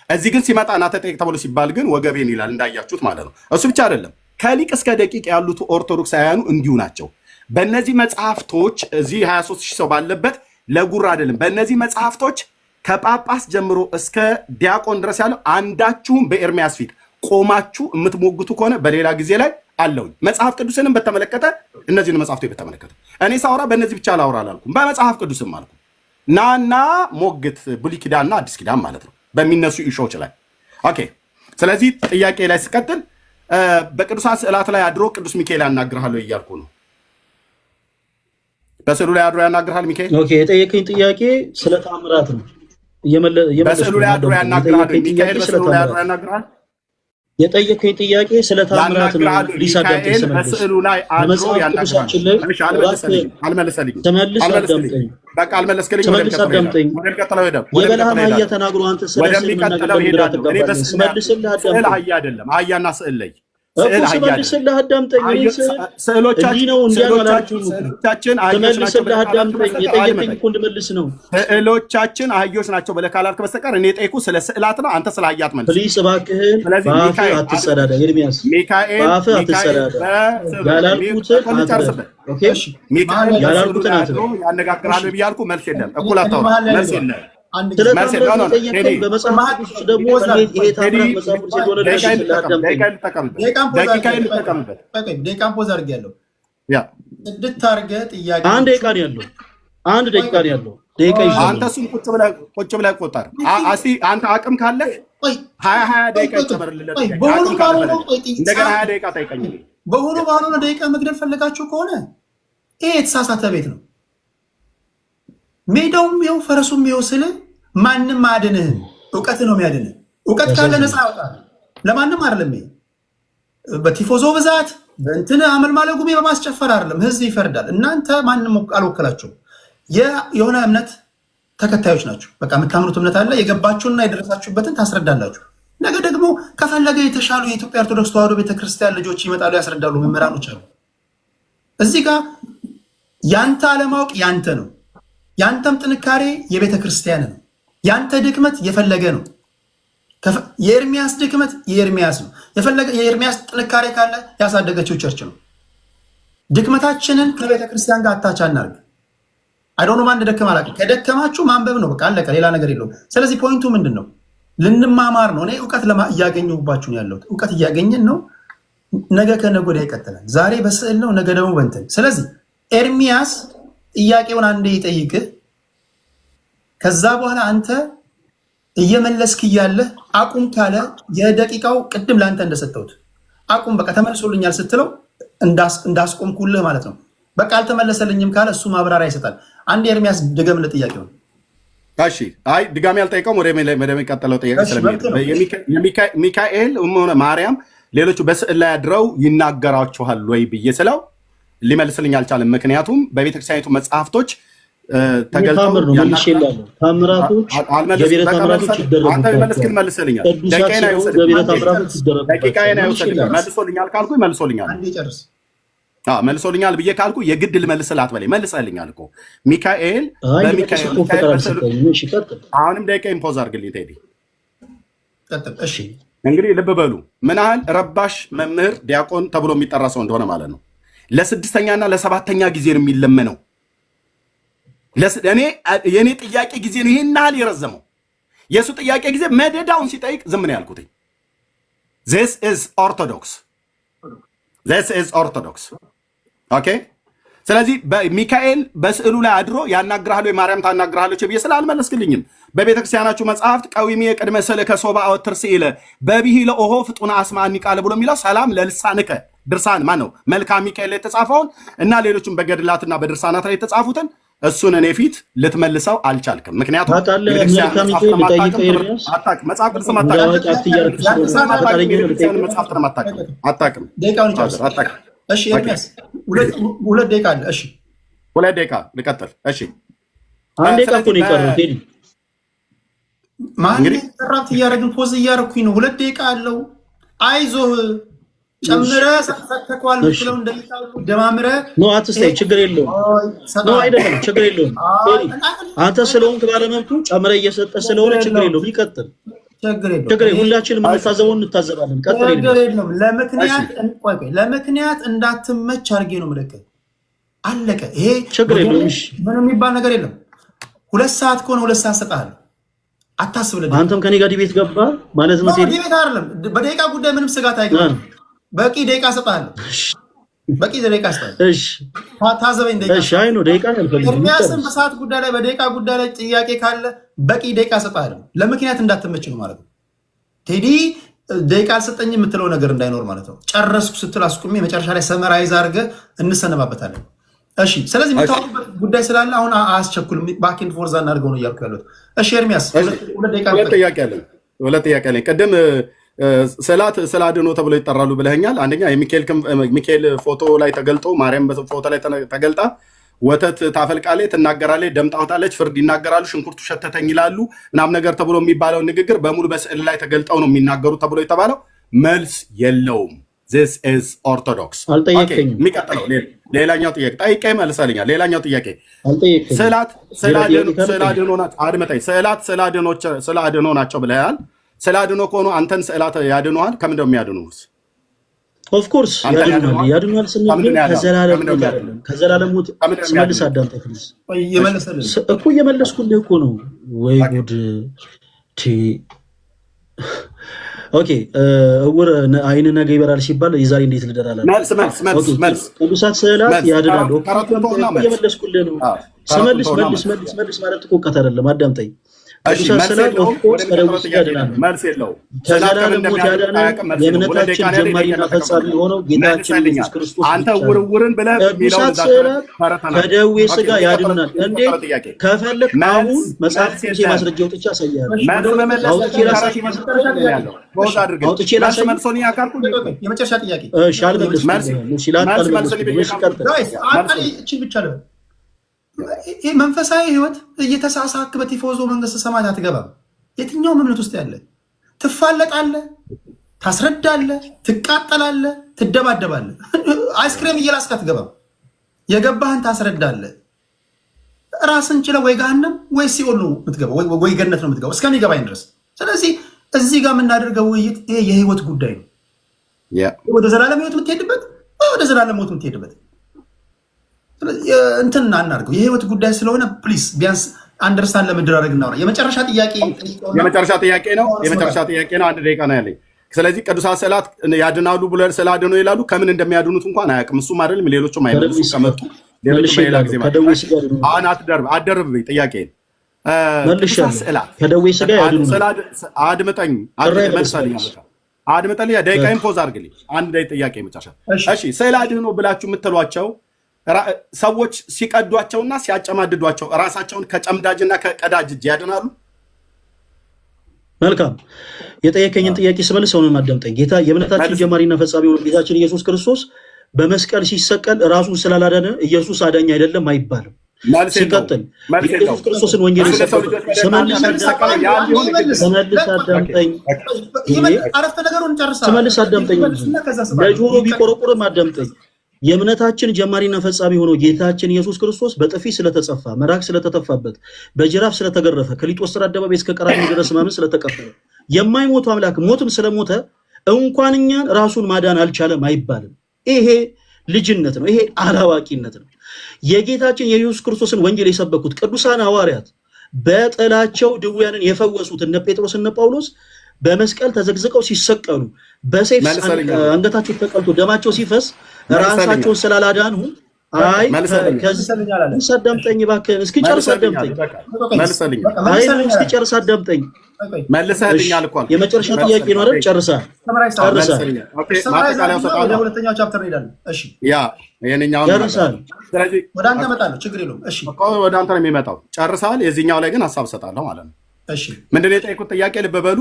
እዚህ ግን ሲመጣ ና ተጠይቅ ተብሎ ሲባል ግን ወገቤን ይላል፣ እንዳያችሁት ማለት ነው። እሱ ብቻ አይደለም፣ ከሊቅ እስከ ደቂቅ ያሉት ኦርቶዶክሳውያኑ እንዲሁ ናቸው። በእነዚህ መጽሐፍቶች እዚህ 23,000 ሰው ባለበት ለጉራ አይደለም። በእነዚህ መጽሐፍቶች ከጳጳስ ጀምሮ እስከ ዲያቆን ድረስ ያለው አንዳችሁም በኤርሚያስ ፊት ቆማችሁ የምትሞግቱ ከሆነ በሌላ ጊዜ ላይ አለውኝ። መጽሐፍ ቅዱስንም በተመለከተ እነዚህን መጽሐፍቶች በተመለከተ እኔ ሳወራ በእነዚህ ብቻ ላውራ አላልኩም፣ በመጽሐፍ ቅዱስም አልኩ። ናና ሞግት ብሉይ ኪዳንና አዲስ ኪዳን ማለት ነው በሚነሱ ኢሾዎች ላይ ኦኬ። ስለዚህ ጥያቄ ላይ ስቀጥል በቅዱሳን ስዕላት ላይ አድሮ ቅዱስ ሚካኤል ያናግርሃለሁ እያልኩ ነው። በስዕሉ ላይ አድሮ ያናግርሃል ሚካኤል? ኦኬ የጠየቀኝ ጥያቄ ስለ ተአምራት ነው። በስዕሉ ላይ አድሮ ያናግርሃል ሚካኤል? በስዕሉ ላይ አድሮ ያናግርሃል? የጠየቀኝ ጥያቄ ስለ ተአምራት ነው። ሊሳዳምጠኝ በስዕሉ ላይ አድሮ ያናግርሃል? አልመለሰልኝም። በቃ አልመለስክልኝም። የበለዓም አህያ ተናግሮ አንተ ስለ ስዕል መናገር ግራ ትጋባለህ። ስመልስልህ አይደለም አህያና ስዕል ላይ ስመልስልህ አዳምጠኝ። ስዕሎቻችን የጠየቀኝ እኮ እንድመልስ ነው። ስዕሎቻችን አህዮች ናቸው ብለህ ካላልክ በስተቀር እኔ ጠይቁ ስለ ስዕላት ነው። አንተ ስለ አህያ አትመልስ። ፕሊስ እባክህን በአፍህ አትጸዳዳ። ኤርሚያስ በአፍህ አትጸዳዳ። ያላልኩትን አትበል። ያነጋግራል ብያልኩ መልስ የለም። እኩል አታውራ። መልስ የለም። አንድ ደቂቃ ነው ያለው። አንተ እሱን ቁጭ ብለህ ቆጠር። አንተ አቅም ካለህ 20 ደቂቃ ይጨመርልህ። እንደገና 20 ደቂቃ ጠይቀኝ። በሆነ ባልሆነ ደቂቃ መግደል ፈለጋችሁ ከሆነ ይሄ የተሳሳተ ቤት ነው። ሜዳውም ይኸው ፈረሱም ይኸው ስለ ማንም አያድንህም። እውቀት ነው የሚያድንህ። እውቀት ካለ ነፃ ያወጣል። ለማንም አይደለም። በቲፎዞ ብዛት በእንትን አመልማለ ጉባኤ በማስጨፈር አይደለም ህዝብ ይፈርዳል። እናንተ ማንንም አልወከላችሁም። የሆነ እምነት ተከታዮች ናቸው። በቃ የምታምኑት እምነት አለ። የገባችሁና የደረሳችሁበትን ታስረዳላችሁ። ነገ ደግሞ ከፈለገ የተሻሉ የኢትዮጵያ ኦርቶዶክስ ተዋሕዶ ቤተክርስቲያን ልጆች ይመጣሉ፣ ያስረዳሉ። መምህራኖች አሉ። እዚህ ጋር ያንተ አለማወቅ ያንተ ነው። ያንተም ጥንካሬ የቤተክርስቲያን ነው። ያንተ ድክመት የፈለገ ነው። የኤርሚያስ ድክመት የኤርሚያስ ነው። የኤርሚያስ ጥንካሬ ካለ ያሳደገችው ቸርች ነው። ድክመታችንን ከቤተክርስቲያን ጋር አታች አናርግ። አይዶኖ ማን እንደደከመ አላውቅም። ከደከማችሁ ማንበብ ነው በቃ አለቀ። ሌላ ነገር የለውም። ስለዚህ ፖይንቱ ምንድን ነው? ልንማማር ነው። እኔ እውቀት እያገኘሁባችሁ ነው ያለሁት። እውቀት እያገኘን ነው። ነገ ከነገ ወዲያ ይቀጥላል። ዛሬ በስዕል ነው፣ ነገ ደግሞ በእንትን። ስለዚህ ኤርሚያስ ጥያቄውን አንዴ ይጠይቅህ። ከዛ በኋላ አንተ እየመለስክ እያለህ አቁም ካለ የደቂቃው ቅድም ለአንተ እንደሰጠሁት አቁም በቃ ተመልሶልኛል ስትለው እንዳስቆምኩልህ ማለት ነው። በቃ አልተመለሰልኝም ካለ እሱ ማብራሪያ ይሰጣል። አንድ ኤርሚያስ ድገምልህ ጥያቄውን። እሺ፣ አይ ድጋሚ አልጠይቀውም። ወደ የሚቀጥለው ጥያቄ ስለሚሄድ ሚካኤል ሆነ ማርያም ሌሎቹ በስዕል ላይ አድረው ይናገራችኋል ወይ ብዬ ስለው ሊመልስልኝ አልቻለም። ምክንያቱም በቤተክርስቲያኒቱ መጽሐፍቶች ተገልጠው ታምራቶች የቤተ ታምራቶች ይደረጉ መልስልኛል። መልሶልኛል ካልኩ መልሶልኛል። መልሶልኛል ብዬ ካልኩ የግድ ልመልስልህ አትበለኝ። መልሰልኛል እኮ ሚካኤል አሁንም ደቂቃ ኢምፖዝ አድርግልኝ ቴዲ። እንግዲህ ልብ በሉ ምን ያህል ረባሽ መምህር ዲያቆን ተብሎ የሚጠራ ሰው እንደሆነ ማለት ነው። ለስድስተኛና ለሰባተኛ ጊዜ ነው የሚለመነው። የእኔ ጥያቄ ጊዜ ነው ይህን ያህል የረዘመው። የእሱ ጥያቄ ጊዜ መደዳውን ሲጠይቅ ዝም ነው ያልኩት። this is orthodox ኦኬ። ስለዚህ ሚካኤል በስዕሉ ላይ አድሮ ያናግራሉ የማርያም ታናግራለች ብዬ ስላልመለስክልኝም በቤተክርስቲያናችሁ መጽሐፍት ቀዊሚ የቅድመ ስልከ ሶባ አወትር ሲለ በቢሂለ ኦሆ ፍጡና አስማኒ ቃል ብሎ የሚለው ሰላም ለልሳንከ ድርሳን ማን ነው መልክአ ሚካኤል የተጻፈውን እና ሌሎችም በገድላትና በድርሳናት ላይ የተጻፉትን እሱን እኔ ፊት ልትመልሰው አልቻልክም። ምክንያቱም መጽሐፍ ቅዱስ አታውቅም። እሺ ኤርሚያስ ሁለት ደቂቃ አለ። እሺ ሁለት ደቂቃ ልቀጥል። እሺ አንድ ደቂቃ እኮ ነው የቀረው ቴዲ። ማን ተራፍት እያደረግን ፖዝ እያደረኩኝ ነው። ሁለት ደቂቃ አለው። አይዞህ ጨምረህ ሰተኳል ምትለው እንደይታው ደማምረህ ነው አትስተይ። ችግር የለውም ነው አይደለም፣ ችግር የለውም ቴዲ። አንተ ስለሆንክ ባለመብቱ ጨምረህ እየሰጠ ስለሆነ ችግር የለውም። ይቀጥል። ችግር የለውም። ሁላችንም የምንታዘበውን እንታዘባለን። ቀጥል። ችግር የለውም። ለምክንያት እንዳትመች አድርጌ ነው ምልክት አለቀ። ይሄ ችግር የለውም። ምንም የሚባል ነገር የለም። 2 ሰዓት ከሆነ 2 ሰዓት ሰጣለሁ። አታስብ። አንተም ከኔ ጋር ዲቤት ገባ ማለት ነው። ዲቤት አይደለም። በደቂቃ ጉዳይ ምንም ስጋት አይገባም። በቂ ደቂቃ ሰጣለሁ። በቂ ደቂቃ ሰጣለሁ። እሺ ታዘበኝ። ደቂቃ እሺ። አይ ነው ደቂቃ አልፈልግም። ኤርሚያስም በሰዓት ጉዳይ ላይ በደቂቃ ጉዳይ ላይ ጥያቄ ካለ በቂ ደቂቃ ሰጣለሁ። ለምክንያት እንዳትመች ነው ማለት ነው። ቴዲ ደቂቃ አልሰጠኝ የምትለው ነገር እንዳይኖር ማለት ነው። ጨረስኩ ስትል አስቁሜ መጨረሻ ላይ ሰመራይዝ አድርገህ እንሰነባበታለን። እሺ። ስለዚህ የምታወሩበት ጉዳይ ስላለ አሁን አያስቸኩልም። ባክ ኤንድ ፎርዝ እናድርገው ነው እያልኩ ያለሁት። እሺ ኤርሚያስ ሁለት ጥያቄ አለኝ። ቅድም ስዕለ አድኅኖ ተብሎ ይጠራሉ ብለኸኛል። አንደኛ የሚካኤል ፎቶ ላይ ተገልጦ ማርያም ፎቶ ላይ ተገልጣ ወተት ታፈልቃለች፣ ትናገራለች፣ ደም ታወጣለች፣ ፍርድ ይናገራሉ፣ ሽንኩርቱ ሸተተኝ ይላሉ ምናምን ነገር ተብሎ የሚባለው ንግግር በሙሉ በስዕል ላይ ተገልጠው ነው የሚናገሩ ተብሎ የተባለው መልስ የለውም። this is orthodox። የሚቀጥለው ሌላኛው ጥያቄ ጠይቄ መልሰልኛል። ሌላኛው ጥያቄ ስዕለ አድኅኖ ናቸው ብለሃል። ስዕለ አድኅኖ ከሆኑ አንተን ስዕላት ያድኑሃል። ከምንድን ነው የሚያድኑት? ኦፍኮርስ ያድኑሃል ስንል ከዘላለም ሞት ስመልስ አዳምጠኝ እኮ እየመለስኩልህ እኮ ነው። ወይ ጉድ! ኦኬ እውር አይን ነገ ይበራል ሲባል የዛሬ እንዴት ልደራላ? ቅዱሳት ስዕላት ያድናሉ። እየመለስኩልህ ነው። ስመልስ ማለት እኮ እውቀት አይደለም። አዳምጠኝ። ቅዱሳት ስዕላት ኦፍኮርስ ከደዌ ሥጋ ያድናሉ። ከዘላለም ሞት ያዳነ የእምነታችን ጀማሪና ፈጻሚ የሆነው ጌታችን ኢየሱስ ክርስቶስ አንተ ውርውርን ብለህ ቅዱሳት ስዕላት ከደዌ ሥጋ ያድናል። እንዴት ከፈለክ አሁን መጽሐፍ ቅዱስ ማስረጃ አውጥቼ አሳያለሁ። አውጥቼ ላሳይ ያለው ፖዝ አድርገህ አውጥቼ ላሳይ። መልሶን ያካልኩ የመጨረሻ ጥያቄ እሺ፣ አልመለስኩም። እሺ፣ ብቻ ነው። ይህ መንፈሳዊ ህይወት እየተሳሳክ በቲፎዞ መንግስተ ሰማያት አትገባም። የትኛውም እምነት ውስጥ ያለ ትፋለጣለህ፣ ታስረዳለህ፣ ትቃጠላለህ፣ ትደባደባለህ። አይስክሬም እየላስክ አትገባም። የገባህን ታስረዳለህ። ራስን ችለህ ወይ ገሃነም ወይ ሲኦል ነው የምትገባው፣ ወይ ገነት ነው የምትገባው እስከሚገባኝ ድረስ። ስለዚህ እዚህ ጋር የምናደርገው ውይይት ይሄ የህይወት ጉዳይ ነው። ወደ ዘላለም ህይወት የምትሄድበት ወይ ወደ ዘላለም ሞት የምትሄድበት እንትን እናድርገው። የህይወት ጉዳይ ስለሆነ ፕሊስ ቢያንስ አንደርስታንድ ለመደራረግ እናውራ። የመጨረሻ ጥያቄ ነው። የመጨረሻ ጥያቄ ነው። አንድ ደቂቃ ነው ያለኝ። ስለዚህ ቅዱሳት ስዕላት ያድናሉ ብሎ ስላድኑ ይላሉ። ከምን እንደሚያድኑት እንኳን አያውቅም። እሱም አይደለም ሌሎቹም አይመልሱ ከመጡ ሌሎቹ ሌላ ጊዜ አሁን አትደርብ ጥያቄ ከደዌ ሥጋ ያድኑ። አድምጠኝ ደቂቃዬን ፖዝ አድርግልኝ። አንድ ጥያቄ መጨረሻ። እሺ ስዕል አድኖ ብላችሁ የምትሏቸው ሰዎች ሲቀዷቸውና ሲያጨማድዷቸው ራሳቸውን ከጨምዳጅና ከቀዳጅ እጅ ያድናሉ? መልካም የጠየቀኝን ጥያቄ ስመልስ ሰውን ማዳምጠኝ። ጌታ የእምነታችን ጀማሪና ፈጻሚ የሆነው ጌታችን ኢየሱስ ክርስቶስ በመስቀል ሲሰቀል ራሱን ስላላዳነ ኢየሱስ አዳኝ አይደለም አይባልም። ሲቀጥል ኢየሱስ ክርስቶስን ወንጌል የሰበከው ስመልስ አዳምጠኝ። ለጆሮ ቢቆረቁርም አዳምጠኝ። የእምነታችን ጀማሪና ፈጻሚ ሆኖ ጌታችን ኢየሱስ ክርስቶስ በጥፊ ስለተጸፋ፣ መራቅ ስለተተፋበት፣ በጅራፍ ስለተገረፈ፣ ከሊጦስጥራ አደባባይ እስከ ቀራንዮ ድረስ ሕማምን ስለተቀበለ፣ የማይሞቱ አምላክ ሞትም ስለሞተ እንኳን እኛን ራሱን ማዳን አልቻለም አይባልም። ይሄ ልጅነት ነው። ይሄ አላዋቂነት ነው። የጌታችን የኢየሱስ ክርስቶስን ወንጌል የሰበኩት ቅዱሳን ሐዋርያት በጥላቸው ድውያንን የፈወሱት እነ ጴጥሮስ እነ ጳውሎስ በመስቀል ተዘግዝቀው ሲሰቀሉ በሰይፍ አንገታቸው ተቀልቶ ደማቸው ሲፈስ ራሳቸውን ስላላዳኑ አዳምጠኝ እባክህን እስኪ ጨርስ አዳምጠኝ። መልሰህልኛል እኮ የመጨረሻ ጥያቄ ነው አይደል? ጨርሰሃል። ሁለተኛው ቻፕተር እንሄዳለን። እሺ ጨርሰሃል። ወደ አንተ እመጣለሁ፣ ችግር የለውም። እሺ ወደ አንተ ነው የሚመጣው። ጨርሰሃል። የዚህኛው ላይ ግን ሀሳብ እሰጣለሁ ማለት ነው። እሺ ምንድን ነው የጠየቁት ጥያቄ? ልብ በሉ።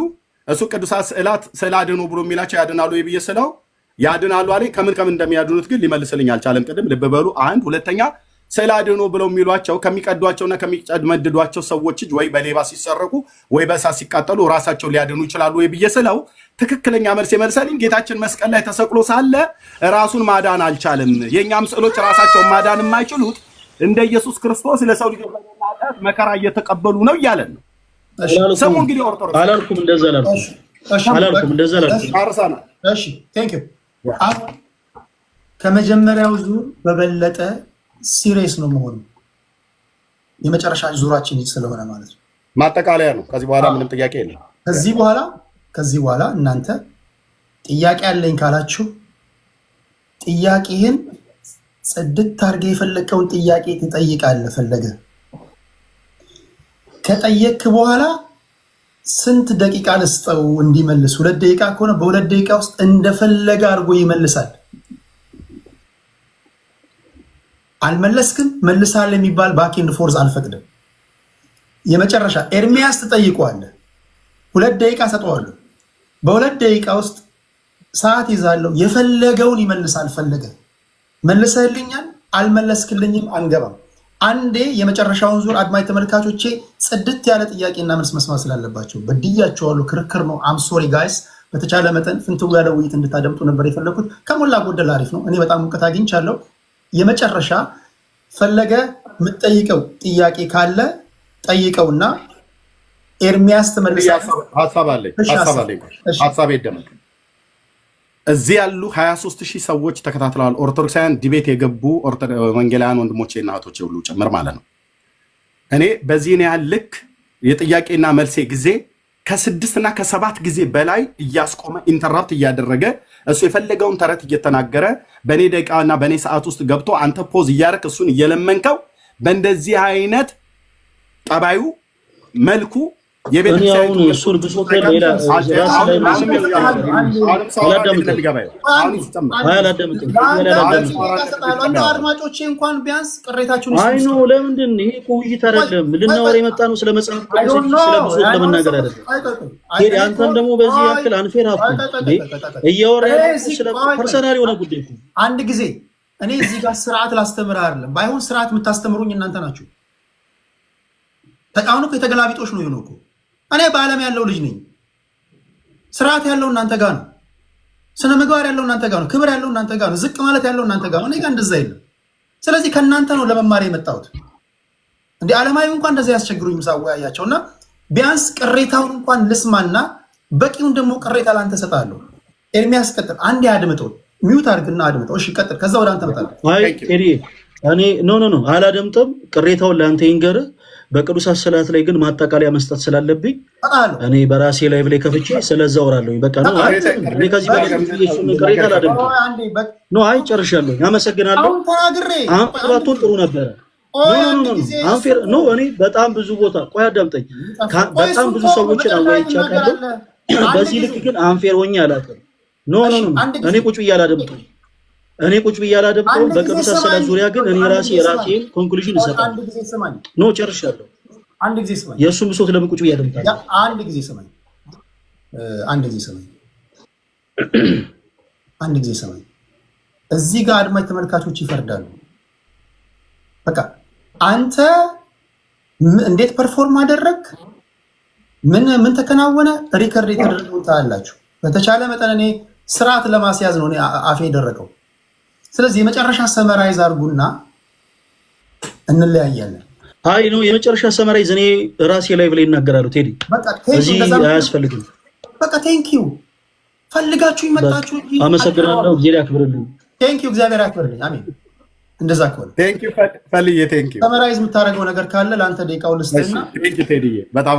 እሱ ቅዱሳት ስዕላት ስዕል አድኑ ብሎ የሚላቸው ያድናሉ ብዬ ስለው ያድናሉ አለኝ። ከምን እንደሚያድኑት ግን ሊመልስልኝ አልቻለም። ቅድም ልብ በሉ። አንድ ሁለተኛ ስዕል አድኑ ብለው የሚሏቸው ከሚቀዷቸውና ከሚጨመድዷቸው ሰዎች እጅ ወይ በሌባ ሲሰረቁ ወይ በእሳት ሲቃጠሉ ራሳቸው ሊያድኑ ይችላሉ ወይ ብዬ ስለው ትክክለኛ መልስ የመልሰልኝ ጌታችን መስቀል ላይ ተሰቅሎ ሳለ ራሱን ማዳን አልቻለም። የእኛም ስዕሎች ራሳቸውን ማዳን የማይችሉት እንደ ኢየሱስ ክርስቶስ ለሰው ልጆች መከራ እየተቀበሉ ነው እያለን ነው። ሰሙ እንግዲህ ኦርቶዶክስ አላልኩም እንደዛ አላልኩም። እሺ ቴንክ ዩ። ከመጀመሪያው ዙር በበለጠ ሲሪየስ ነው መሆኑ የመጨረሻ ዙራችን ስለሆነ ማለት ነው። ማጠቃለያ ነው። ከዚህ በኋላ ምንም ጥያቄ የለም። ከዚህ በኋላ እናንተ ጥያቄ አለኝ ካላችሁ ጥያቄህን ጽድት አድርገህ የፈለከውን ጥያቄ ትጠይቃለህ። ፈለገ ከጠየቅ በኋላ ስንት ደቂቃ ልስጠው እንዲመልስ? 2 ደቂቃ ከሆነ በ2 ደቂቃ ውስጥ እንደፈለገ አድርጎ ይመልሳል። አልመለስክም መልሳል የሚባል ባክ ኤንድ ፎርዝ አልፈቅድም። የመጨረሻ ኤርሚያስ ትጠይቀዋለህ። 2 ደቂቃ ሰጠዋለሁ። በ2 ደቂቃ ውስጥ ሰዓት ይዛለሁ። የፈለገውን ይመልሳል። ፈለገ መልሰህልኛል፣ አልመለስክልኝም፣ አንገባም። አንዴ የመጨረሻውን ዙር አድማጭ ተመልካቾቼ ጽድት ያለ ጥያቄና መልስ መስማት ስላለባቸው በድያቸዋለሁ። ክርክር ነው። አም ሶሪ ጋይስ። በተቻለ መጠን ፍንትው ያለ ውይይት እንድታደምጡ ነበር የፈለኩት። ከሞላ ጎደል አሪፍ ነው። እኔ በጣም ሙቀት አግኝቻለሁ። የመጨረሻ ፈለገ የምትጠይቀው ጥያቄ ካለ ጠይቀውና ኤርሚያስ ተመልሳለህ። ሀሳብ ይደመጥ። እዚህ ያሉ 23,000 ሰዎች ተከታትለዋል። ኦርቶዶክሳውያን ዲቤት የገቡ ወንጌላውያን ወንድሞቼ እና እህቶቼ ሁሉ ጭምር ማለት ነው። እኔ በዚህን ያህል ልክ የጥያቄና መልሴ ጊዜ ከ6 እና ከ7 ጊዜ በላይ እያስቆመ ኢንተራፕት እያደረገ እሱ የፈለገውን ተረት እየተናገረ በእኔ ደቂቃና በእኔ ሰዓት ውስጥ ገብቶ አንተ ፖዝ እያደረክ እሱን እየለመንከው በእንደዚህ አይነት ጠባዩ መልኩ አሁን እሱን ብሶት ሌላ አድማጮቼ እንኳን ቢያንስ ቅሬታችሁን አይ ነው። ለምንድን ይሄ ውይይት አይደለም፣ ልናወራ የመጣ ነው ስለ መጽሐፍ ቅዱስ እንጂ ስለ ብሶት ለመናገር አይደለም። አንተም ደግሞ በዚህ ያክል አንፌር እያወራ ስለ ፐርሰናል የሆነ ጉዳይ እኮ አንድ ጊዜ እኔ እዚህ ጋር ስርዓት ላስተምር አይደለም፣ ባይሆን ስርዓት የምታስተምሩኝ እናንተ ናችሁ። አሁን እኮ የተገላቢጦሽ ነው የሆነው እኮ። እኔ በዓለም ያለው ልጅ ነኝ። ስርዓት ያለው እናንተ ጋር ነው። ስነ ምግባር ያለው እናንተ ጋር ነው። ክብር ያለው እናንተ ጋር ነው። ዝቅ ማለት ያለው እናንተ ጋር ነው። እኔ ጋር እንደዛ የለም። ስለዚህ ከእናንተ ነው ለመማር የመጣሁት። እንደ ዓለማዊ እንኳን እንደዛ ያስቸግሩኝ ምሳወያያቸው እና ቢያንስ ቅሬታውን እንኳን ልስማና በቂውን ደግሞ ቅሬታ ላንተ ሰጣለሁ። ኤርሚያስ ቀጥል። አንዴ አድምጠው፣ ሚውት አድርግና አድምጠው። እሺ ቀጥል። ከዛ ወደ አንተ መጣለሁ። አይ እኔ ኖ አላደምጥም። ቅሬታውን ለአንተ ይንገርህ። በቅዱሳት ስዕላት ላይ ግን ማጠቃለያ መስጠት ስላለብኝ እኔ በራሴ ላይ ብላይ ከፍቼ ስለዛ አወራለሁኝ። በቃ ነው እኔ ከዚህ በላይ እሱን ቅሬታ አላደምጥም። ኖ አይ ጨርሻለሁ። አመሰግናለሁ። አንፈራቱን ጥሩ ነበረ። አንፌር ኖ እኔ በጣም ብዙ ቦታ ቆይ አዳምጠኝ። በጣም ብዙ ሰዎችን አወያይቻለሁ። በዚህ ልክ ግን አንፌር ሆኜ አላውቅም። ኖ እኔ ቁጭ ብዬ አላደምጥም። በቅዱሳት ስዕላት ዙሪያ ግን እኔ ራሴን ኮንክሉዥን እሰጣለሁ። ኖ ጨርሻለሁ። አንድ ጊዜ ስማኝ። የእሱን ብሶት ለምን ቁጭ ብዬ አደምጣለሁ? አንድ ጊዜ ስማኝ። እዚህ ጋር አድማጭ ተመልካቾች ይፈርዳሉ። በቃ አንተ እንዴት ፐርፎርም አደረግ፣ ምን ተከናወነ፣ ሪከርድ የተደረገው ታያላችሁ። በተቻለ መጠን እኔ ስርዓት ለማስያዝ ነው አፌ የደረቀው። ስለዚህ የመጨረሻ ሰመራይዝ አድርጉና እንለያያለን። አይ ነው የመጨረሻ ሰመራይዝ እኔ ራሴ ላይ ብለ ይናገራሉ። ቴዲ እዚህ አያስፈልግም። በቃ ቴንኪው ፈልጋችሁ ይመጣችሁ። አመሰግናለሁ። እግዚአብሔር ያክብርልኝ። ቴንኪው እግዚአብሔር ያክብርልኝ። አሜን። እንደዛ ከሆነ ቴንኪው ፈልዬ ቴንኪው። ሰመራይዝ የምታደርገው ነገር ካለ ለአንተ ደቂቃው ልስጥና ቴንኪው ቴዲዬ በጣም